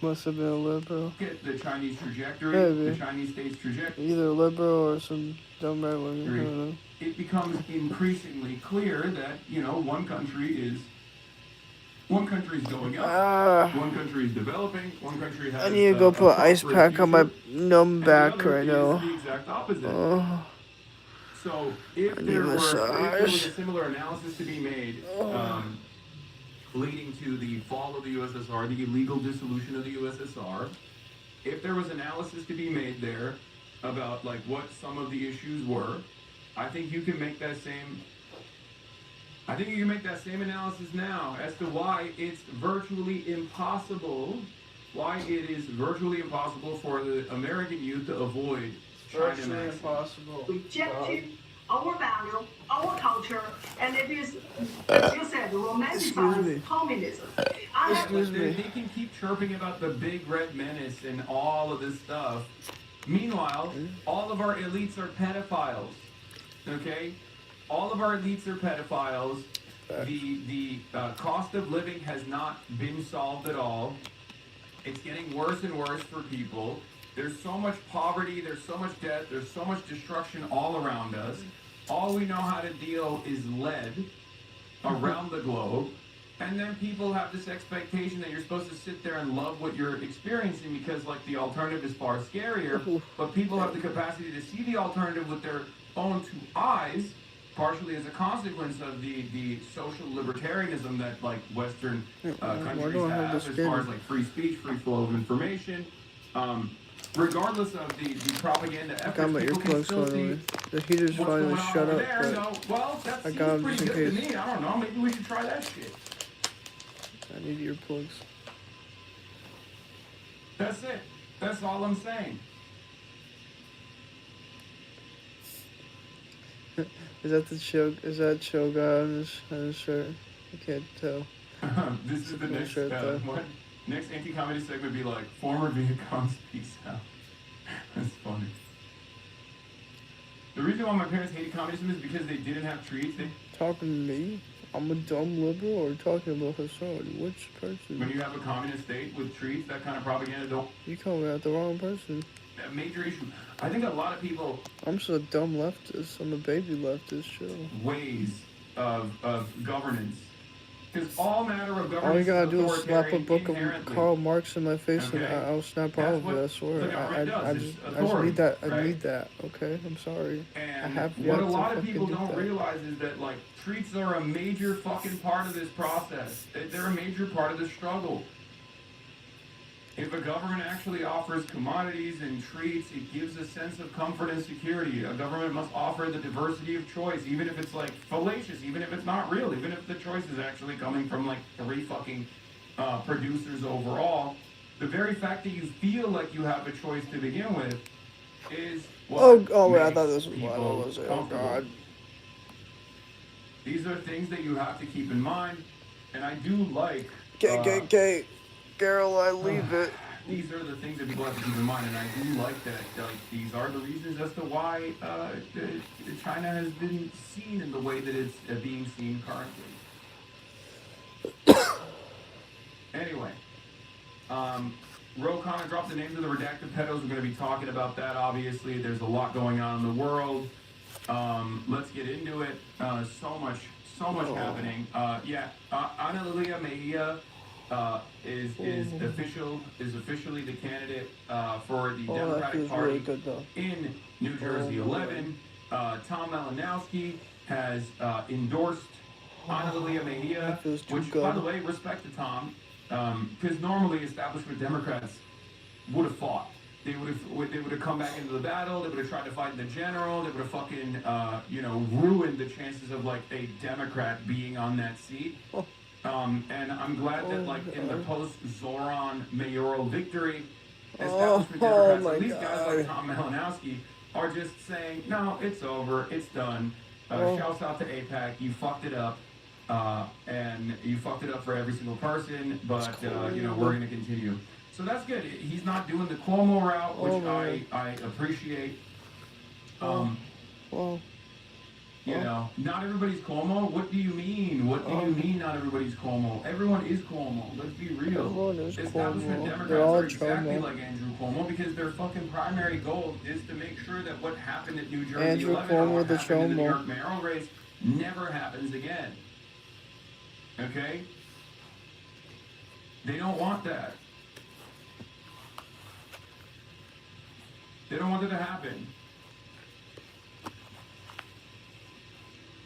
Must have been a liberal. the Chinese trajectory, Maybe. the Chinese state's trajectory, Either a liberal or some dumb right wing. I don't know. it becomes increasingly clear that, you know, one country is going up, one country is developing, one country has I need to go put ice pack on my numb back the other right is now. the exact opposite. Oh. So if there was a similar analysis to be made, leading to the fall of the USSR, the illegal dissolution of the USSR, if there was analysis to be made there about like what some of the issues were, I think you can make that same analysis now as to why it's virtually impossible, why it is virtually impossible for the American youth to avoid China maxxx. Impossible. Rejecting our value, our culture, and it is, as you said, romanticized communism. They can keep chirping about the big red menace and all of this stuff. Meanwhile, all of our elites are pedophiles. Okay? All of our elites are pedophiles. The cost of living has not been solved at all. It's getting worse and worse for people. There's so much poverty, there's so much death, there's so much destruction all around us. All we know how to deal is lead around the globe. And then people have this expectation that you're supposed to sit there and love what you're experiencing because, like, the alternative is far scarier. But people have the capacity to see the alternative with their own two eyes, partially as a consequence of the social libertarianism that, like, Western countries have as far as, like, free speech, free flow of information. Regardless of the propaganda efforts, people can still see the heater's finally shut up. There. So, well, that I seems got him pretty just in good to case. me. I don't know. Maybe we should try that shit. I need earplugs. That's it. That's all I'm saying. Is that the chill? Is that chill guy on his shirt? I can't tell. This is the next shirt, though. what? Next anti-comedy segment be like, former Vietcongs, peace out. That's funny. The reason why my parents hated communism is because they didn't have treats. They, Talking to me? I'm a dumb liberal, or talking about Hassan? Which person? when you have a communist state with treats, that kind of propaganda don't. You coming at the wrong person. A major issue. I think a lot of people. I'm just a dumb leftist. I'm a baby leftist. Chill. Ways of governance. Because all matter of governance. All you gotta is do is slap a book of inherently. Karl Marx in my face, and Okay. I'll snap That's all of what it. I swear. the government does. I It's just authority, need that. I right? need that. Okay, I'm sorry. I And have what yet a to lot of fucking people do don't that. realize is that, like, treats are a major fucking part of this process. They're a major part of the struggle. If a government actually offers commodities and treats, it gives a sense of comfort and security. A government must offer the diversity of choice, even if it's, like, fallacious, even if it's not real, even if the choice is actually coming from, like, 3 fucking producers overall. The very fact that you feel like you have a choice to begin with is what Oh wait, I makes thought this was people what was it? Oh comfortable. god. These are things that you have to keep in mind, and I do like. Gay. Girl, I leave it. These are the things that people have to keep in mind, and I do like that. Like, these are the reasons as to why China has been seen in the way that it's being seen currently. Anyway, Ro Connor dropped the names of the redacted pedos. We're going to be talking about that. Obviously, there's a lot going on in the world. Let's get into it. So much happening. Ana Lilia Mejia is officially the candidate for the Democratic Party really good, though. in New Jersey 11. Tom Malinowski has endorsed Ana Lilia Mejia, which, by the way, respect to Tom, because normally establishment Democrats would have fought. They would have come back into the battle. They would have tried to fight the general. They would have fucking, ruined the chances of like a Democrat being on that seat. And I'm glad that like in the post-Zoran mayoral victory, establishment Democrats, at least guys like Tom Malinowski, are just saying, no, it's over, it's done. Shouts out to AIPAC, you fucked it up. And you fucked it up for every single person, but we're going to continue. So that's good. He's not doing the Cuomo route, which I appreciate. Not everybody's Cuomo. What do you mean? What do you mean not everybody's Cuomo? Everyone is Cuomo. Let's be real. Establishment Democrats are exactly like Andrew Cuomo because their fucking primary goal is to make sure that what happened at New Jersey 11 or what happened in the New York mayoral race never happens again. Okay? They don't want that. They don't want it to happen.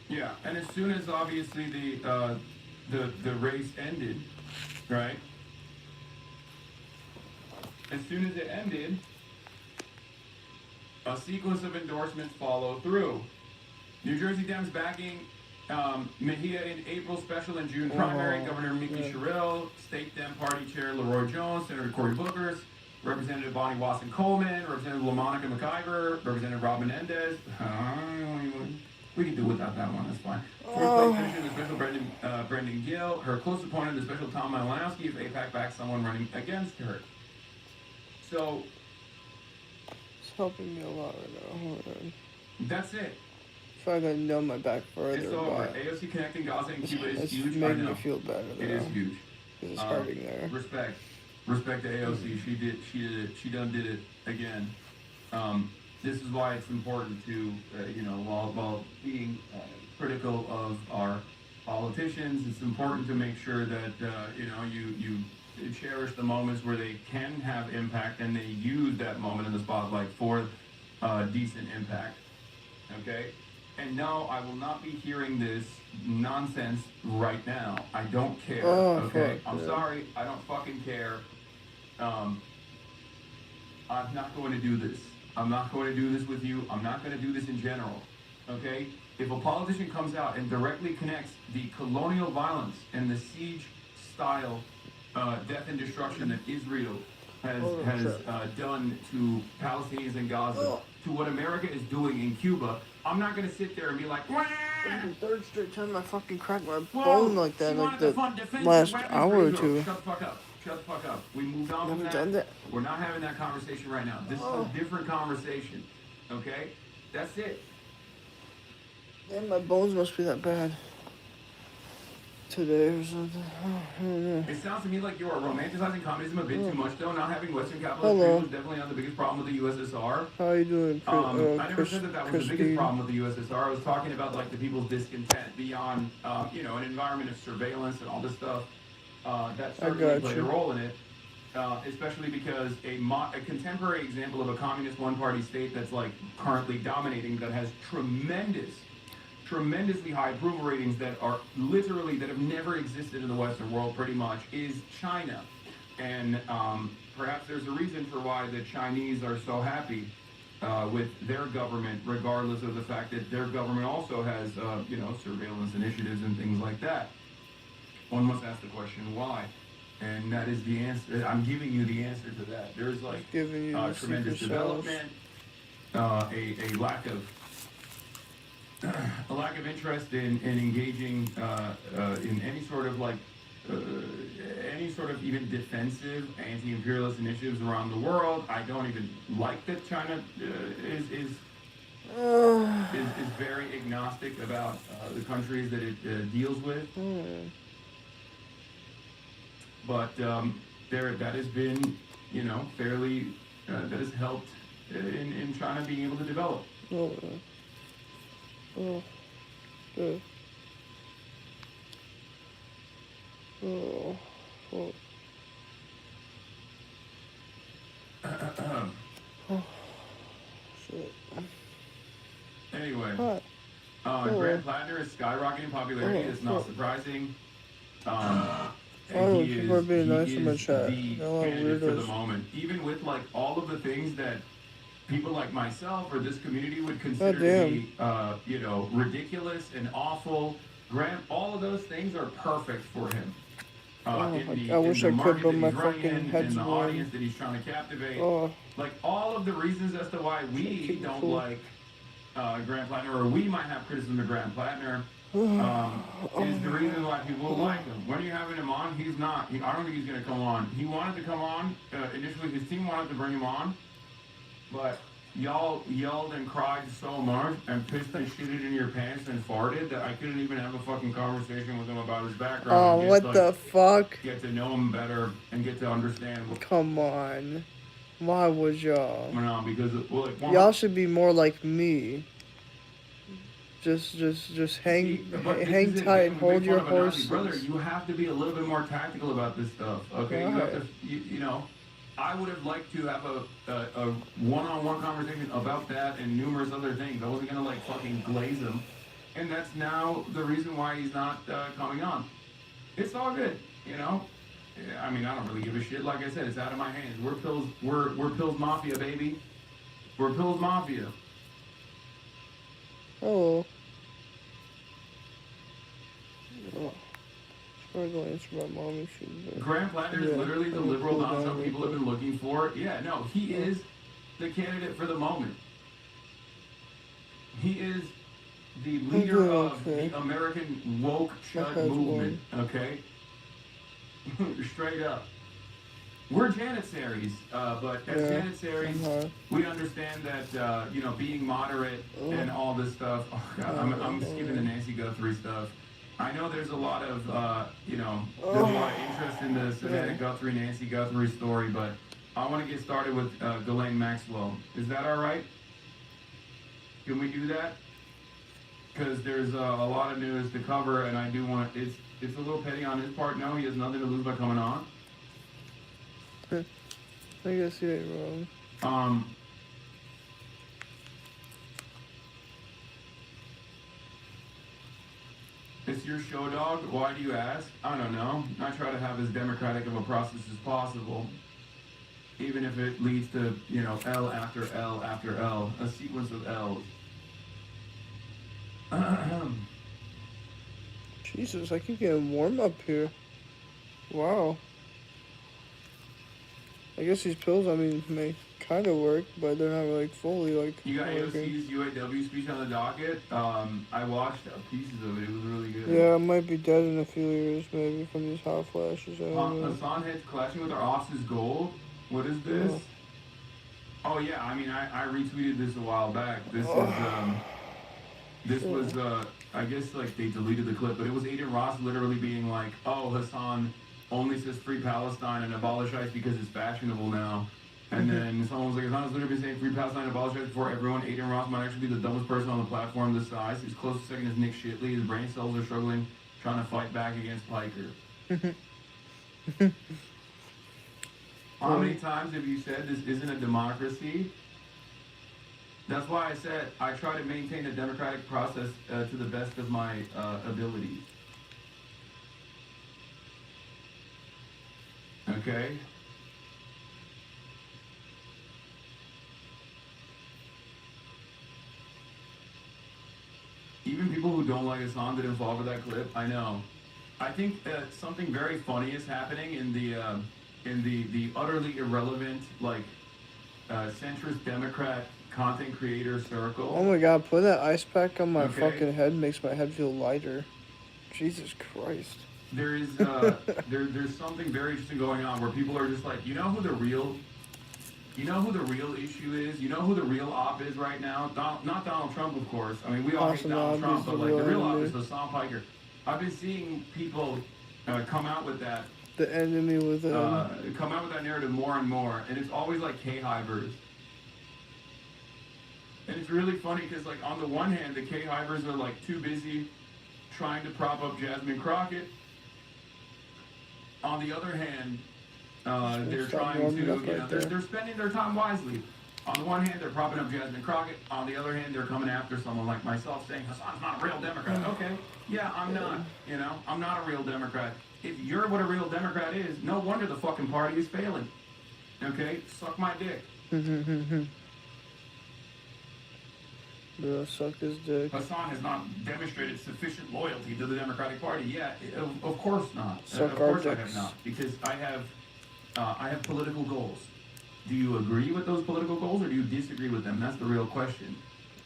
Yeah, and as soon as obviously the race ended, right? As soon as it ended, a sequence of endorsements follow through. New Jersey Dems backing Mejia in April special and June primary, Governor Mickey Sherrill, State Dem Party Chair Leroy Jones, Senator Cory Booker, Representative Bonnie Watson-Coleman, Representative LaMonica McIver, Representative Rob Menendez. We can do without that one, that's fine. Fourth place finisher, the special Brendan Gill. Her close opponent, the special Tom Malinowski, if AIPAC backs someone running against her. So... It's helping me a lot right now. Hold on. That's it. If I gotta nail my back further. It's over. AOC connecting Gaza and Cuba is huge. It's making me feel better. It is huge. It's hurting there. Respect to AOC. She did it. She done did it again. This is why it's important to, while being critical of our politicians, it's important to make sure that, you cherish the moments where they can have impact and they use that moment in the spotlight for decent impact. Okay? And no, I will not be hearing this nonsense right now. I don't care. Okay? I'm sorry. I don't fucking care. I'm not going to do this. I'm not going to do this with you. I'm not going to do this in general. Okay? If a politician comes out and directly connects the colonial violence and the siege-style death and destruction that Israel has done to Palestinians in Gaza, to what America is doing in Cuba, I'm not going to sit there and be like, wah! The third straight time I fucking cracked my bone like that, like the last hour or two. Shut the fuck up. Shut the fuck up. We moved on from that. We're not having that conversation right now. This is a different conversation. Okay? That's it. Damn, my bones must be that bad today or something. I don't know. It sounds to me like you are romanticizing communism a bit too much, though. Not having Western capitalism was definitely not the biggest problem with the USSR. How are you doing? I never said that was the biggest problem with the USSR. I was talking about like the people's discontent beyond, an environment of surveillance and all this stuff. That certainly played a role in it, especially because a contemporary example of a communist one-party state that's like currently dominating, that has tremendously high approval ratings that are literally, that have never existed in the Western world pretty much, is China. And perhaps there's a reason for why the Chinese are so happy with their government, regardless of the fact that their government also has, surveillance initiatives and things like that. One must ask the question, why? And that is the answer. I'm giving you the answer to that. There's like tremendous development, a lack of interest in engaging in any sort of even defensive anti-imperialist initiatives around the world. I don't even like that China is very agnostic about the countries that it deals with. But that has been, fairly, that has helped in China being able to develop. Good. Anyway, Grant Plattner is skyrocketing in popularity. It's not surprising. Oh, people are being nice in my chat. The candidate for the moment. Even with like all of the things that people like myself or this community would consider to be, you know, ridiculous and awful. Grant, all of those things are perfect for him. I wish I could, but my fucking head's in the warm. audience that he's trying to captivate. Oh. Like all of the reasons as to why we don't like Grant Plattner, or we might have criticism of Grant Plattner, is the reason why people like him. When are you having him on? He's not. I don't think he's going to come on. He wanted to come on. Initially, his team wanted to bring him on, but y'all yelled and cried so much and pissed and shitted in your pants and farted that I couldn't even have a fucking conversation with him about his background. Oh, what the fuck? Get to know him better and get to understand. Come on. Why would y'all? No, because y'all should be more like me. Just hang tight and hold your horses. Brother, you have to be a little bit more tactical about this stuff, okay? You have to, you know, I would have liked to have a one-on-one conversation about that and numerous other things. I wasn't gonna like fucking glaze him, and that's now the reason why he's not coming on. It's all good, you know. I mean, I don't really give a shit. Like I said, it's out of my hands. We're Pills Mafia, baby. We're Pills Mafia. Oh. Struggling for my mom. Grant Plattner is literally the liberal nonsense people have been looking for. Yeah, no, he is the candidate for the moment. He is the leader of the American woke chud movement, okay? Straight up. We're Janissaries, but as Janissaries, we understand that, you know, being moderate and all this stuff. Oh, God, I'm skipping the Nancy Guthrie stuff. I know there's a lot of, you know, there's a lot of interest in the Savannah Guthrie, Nancy Guthrie story, but I want to get started with Ghislaine Maxwell. Is that all right? Can we do that? Because there's a lot of news to cover, and I do want to, it's a little petty on his part. No, he has nothing to lose by coming on. I guess you ain't wrong. It's your show, dog. Why do you ask? I don't know. I try to have as democratic of a process as possible, even if it leads to, you know, L after L after L, a sequence of L's. Jesus, I keep getting warm up here. Wow. I guess these pills, I mean, may kind of work, but they're not like fully like. You got AOC's UAW speech on the docket. I watched pieces of it. It was really good. Yeah, I might be dead in a few years, maybe, from these hot flashes. Hassan heads clashing with our office's gold. What is this? Oh yeah, I mean, I retweeted this a while back. This was I guess like they deleted the clip, but it was Aiden Ross literally being like, "Oh, Hassan only says free Palestine and abolish ICE because it's fashionable now." And then someone was like, Hassan's literally been saying free Palestine and abolish ICE before everyone. Aiden Ross might actually be the dumbest person on the platform this size. His closest second is Nick Shitley. His brain cells are struggling, trying to fight back against Piker. How many times have you said this isn't a democracy? That's why I said I try to maintain a democratic process to the best of my abilities. Okay? Even people who don't like Hassan didn't fall for that clip. I know. I think something very funny is happening in the utterly irrelevant, like, centrist Democrat content creator circle. Oh my God, put that ice pack on my fucking head makes my head feel lighter. Jesus Christ. There is there's something very interesting going on where people are just like, you know who the real issue is? You know who the real op is right now? Not Donald Trump, of course. I mean, we all hate Donald Trump, but like the real op is Hassan Piker. I've been seeing people come out with that. The enemy within. Come out with that narrative more and more, and it's always like K-hivers. And it's really funny because, like, on the one hand, the K-hivers are like too busy trying to prop up Jasmine Crockett. On the other hand, they're trying to, you know, they're spending their time wisely. On the one hand, they're propping up Jasmine Crockett. On the other hand, they're coming after someone like myself, saying Hassan's not a real Democrat. Okay, yeah, I'm not. You know, I'm not a real Democrat. If you're what a real Democrat is, no wonder the fucking party is failing. Okay, suck my dick. Bro, suck his dick. Hassan has not demonstrated sufficient loyalty to the Democratic Party. Yeah, of course not. Suck Of course our I have dicks. not, because I have political goals. Do you agree with those political goals, or do you disagree with them? That's the real question.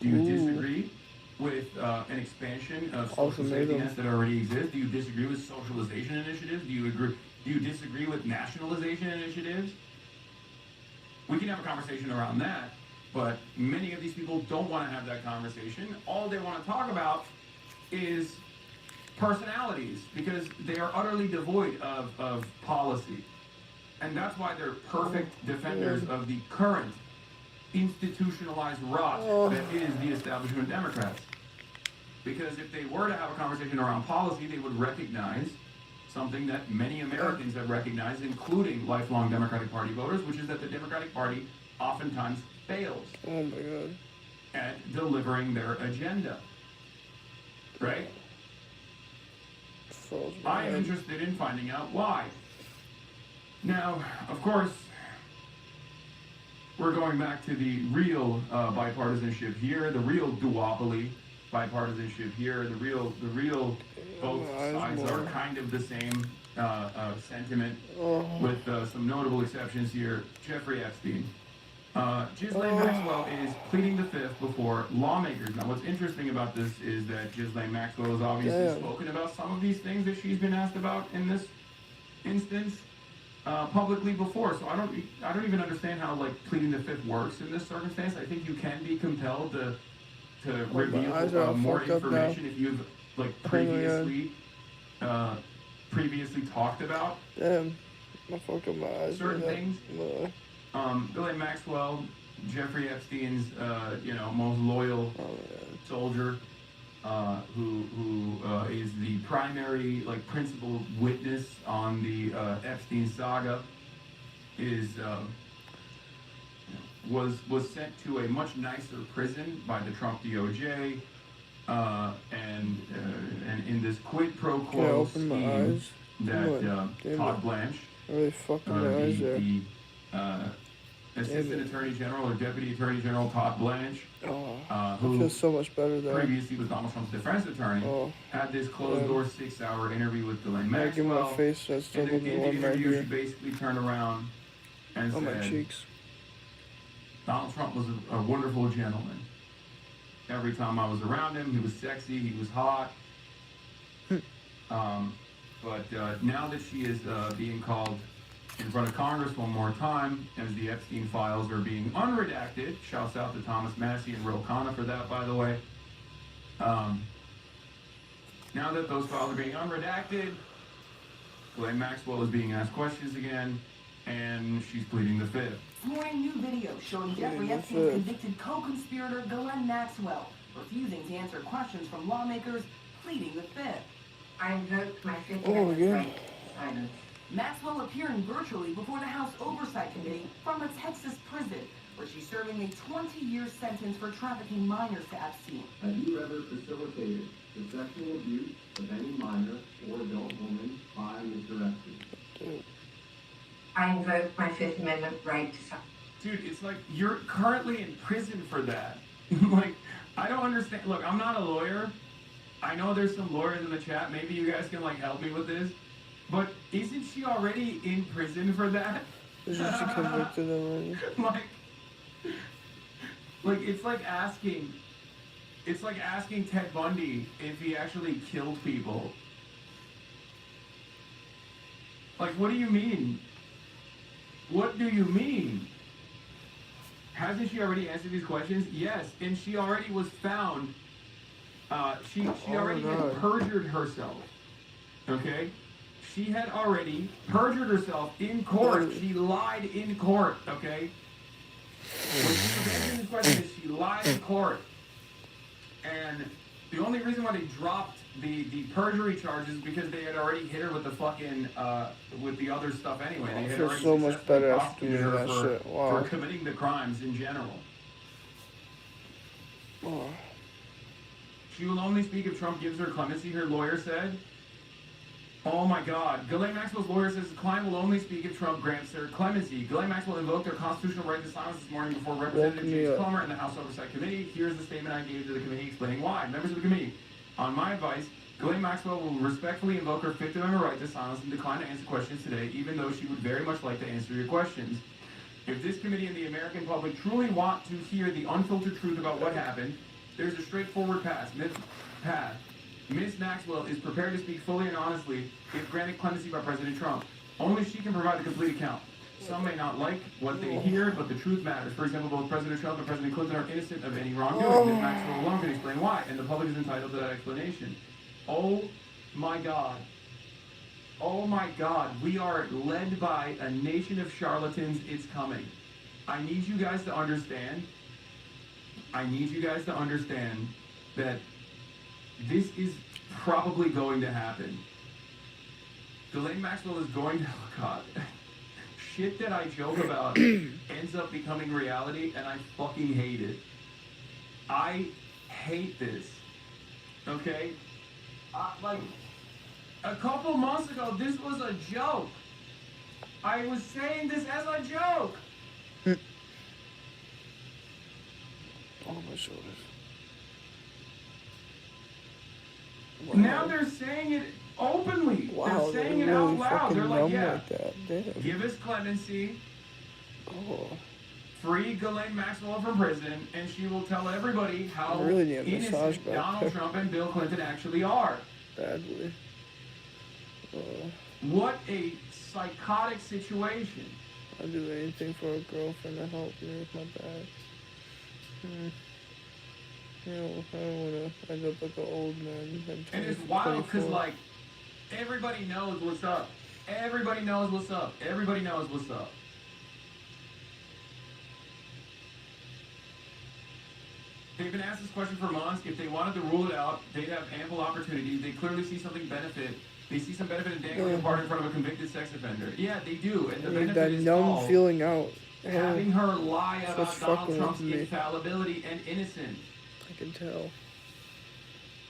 Do you disagree with an expansion of social safety nets that already exist? Do you disagree with socialization initiatives? Do you disagree with nationalization initiatives? We can have a conversation around that, but many of these people don't want to have that conversation. All they want to talk about is personalities, because they are utterly devoid of policy. And that's why they're perfect defenders of the current institutionalized rot that is the establishment Democrats. Because if they were to have a conversation around policy, they would recognize something that many Americans have recognized, including lifelong Democratic Party voters, which is that the Democratic Party oftentimes fails at delivering their agenda. Right? I am interested in finding out why. Now, of course, we're going back to the real bipartisanship here, the real duopoly bipartisanship here, the real both sides are kind of the same sentiment, with some notable exceptions here. Jeffrey Epstein. Ghislaine Maxwell is pleading the fifth before lawmakers. Now, what's interesting about this is that Ghislaine Maxwell has obviously spoken about some of these things that she's been asked about in this instance publicly before. So I don't even understand how like pleading the fifth works in this circumstance. I think you can be compelled to reveal more information if you've like previously talked about certain things. Ghislaine Maxwell, Jeffrey Epstein's most loyal soldier, who is the primary principal witness on the Epstein saga, was sent to a much nicer prison by the Trump DOJ, and in this quid pro quo scheme that Todd Blanche, the Assistant Attorney General or Deputy Attorney General Todd Blanche, who feels so much better though. Previously was Donald Trump's defense attorney, had this closed-door 6-hour interview with Ghislaine Maxwell. My face, that's still in the interview, right she basically turned around and said, my cheeks. Donald Trump was a wonderful gentleman. Every time I was around him, he was sexy, he was hot. But now that she is being called in front of Congress one more time, as the Epstein files are being unredacted, shouts out to Thomas Massey and Ro Khanna for that, by the way. Now that those files are being unredacted, Ghislaine Maxwell is being asked questions again, and she's pleading the fifth. This morning, new video showing Jeffrey Epstein's convicted co-conspirator Ghislaine Maxwell refusing to answer questions from lawmakers, pleading the fifth. I invoked my Fifth Amendment right to silence. Maxwell appearing virtually before the House Oversight Committee from a Texas prison, where she's serving a 20-year sentence for trafficking minors to Epstein. Have you ever facilitated the sexual abuse of any minor or adult woman by Mr. Epstein? I invoked my Fifth Amendment right to silence. Dude, it's like you're currently in prison for that. I don't understand. Look, I'm not a lawyer. I know there's some lawyers in the chat. Maybe you guys can help me with this. But isn't she already in prison for that? Isn't she convicted already? It's like asking Ted Bundy if he actually killed people. What do you mean? What do you mean? Hasn't she already answered these questions? Yes, and she already was found. She already had perjured herself. Okay? She had already perjured herself in court. She lied in court, okay? When she was answering these questions, she lied in court. And The only reason why they dropped the perjury charges is because they had already hit her with the fucking with the other stuff anyway. They I had feel already so much better after prosecuted doing her that shit. Wow. for committing the crimes in general. Oh. She will only speak if Trump gives her clemency, her lawyer said. Oh my God. Ghislaine Maxwell's lawyer says the client will only speak if Trump grants her clemency. Ghislaine Maxwell invoked their constitutional right to silence this morning before Representative James Comer and the House Oversight Committee. Here's the statement I gave to the committee explaining why. Members of the committee, on my advice, Ghislaine Maxwell will respectfully invoke her Fifth Amendment right to silence and decline to answer questions today, even though she would very much like to answer your questions. If this committee and the American public truly want to hear the unfiltered truth about what happened, there's a straightforward path. Ms. Maxwell is prepared to speak fully and honestly if granted clemency by President Trump. Only she can provide the complete account. Some may not like what they hear, but the truth matters. For example, both President Trump and President Clinton are innocent of any wrongdoing. Ms. Maxwell alone can explain why, and the public is entitled to that explanation. Oh my God. Oh my God. We are led by a nation of charlatans. It's coming. I need you guys to understand. I need you guys to understand that this is probably going to happen. Ghislaine Maxwell is going to, oh God, shit that I joke about ends up becoming reality, and I fucking hate it. I hate this. Okay? Like, a couple months ago, this was a joke. I was saying this as a joke. Oh, my shoulders. Wow. Now they're saying it openly. Wow, they're saying it really out loud. They're like, yeah, like that. Damn. give us clemency, free Ghislaine Maxwell from prison, and she will tell everybody how really innocent Donald Trump and Bill Clinton actually are. Badly. What a psychotic situation. I'd do anything for a girlfriend to help me with my bag. You know, I don't want to end up like an old man. And it's wild because, like, everybody knows what's up. Everybody knows what's up. Everybody knows what's up. They've been asked this question for months. If they wanted to rule it out, they'd have ample opportunity. They clearly see something benefit. They see some benefit in dangling a part in front of a convicted sex offender. Yeah, they do. And the benefit that is numb feeling out. Having her lie about Donald Trump's infallibility and innocence. I can tell.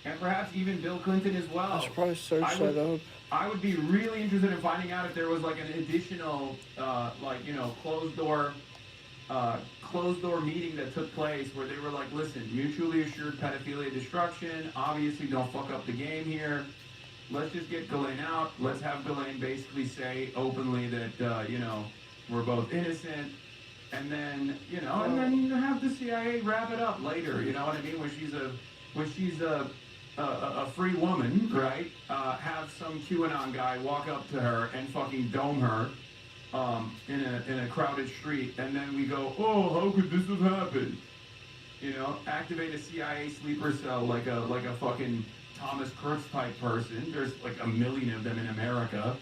And perhaps even Bill Clinton as well. I should probably search that up. I would be really interested in finding out if there was like an additional, like, you know, closed door meeting that took place where they were like, listen, mutually assured pedophilia destruction. Obviously, don't fuck up the game here. Let's just get Ghislaine out. Let's have Ghislaine basically say openly that, you know, we're both innocent. And then, you know, and then have the CIA wrap it up later. You know what I mean? When she's a free woman, right? Have some QAnon guy walk up to her and fucking dome her in a crowded street, and then we go, oh, how could this have happened? You know, activate a CIA sleeper cell like a fucking Thomas Kurtz type person. There's like a million of them in America.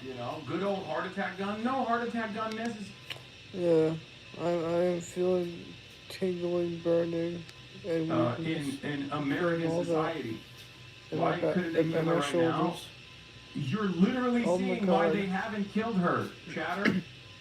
You know, good old heart attack gun. No heart attack gun misses. Yeah, I am feeling tingling, burning, and in American society. Why couldn't they kill her right shoulders. now? You're literally seeing why they haven't killed her, Chatter.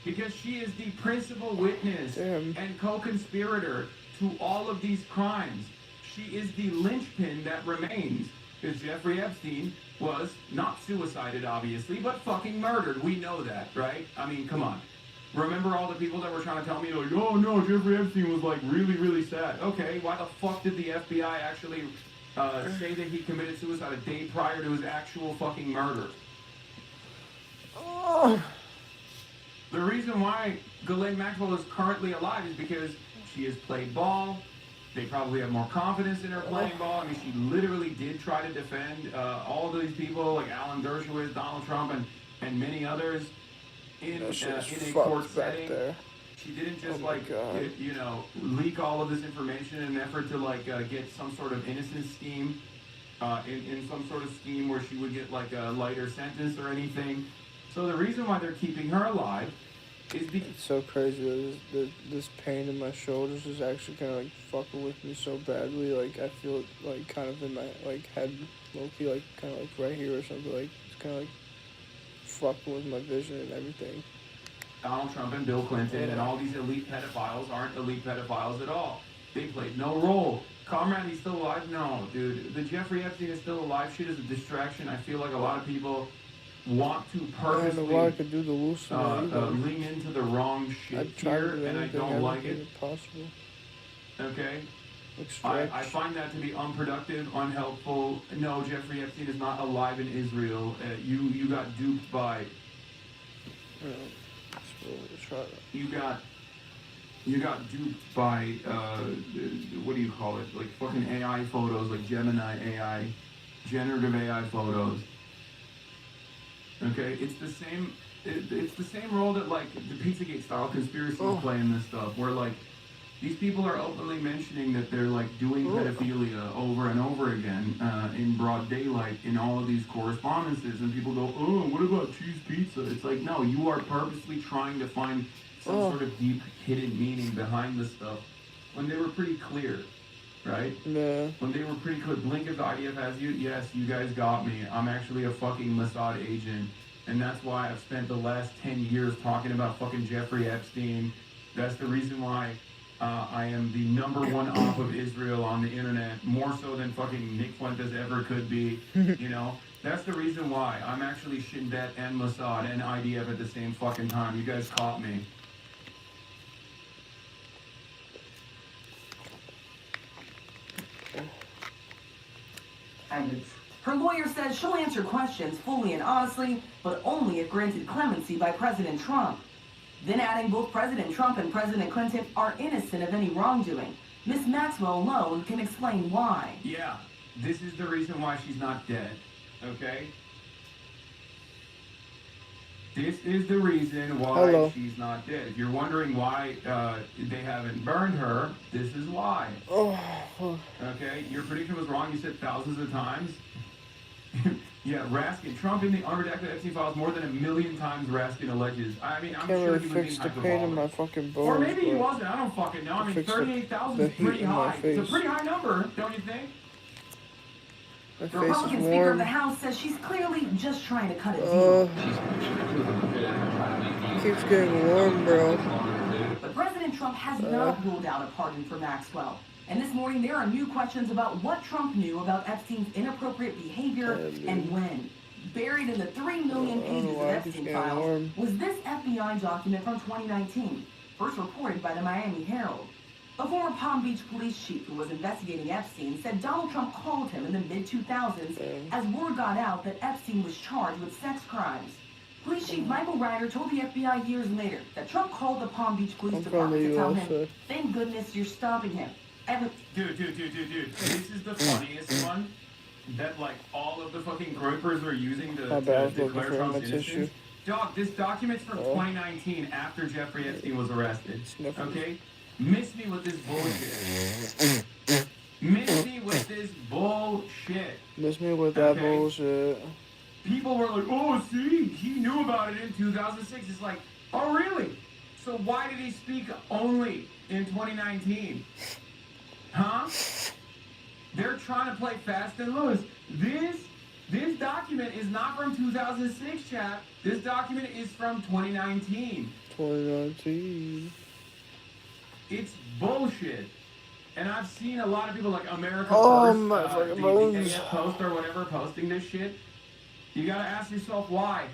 Because she is the principal witness and co-conspirator to all of these crimes. She is the linchpin that remains. Because Jeffrey Epstein was not suicided, obviously, but fucking murdered. We know that, right? I mean, come on. Remember all the people that were trying to tell me, like, oh no, Jeffrey Epstein was like really, really sad. Okay, why the fuck did the FBI actually say that he committed suicide a day prior to his actual fucking murder? Oh. The reason why Ghislaine Maxwell is currently alive is because she has played ball. They probably have more confidence in her playing ball. I mean, she literally did try to defend all of these people, like Alan Dershowitz, Donald Trump, and many others in a court setting. She didn't just you know, leak all of this information in an effort to like get some sort of innocent scheme, in some sort of scheme where she would get like a lighter sentence or anything. So the reason why they're keeping her alive It's so crazy that this pain in my shoulders is actually kind of like fucking with me so badly. Like I feel it like kind of in my like head, low-key, like kind of like right here or something. Like it's kind of like fucking with my vision and everything. Donald Trump and Bill Clinton and all these elite pedophiles aren't elite pedophiles at all. They played no role. Comrade, he's still alive? No, dude. The Jeffrey Epstein is still alive shit is a distraction. I feel like a lot of people want to purposely I don't know what I could do to loosen it lean into the wrong shit here, and I don't like it. Possible. Okay? I find that to be unproductive, unhelpful. No, Jeffrey Epstein is not alive in Israel. You got duped by... You got duped by, what do you call it? Like fucking AI photos, like Gemini AI, generative AI photos. Okay, it's the same. It's the same role that like the Pizzagate style conspiracies play in this stuff, where like these people are openly mentioning that they're like doing pedophilia over and over again in broad daylight in all of these correspondences, and people go, "Oh, what about cheese pizza?" It's like, no, you are purposely trying to find some sort of deep hidden meaning behind this stuff when they were pretty clear. Right? Yeah. When they were pretty clear, blink if the IDF has you, yes, you guys got me. I'm actually a fucking Mossad agent. And that's why I've spent the last 10 years talking about fucking Jeffrey Epstein. That's the reason why I am the #1 op of Israel on the internet, more so than fucking Nick Fuentes ever could be, you know? That's the reason why. I'm actually Shin Bet and Mossad and IDF at the same fucking time. You guys caught me. Her lawyer says she'll answer questions fully and honestly, but only if granted clemency by President Trump. Then adding both President Trump and President Clinton are innocent of any wrongdoing. Miss Maxwell alone can explain why. Yeah, this is the reason why she's not dead, okay? This is the reason why she's not dead. If you're wondering why they haven't burned her, this is why. Okay, your prediction was wrong. You said thousands of times. Yeah, Raskin. Trump in the unredacted Epstein files more than 1 million times Raskin alleges. I mean, I'm sure he was being the pain in my fucking bones. Or maybe he wasn't. I don't fucking know. I mean, 38,000 is pretty high. It's a pretty high number, don't you think? The Republican Speaker of the House says she's clearly just trying to cut a deal. Keeps getting warm, bro. But President Trump has not ruled out a pardon for Maxwell. And this morning, there are new questions about what Trump knew about Epstein's inappropriate behavior and when. Buried in the 3 million pages of Epstein files was this FBI document from 2019, first reported by the Miami Herald. A former Palm Beach police chief who was investigating Epstein said Donald Trump called him in the mid-2000s as word got out that Epstein was charged with sex crimes. Police Chief Michael Ryder told the FBI years later that Trump called the Palm Beach Police Department to tell him, "Thank goodness you're stopping him." Dude. This is the funniest one that, like, all of the fucking gropers are using to declare Trump's innocence. Dog, this document's from 2019 after Jeffrey Epstein was arrested. Okay? Miss me with this bullshit. Miss me with this bullshit. Miss me with that bullshit. People were like, oh, see, he knew about it in 2006. It's like, oh, really? So why did he speak only in 2019? Huh? They're trying to play fast and loose. This document is not from 2006, chat. This document is from 2019. 2019. It's bullshit. And I've seen a lot of people like America First, the AF Post or whatever, posting this shit. You gotta ask yourself why.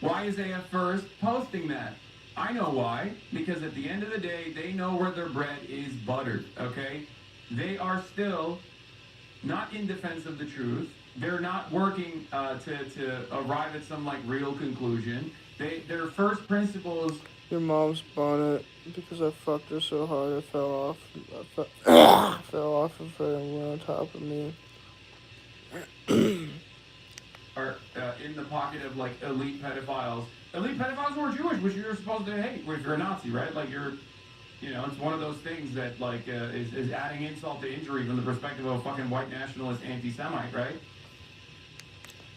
Why is AF First posting that? I know why. Because at the end of the day, they know where their bread is buttered, okay? They are still not in defense of the truth. They're not working to arrive at some like real conclusion. Their first principles. Your mom's bonnet, because I fucked her so hard, it fell off. Fell off of her and went on top of me. Are in the pocket of like elite pedophiles. Elite pedophiles who are Jewish, which you're supposed to hate if you're a Nazi, right? Like it's one of those things that like is adding insult to injury from the perspective of a fucking white nationalist anti-Semite, right?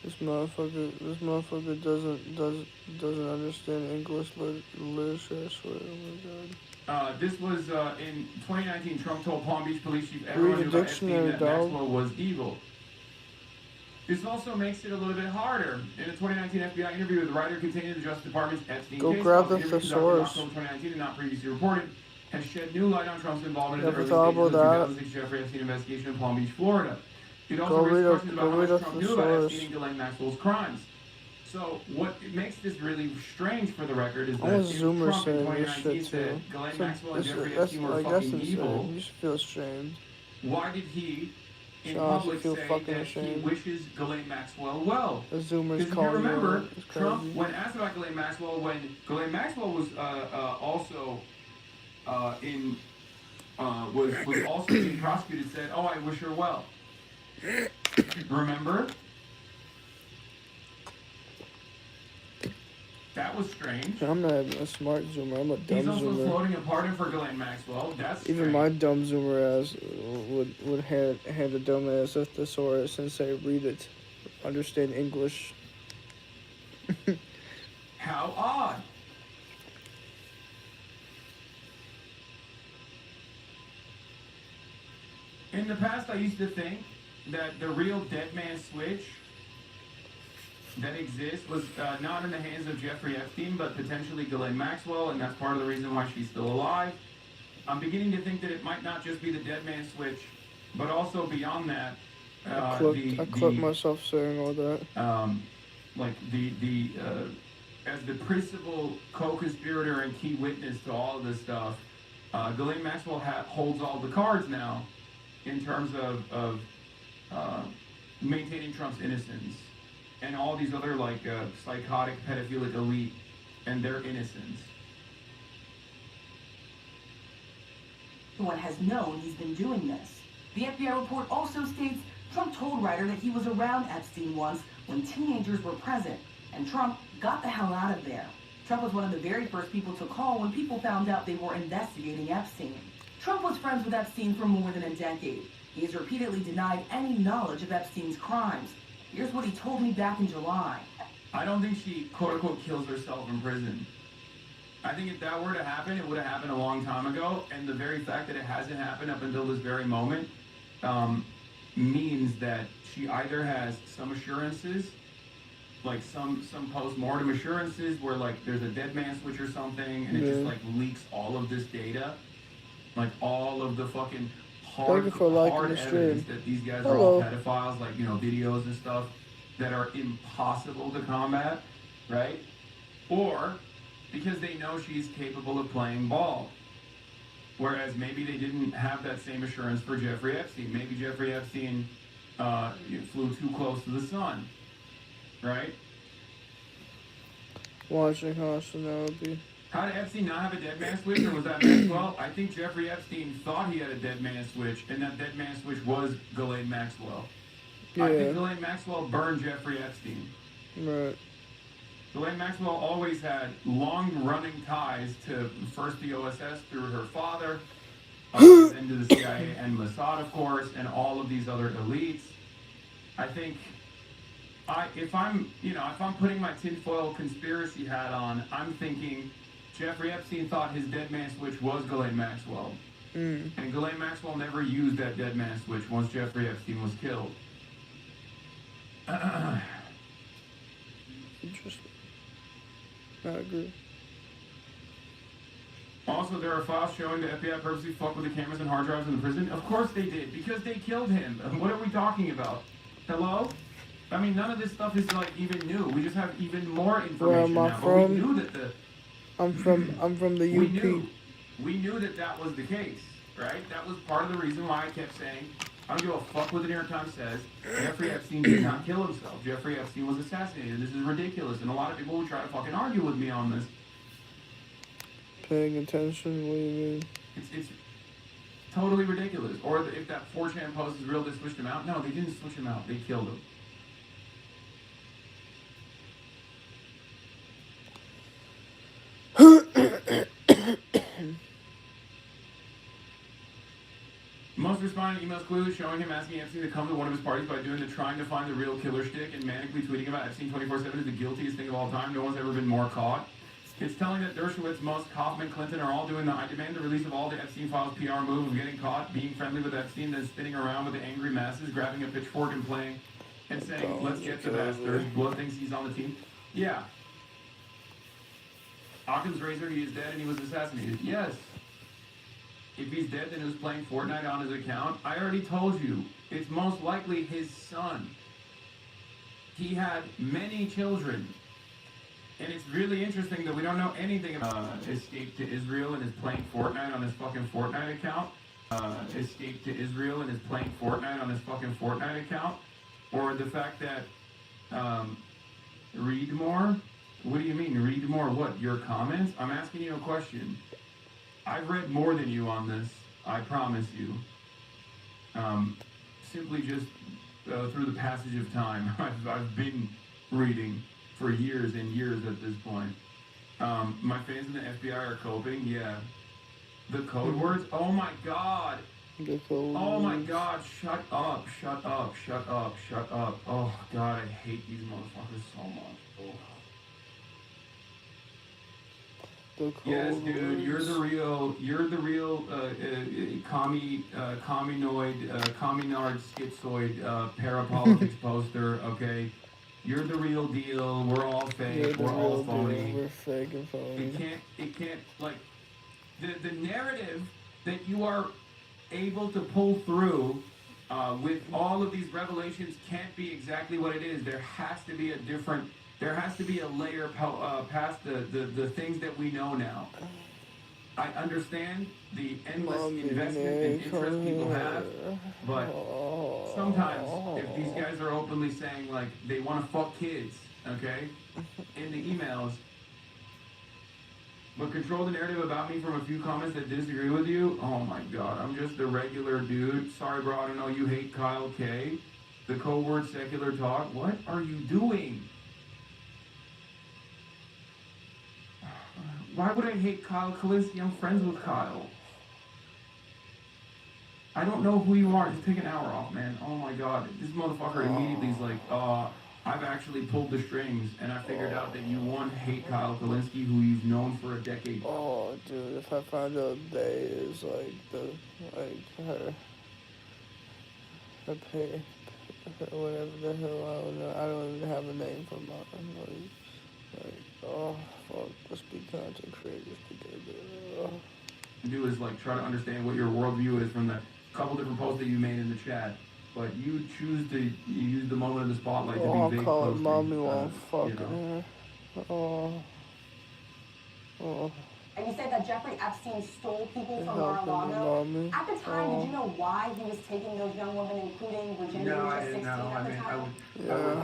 This motherfucker doesn't understand English literature. I swear, oh my god. This was in 2019. Trump told Palm Beach Police Chief everyone knew about Epstein that Maxwell was evil. This also makes it a little bit harder. In a 2019 FBI interview with the writer containing the Justice Department's Epstein case, grab the thesaurus. October 2019 and not previously reported, has shed new light on Trump's involvement in the early stages of the 2006 Jeffrey Epstein investigation in Palm Beach, Florida. It also raised questions about how much Trump knew about Epstein and Ghislaine Maxwell's crimes. So what makes this really strange for the record is that if Trump in 2019 said Ghislaine Maxwell and Jeffrey Epstein were fucking evil, you should feel ashamed. why did he in public say that he wishes Ghislaine Maxwell well? The Zoomers because if you remember, Trump, when asked about Ghislaine Maxwell, when Ghislaine Maxwell was also was also being prosecuted, said, "Oh, I wish her well." Remember? That was strange. I'm not even a smart zoomer. I'm a dumb zoomer. He's also floating a pardon for Ghislaine Maxwell. That's strange. Even my dumb zoomer ass would hand a dumb ass a thesaurus and say, "Read it, understand English." How odd. In the past, I used to think that the real dead man switch that exists was not in the hands of Jeffrey Epstein, but potentially Ghislaine Maxwell, and that's part of the reason why she's still alive. I'm beginning to think that it might not just be the dead man switch, but also beyond that. I clipped myself saying all that. Like as the principal co-conspirator and key witness to all of this stuff, Ghislaine Maxwell holds all the cards now in terms of maintaining Trump's innocence. And all these other, like, psychotic, pedophilic elite and their innocence. Everyone has known he's been doing this. The FBI report also states Trump told Ryder that he was around Epstein once when teenagers were present, and Trump got the hell out of there. Trump was one of the very first people to call when people found out they were investigating Epstein. Trump was friends with Epstein for more than a decade. He has repeatedly denied any knowledge of Epstein's crimes. Here's what he told me back in July. I don't think she, quote-unquote, kills herself in prison. I think if that were to happen, it would have happened a long time ago, and the very fact that it hasn't happened up until this very moment means that she either has some assurances, like some post-mortem assurances where, like, there's a dead man switch or something, and it just, like, leaks all of this data, like, all of the fucking hard evidence that these guys are all pedophiles, like, you know, videos and stuff that are impossible to combat, right? Or because they know she's capable of playing ball. Whereas maybe they didn't have that same assurance for Jeffrey Epstein. Maybe Jeffrey Epstein flew too close to the sun, right? Watching Hasanabi. How did Epstein not have a dead man switch, or was that Maxwell? I think Jeffrey Epstein thought he had a dead man switch, and that dead man switch was Ghislaine Maxwell. Yeah. I think Ghislaine Maxwell burned Jeffrey Epstein. Right. Ghislaine Maxwell always had long-running ties to first the OSS through her father, then to the CIA and Mossad, of course, and all of these other elites. I think if I'm putting my tinfoil conspiracy hat on, I'm thinking Jeffrey Epstein thought his dead man switch was Ghislaine Maxwell. And Ghislaine Maxwell never used that dead man switch once Jeffrey Epstein was killed. Interesting. I agree. Also, there are files showing the FBI purposely fucked with the cameras and hard drives in the prison. Of course they did, because they killed him. What are we talking about? Hello? I mean, none of this stuff is, like, even new. We just have even more information now. But we knew that I'm from the UP. We knew that was the case, right? That was part of the reason why I kept saying, I don't give a fuck what the New York Times says. Jeffrey Epstein did not kill himself. Jeffrey Epstein was assassinated. This is ridiculous. And a lot of people would try to fucking argue with me on this. Paying attention? What do you mean? It's totally ridiculous. Or if that 4chan post is real, they switched him out. No, they didn't switch him out. They killed him. Most Post responded emails clearly showing him asking Epstein to come to one of his parties by doing the trying to find the real killer shtick and manically tweeting about Epstein 24/7 is the guiltiest thing of all time. No one's ever been more caught. It's telling that Dershowitz, Musk, Kaufman, Clinton are all doing the I demand the release of all the Epstein files PR move of getting caught, being friendly with Epstein, then spinning around with the angry masses, grabbing a pitchfork and playing and saying, let's get the bastard. Blood thinks he's on the team. Yeah. Occam's razor, he is dead and he was assassinated. Yes. If he's dead, then he was playing Fortnite on his account. I already told you. It's most likely his son. He had many children. And it's really interesting that we don't know anything about escaped to Israel and is playing Fortnite on his fucking Fortnite account. Escaped to Israel and is playing Fortnite on his fucking Fortnite account. Or the fact that, read more? What do you mean, read more? What, your comments? I'm asking you a question. I've read more than you on this, I promise you. Simply just through the passage of time. I've been reading for years and years at this point. My fans in the FBI are coping, yeah. The code words? Oh my god! Oh my god, shut up, shut up, shut up, shut up. Oh god, I hate these motherfuckers so much. Oh. Yes, dude, you're the real communard, schizoid, parapolitics poster, okay? You're the real deal, we're all fake, we're all phony. We're fake and phony. It can't, like, the narrative that you are able to pull through with all of these revelations can't be exactly what it is. There has to be a different... There has to be a layer past the things that we know now. I understand the endless investment and interest people have, but sometimes if these guys are openly saying, like, they want to fuck kids, okay, in the emails, but control the narrative about me from a few comments that disagree with you, oh my god, I'm just a regular dude. Sorry, bro, I don't know you hate Kyle K. The code word secular talk. What are you doing? Why would I hate Kyle Kalinske? I'm friends with Kyle. I don't know who you are. Just take an hour off, man. Oh my god. This motherfucker immediately is like, I've actually pulled the strings and I figured out that you, one, hate Kyle Kalinske, who you've known for a decade. Oh, dude, if I find out they is like her pay, whatever the hell, I don't know. I don't even have a name for mine. Like, oh, fuck, let's be content creators together. Do is like try to understand what your worldview is from the couple different posts that you made in the chat, but you choose to use the moment of the spotlight to be I'll vague call it posting, mommy won't fucking you know. Oh. And you said that Jeffrey Epstein stole people from Mar-a-Lago. At the time, did you know why he was taking those young women, including Virginia, who was just 16 at the time?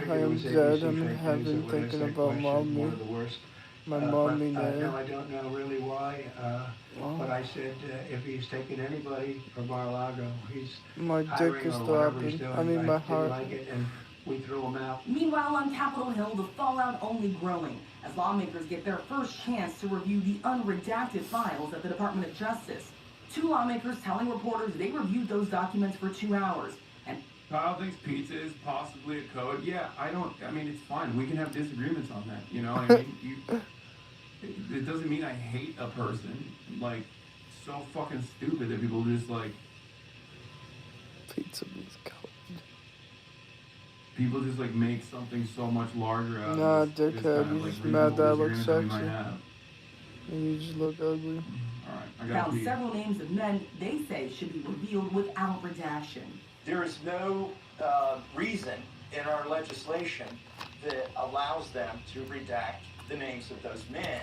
I am dead. I have been thinking about mommy. My mommy there. No, I don't know really why. But I said if he's taking anybody from Mar-a-Lago, he's my dick hiring is or whatever he's throbbing. doing. I mean, my heart. Didn't like it, and we threw him out. Meanwhile, on Capitol Hill, the fallout only growing as lawmakers get their first chance to review the unredacted files at the Department of Justice. Two lawmakers telling reporters they reviewed those documents for 2 hours. And Kyle thinks pizza is possibly a code. Yeah, I mean, it's fine. We can have disagreements on that. You know what I mean? It doesn't mean I hate a person. Like, it's so fucking stupid that people just, like... Pizza means code. People just, like, make something so much larger out nah, of this. dickhead, you just mad that I look sexy. And you just look ugly. Alright, I gotta found pee. several names of men they say should be revealed without redaction. There is no reason in our legislation that allows them to redact the names of those men.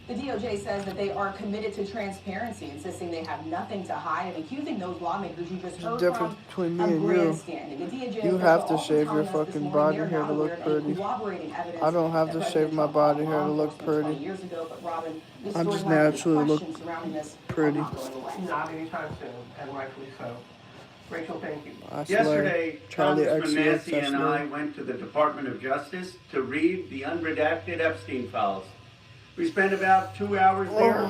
The DOJ says that they are committed to transparency, insisting they have nothing to hide, and accusing those lawmakers you just heard difference from between me and you. grandstanding. The DOJ You have to shave your fucking body hair to look pretty. I don't have to shave my body hair to look pretty. I just naturally look pretty. Not anytime soon, and rightfully so. Rachel, thank you. Yesterday, Charlie Congressman X, Massey and I went to the Department of Justice to read the unredacted Epstein files. We spent about 2 hours there,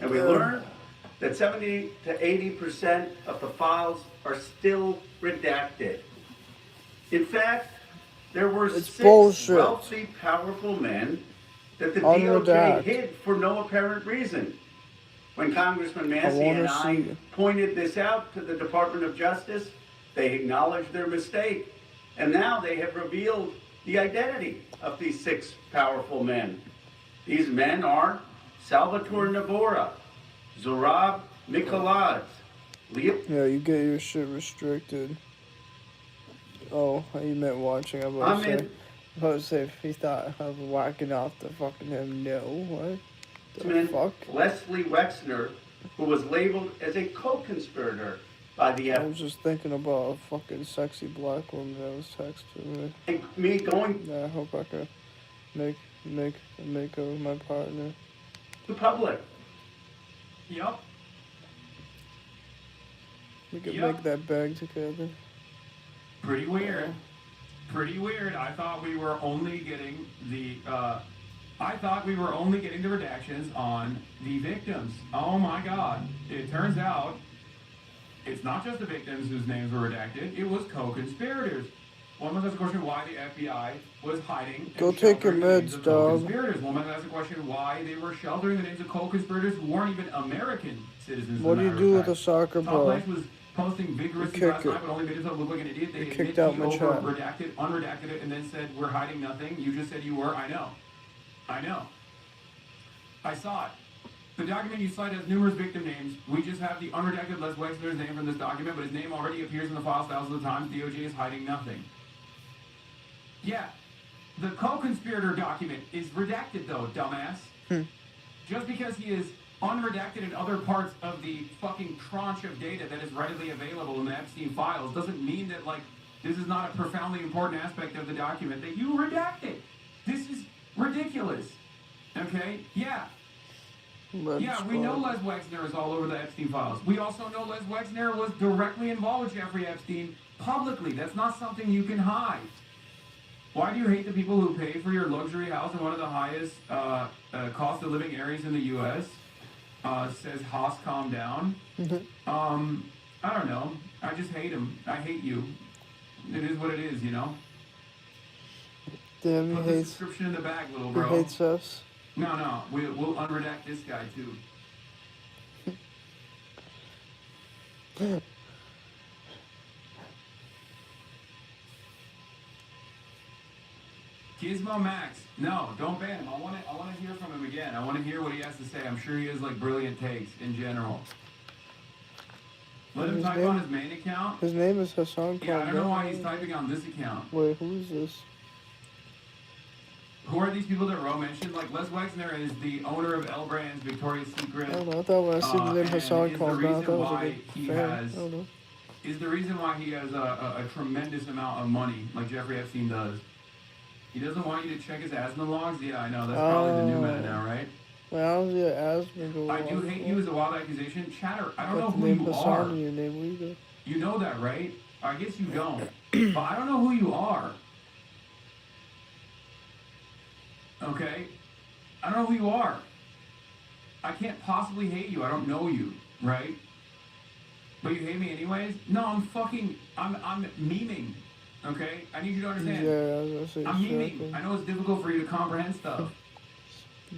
and we learned that 70 to 80% of the files are still redacted. In fact, there were It's 6 bullshit. wealthy, powerful men that the Unredact. DOJ hid for no apparent reason. When Congressman Massey and I pointed this out to the Department of Justice, they acknowledged their mistake. And now they have revealed the identity of these 6 powerful men. These men are Salvatore Navora, Zorab Mikoladze, Yeah, you get your shit restricted. Oh, you meant watching. I was about to say if he thought I was whacking off the fucking him. No, what? The fuck? Leslie Wexner, who was labeled as a co-conspirator by the I was just thinking about a fucking sexy black woman that was texting me. Me going. Yeah, I hope I can make her my partner. The public. Yep. We could make that bag together. Pretty weird. Pretty weird. I thought we were only getting the redactions on the victims. Oh my God. It turns out it's not just the victims whose names were redacted, it was co-conspirators. One must ask the question why the FBI was hiding. Go take your meds, dog. Co-conspirators. One must ask the question why they were sheltering the names of co-conspirators who weren't even American citizens. What do you do with a soccer Tom ball? Blanche was posting vigorously last night, but only made himself look like an idiot. They kicked out my chat. Redacted, unredacted it, and then said, we're hiding nothing. You just said you were. I know. I saw it. The document you cite has numerous victim names. We just have the unredacted Les Wexner's name from this document, but his name already appears in the files thousands of times. DOJ is hiding nothing. Yeah. The co-conspirator document is redacted, though, dumbass. Just because he is unredacted in other parts of the fucking tranche of data that is readily available in the Epstein files doesn't mean that, like, this is not a profoundly important aspect of the document that you redacted. This is ridiculous. Okay? Yeah. Yeah, we know Les Wexner is all over the Epstein files. We also know Les Wexner was directly involved with Jeffrey Epstein publicly. That's not something you can hide. Why do you hate the people who pay for your luxury house in one of the highest cost of living areas in the U.S.? Says Haas, calm down. I don't know. I just hate him. I hate you. It is what it is, you know? Damn, Put the subscription in the bag, little bro. He hates us. No. We'll unredact this guy, too. Gizmo Max. No, don't ban him. I want to hear from him again. I want to hear what he has to say. I'm sure he has, like, brilliant takes in general. Let him type on his main account. His name is Hassan. Yeah, I don't know why he's typing on this account. Wait, who is this? Who are these people that Ro mentioned? Like, Les Wexner is the owner of L Brands, Victoria's Secret. I don't know. I thought when I see the name Hassan called down, I thought it was a good fan. I don't know. Is the reason why he has a tremendous amount of money, like Jeffrey Epstein does. He doesn't want you to check his asthma logs? Yeah, I know. That's probably the new meta now, right? Well, how's your asthma going? I do hate you as a wild accusation. Chatter, I don't know who you are. In your name either. You know that, right? I guess you don't. But I don't know who you are. Okay? I don't know who you are. I can't possibly hate you. I don't know you, right? But you hate me anyways? No, I'm memeing. Okay? I need you to understand. Yeah, I was gonna say I'm memeing. I know it's difficult for you to comprehend stuff.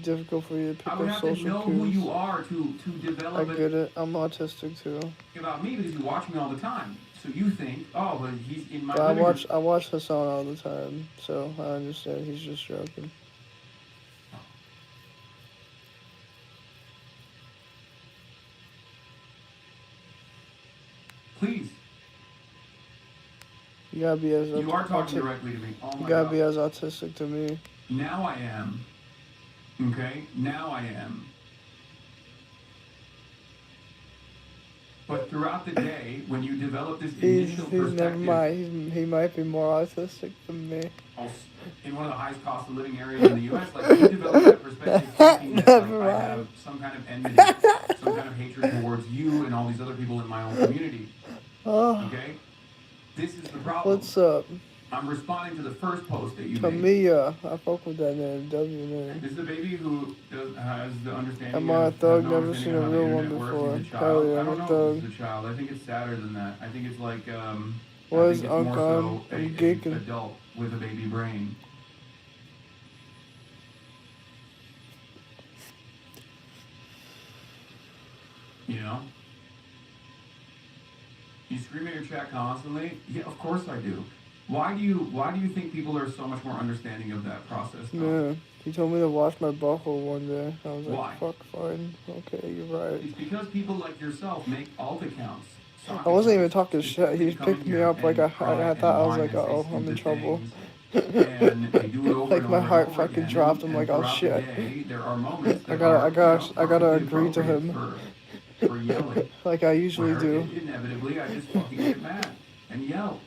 Difficult for you to pick I would up have social to know cues. who you are to develop I get it. I'm autistic too. About me because you watch me all the time. So you think, oh, but he's in my But I watch Hassan all the time, so I understand he's just joking. Please. You gotta be as You are talking directly to me. Oh my You gotta God. be as autistic to me. Now I am. Okay? Now I am. But throughout the day, when you develop this initial perspective... Never mind. He might be more autistic than me. In one of the highest cost of living areas in the U.S., like, you develop that perspective thinking that, like, I have some kind of enmity, some kind of hatred towards you and all these other people in my own community. Okay? This is the problem. What's up? I'm responding to the first post that you made. Camilla, I fuck with that name, W name. This is a baby who has the understanding. Am I a of, thug? has no Never seen a understanding of how the real one internet works. before. He's a child. Hell yeah, I I'm don't a know thug. if he's a child. I think it's sadder than that. I think it's like What I is think it's more Uncle? so I'm a geeking. adult with a baby brain. You know? You scream at your chat constantly? Yeah, of course I do. Why do you think people are so much more understanding of that process though? Yeah, he told me to wash my butthole one day. I was like, Why? fuck, fine. Okay, you're right. It's because people like yourself make alt accounts. I wasn't even talking shit. He just picked me up like I thought I was like, oh, I'm in trouble. Like my heart fucking dropped. I'm like, oh shit. I gotta agree to him. For yelling. Like I usually do. Inevitably, I just fucking get mad and yell.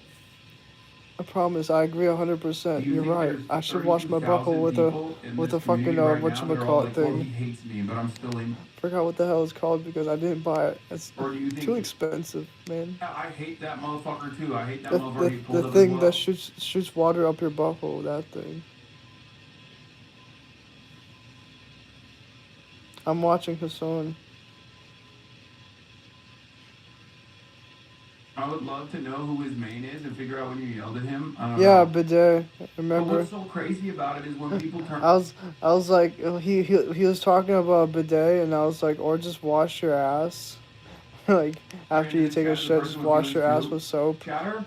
I promise, I agree 100%. You're right. I should wash my butthole with a fucking whatchamacallit thing. He hates me, but I'm still in. Forgot what the hell it's called because I didn't buy it. It's Or do you think too expensive, man. I hate that motherfucker too. I hate that motherfucker. He pulled The up thing as well. that shoots water up your butthole, that thing. I'm watching Hassan. I would love to know who his main is and figure out when you yelled at him. I don't Yeah, know. bidet. But Remember? what's so crazy about it is when people turn. I was like, he was talking about bidet, and I was like, or just wash your ass. Like after you take a shit, just wash your ass with soap. Chatter?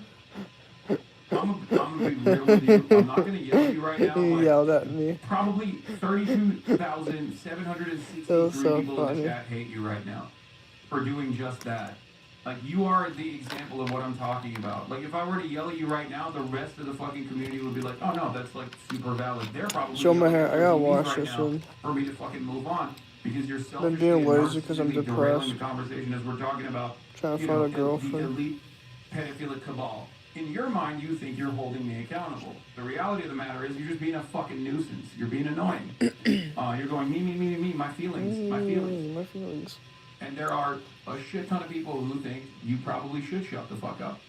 I'm gonna be real with you. I'm not gonna yell at you right now. He but yelled at me. Probably 32,763 That was so people in funny. the chat hate you right now for doing just that. Like, you are the example of what I'm talking about. Like, if I were to yell at you right now, the rest of the fucking community would be like, oh no, that's like super valid. They're probably Show my yelling hair. at I their gotta TVs wash right this now one. for me to fucking move on. Because you're Been selfishly being and lazy because I'm narcissistically derailing depressed. the conversation as we're talking about, Trying to you find know, a girlfriend. the elite pedophilic cabal. In your mind, you think you're holding me accountable. The reality of the matter is you're just being a fucking nuisance. You're being annoying. You're going, me, my feelings, my feelings. My feelings. And there are a shit ton of people who think you probably should shut the fuck up.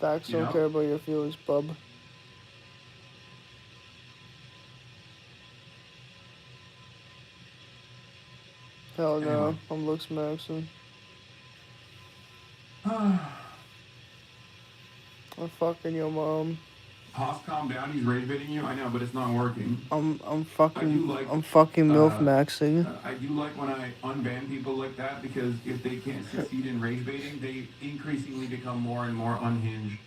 Facts, You don't know? care about your feelings, bub. Hell no, Anyway. I'm looks maxing. I'm fucking your mom. Haas, calm down. He's rage baiting you. I know, but it's not working. I'm I do fucking like, MILF maxing. I do like when I unban people like that because if they can't succeed in rage baiting, they increasingly become more and more unhinged.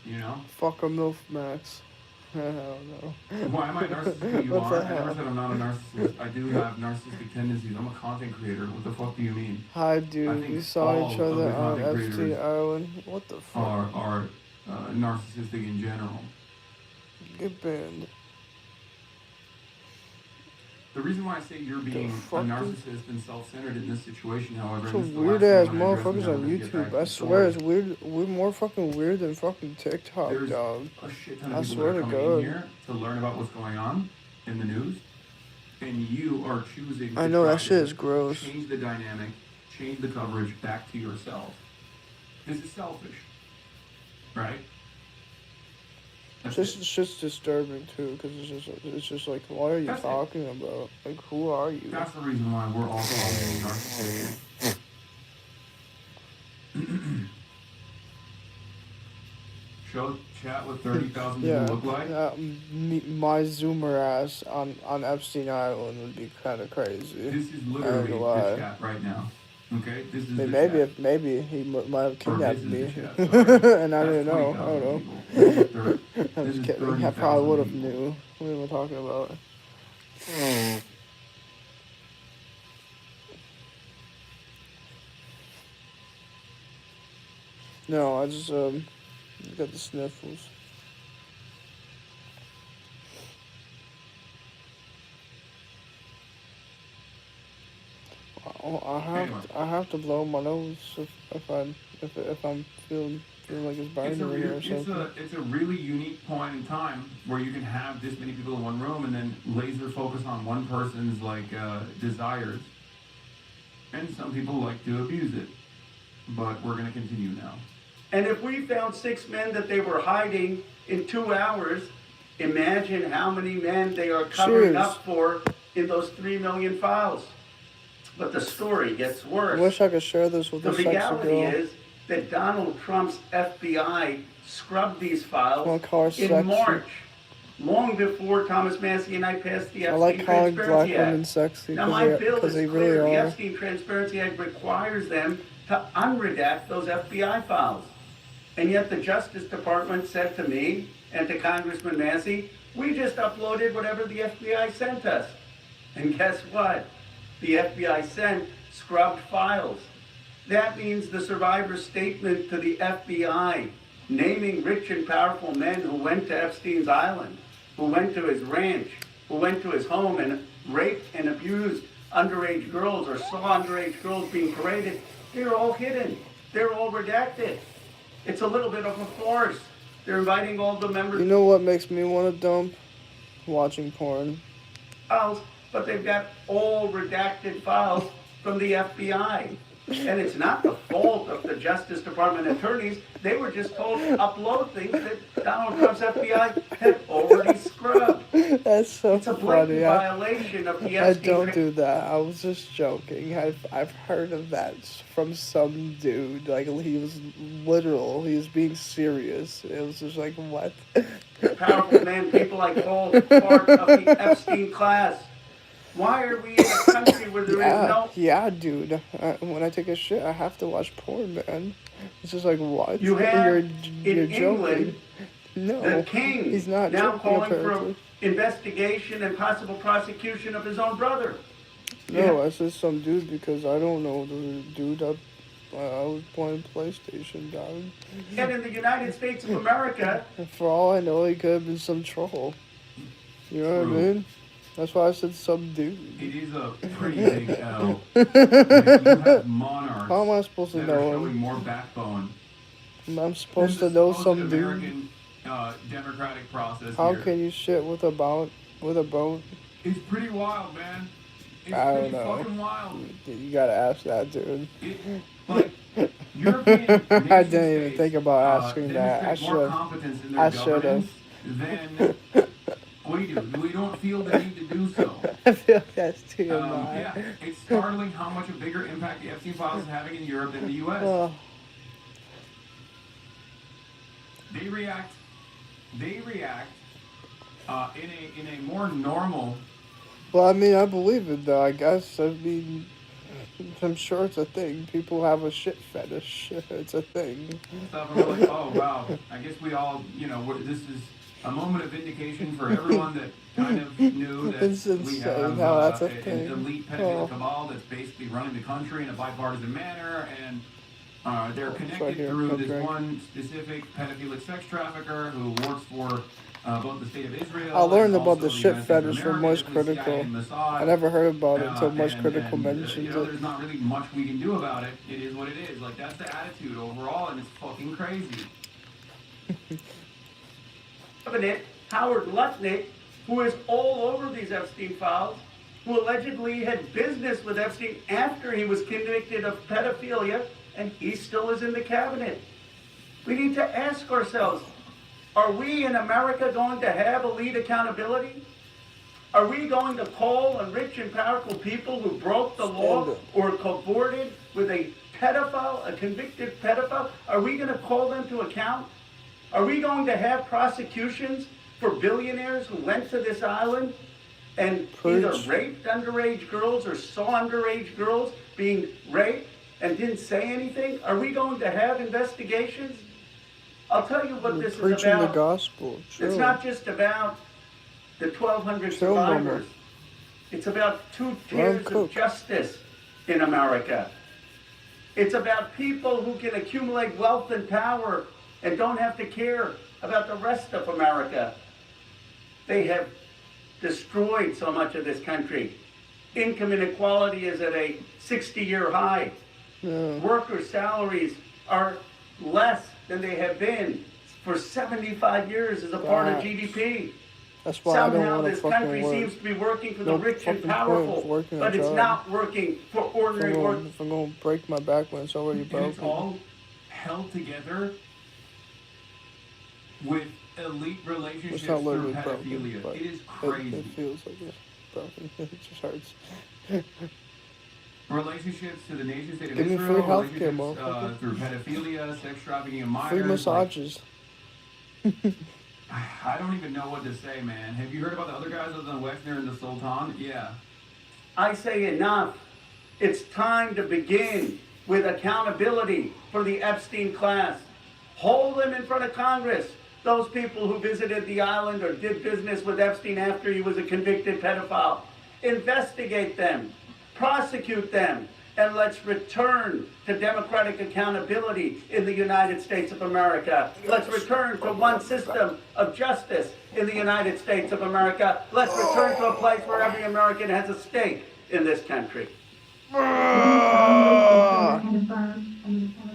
You know? Fuck a MILF max. Hell no. Why am I narcissistic? You What the are? I never hell? said I'm not a narcissist. I do have narcissistic tendencies. I'm a content creator. What the fuck do you mean? Hi, I dude. think We saw all each of other the on content Epstein creators Island. What the fuck? are narcissistic in general. Get banned. The reason why I say you're being a fuck, dude? narcissist and self-centered in this situation, however, Some and this is the weird last ass thing when I address motherfuckers the on numbers, get back YouTube. to I the swear it's story. weird. We're more fucking weird than fucking TikTok, There's dog. a shit ton I of people swear that to are coming in God. here to learn about what's going on in the news, and you are choosing to I know try that shit to is gross. change the dynamic, change the coverage back to yourself. This is selfish, right? That's It's it. just disturbing too, because it's just like, what are you That's it. talking about? Like, who are you? That's the reason why we're all calling narcissistic. Show chat what 30,000 people Yeah, look like. my Zoomer ass on Epstein Island would be kind of crazy. This is I ain't literally gonna the lie. chat right now. Okay, this is the Maybe chat. maybe he might have kidnapped this is me, the chat, sorry. and I That's didn't know. I 20,000 don't know. people. This is I'm this just is kidding. I 30,000 probably would have people. knew. What am I talking about? No, I just got the sniffles. I have to blow my nose if I'm feeling like it's burning or something. It's a really unique point in time where you can have this many people in one room and then laser focus on one person's like desires. And some people like to abuse it, but we're gonna continue now. And if we found 6 men that they were hiding in 2 hours, imagine how many men they are covering up for in those 3 million files. But the story gets worse. I wish I could share this with the a sexy reality girl. is that Donald Trump's FBI scrubbed these files in sexy. March, long before Thomas Massey and I passed the I Epstein like calling Transparency black Act. women sexy Now my bill because is they clear. really The are. Epstein Transparency Act requires them to unredact those FBI files. And yet the Justice Department said to me and to Congressman Massey, we just uploaded whatever the FBI sent us. And guess what? The FBI sent scrubbed files. That means the survivor's statement to the FBI, naming rich and powerful men who went to Epstein's island, who went to his ranch, who went to his home and raped and abused underage girls or saw underage girls being paraded, they're all hidden. They're all redacted. It's a little bit of a farce. They're inviting all the members. You know what makes me want to dump? Watching porn. Files, but they've got all redacted files from the FBI. And it's not the fault of the Justice Department attorneys. They were just told to upload things that Donald Trump's FBI had already scrubbed. That's so It's a blatant funny. violation of the I Epstein. don't do that. I was just joking. I've heard of that from some dude. Like he was literal. He was being serious. It was just like what? Powerful men, people I call part of the Epstein class. Why are we in a country where there is no... Yeah, dude. When I take a shit, I have to watch porn, man. It's just like, what? You have, you're in joking. England, No, the king he's not now joking, calling apparently. for investigation and possible prosecution of his own brother. No, I said some dude because I don't know the dude. I was playing PlayStation, dog. And in the United States of America... For all I know, he could have been some troll. You know what I mean? That's why I said some dude. It is a pretty big L. You have monarchs How am I supposed to that know are him? showing more backbone. I'm supposed to know some dude. American democratic process How here. can you shit with a boat? It's pretty wild, man. It's I don't pretty know. fucking wild. You gotta ask that dude. European I didn't even think about asking that. I demonstrate more should. competence in their I should governance have. than we do. We don't feel the need to do so. I feel that's too Yeah, it's startling how much a bigger impact the Epstein files is having in Europe than the U.S. Oh. They react in a more normal. Well, I mean, I believe it though. I guess. I mean, I'm sure it's a thing. People have a shit fetish. It's a thing. Stuff and we're like, oh wow, I guess we all, this is a moment of vindication for everyone that kind of knew that It's we insane have how that's a an thing. elite pedophile cabal that's basically running the country in a bipartisan manner, and they're connected here, through come this drink. one specific pedophilic sex trafficker who works for both the state of Israel. I learned and about the also shit United States of fetish from America, Much the CIA Critical. and Mossad. I never heard about it until Much Critical and, mentioned it. there's not really much we can do about it. It is what it is. Like, that's the attitude overall, and it's fucking crazy. Howard Lutnick, who is all over these Epstein files, who allegedly had business with Epstein after he was convicted of pedophilia, and he still is in the cabinet. We need to ask ourselves, are we in America going to have elite accountability? Are we going to call on rich and powerful people who broke the law or cavorted with a pedophile, a convicted pedophile? Are we going to call them to account? Are we going to have prosecutions for billionaires who went to this island and either raped underage girls or saw underage girls being raped and didn't say anything? Are we going to have investigations? I'll tell you what this is Preaching about. the gospel. True. It's not just about the 1,200 True, survivors. Mama. It's about 2 tiers of justice in America. It's about people who can accumulate wealth and power and don't have to care about the rest of America. They have destroyed so much of this country. Income inequality is at a 60-year high. Worker salaries are less than they have been for 75 years as a part of GDP. That's why I don't Somehow want to this fucking country work. seems to be working for the No rich and fucking point of powerful, working but a it's job. not working for ordinary work. If I'm going to break my back when it's already And it's broken. all held together with elite relationships It's not through literally broken, pedophilia. but It is crazy. it feels like it's broken. It just hurts. Relationships to the nation state of Give me Israel, free healthcare, relationships motherfucker. through pedophilia, sex trafficking, and minors. Free massages. I don't even know what to say, man. Have you heard about the other guys other than Wexner and the Sultan? Yeah. I say enough. It's time to begin with accountability for the Epstein class. Hold them in front of Congress. Those people who visited the island or did business with Epstein after he was a convicted pedophile. Investigate them. Prosecute them. And let's return to democratic accountability in the United States of America. Let's return to one system of justice in the United States of America. Let's return to a place where every American has a stake in this country.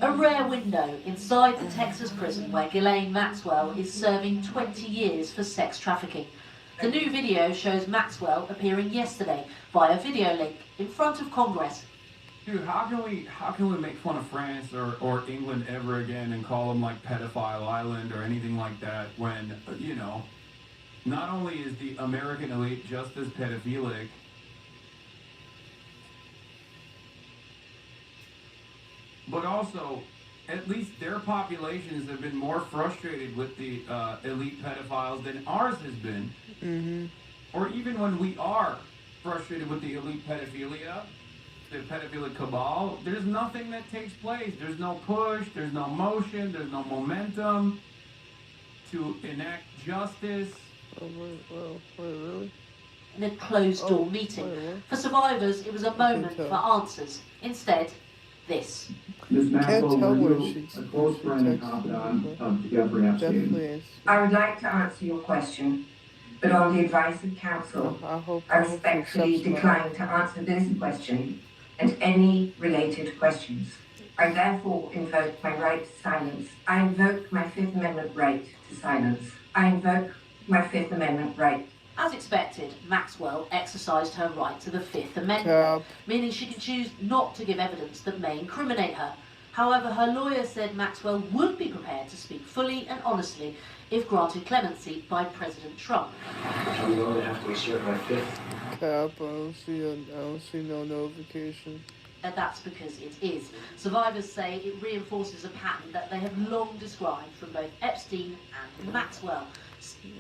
A rare window inside the Texas prison where Ghislaine Maxwell is serving 20 years for sex trafficking. The new video shows Maxwell appearing yesterday via video link in front of Congress. Dude, how can we make fun of France or England ever again and call them like pedophile island or anything like that when, you know, not only is the American elite just as pedophilic, but also at least their populations have been more frustrated with the elite pedophiles than ours has been. Mm-hmm. Or even when we are frustrated with the elite pedophilia, the pedophilic cabal, there's nothing that takes place. There's no push, there's no motion, there's no momentum to enact justice. Oh, wait, really? In a closed-door meeting. For survivors, it was a moment for answers. Instead, this. Ms. Maxwell was a close friend and confidant of Jeffrey Epstein. I would like to answer your question, but on the advice of counsel, I respectfully decline to answer this question and any related questions. I therefore invoke my right to silence. I invoke my Fifth Amendment right to silence. I invoke my Fifth Amendment right. As expected, Maxwell exercised her right to the Fifth Amendment, meaning she can choose not to give evidence that may incriminate her. However, her lawyer said Maxwell would be prepared to speak fully and honestly if granted clemency by President Trump. I'm going to have to assert my Fifth. Cap, I don't see no notification. And that's because it is. Survivors say it reinforces a pattern that they have long described from both Epstein and Maxwell.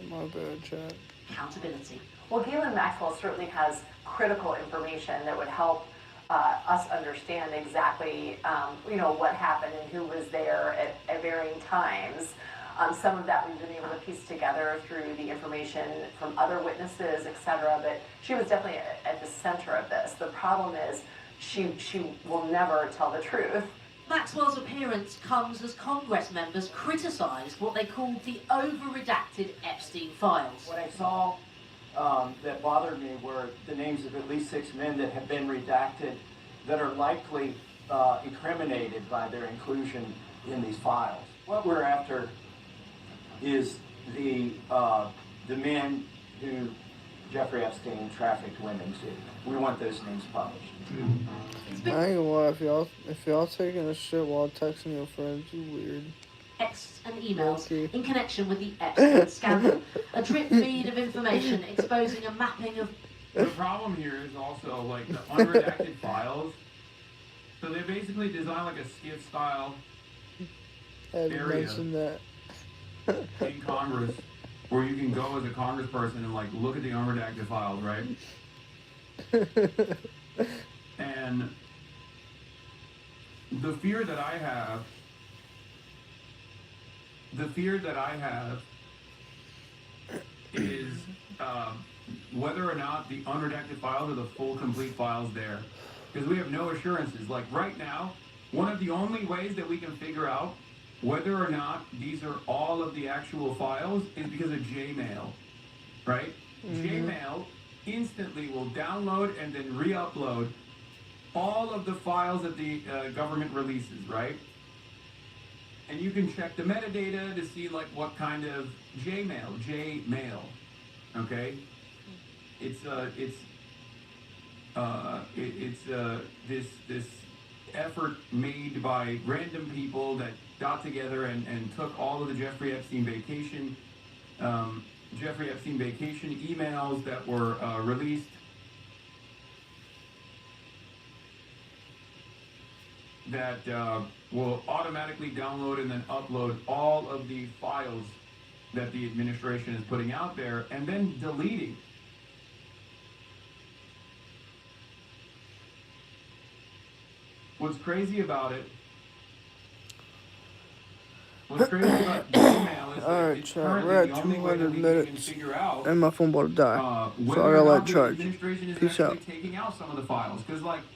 My bad, chat. Accountability. Well, Ghislaine Maxwell certainly has critical information that would help us understand exactly, what happened and who was there at varying times. Some of that we've been able to piece together through the information from other witnesses, etc. But she was definitely at the center of this. The problem is she will never tell the truth. Maxwell's appearance comes as Congress members criticised what they called the over-redacted Epstein files. What I saw that bothered me were the names of at least 6 men that have been redacted that are likely incriminated by their inclusion in these files. What we're after is the men who Jeffrey Epstein trafficked women to. We want those names published. I ain't gonna lie, if y'all taking a shit while texting your friends, you weird. Texts and emails in connection with the Epstein scandal. A drip feed of information exposing a mapping of... The problem here is also like the unredacted files. So they basically design like a SCIF style area in Congress where you can go as a congressperson and like look at the unredacted files, right? And the fear that I have is whether or not the unredacted files are the full, complete files there. Because we have no assurances. Like right now, one of the only ways that we can figure out whether or not these are all of the actual files is because of Gmail, right? Gmail instantly will download and then re-upload all of the files that the government releases, right? And you can check the metadata to see like what kind of Jmail, okay? It's this effort made by random people that got together and took all of the Jeffrey Epstein vacation emails that were released. That will automatically download and then upload all of the files that the administration is putting out there, and then deleting. What's crazy about it? What's crazy about the email is that it's currently we're at the only way that 200 we can minutes, figure out and my phone about to die. So I whether gotta or let not the charge. administration is Peace actually out. taking out some of the files. Because, like,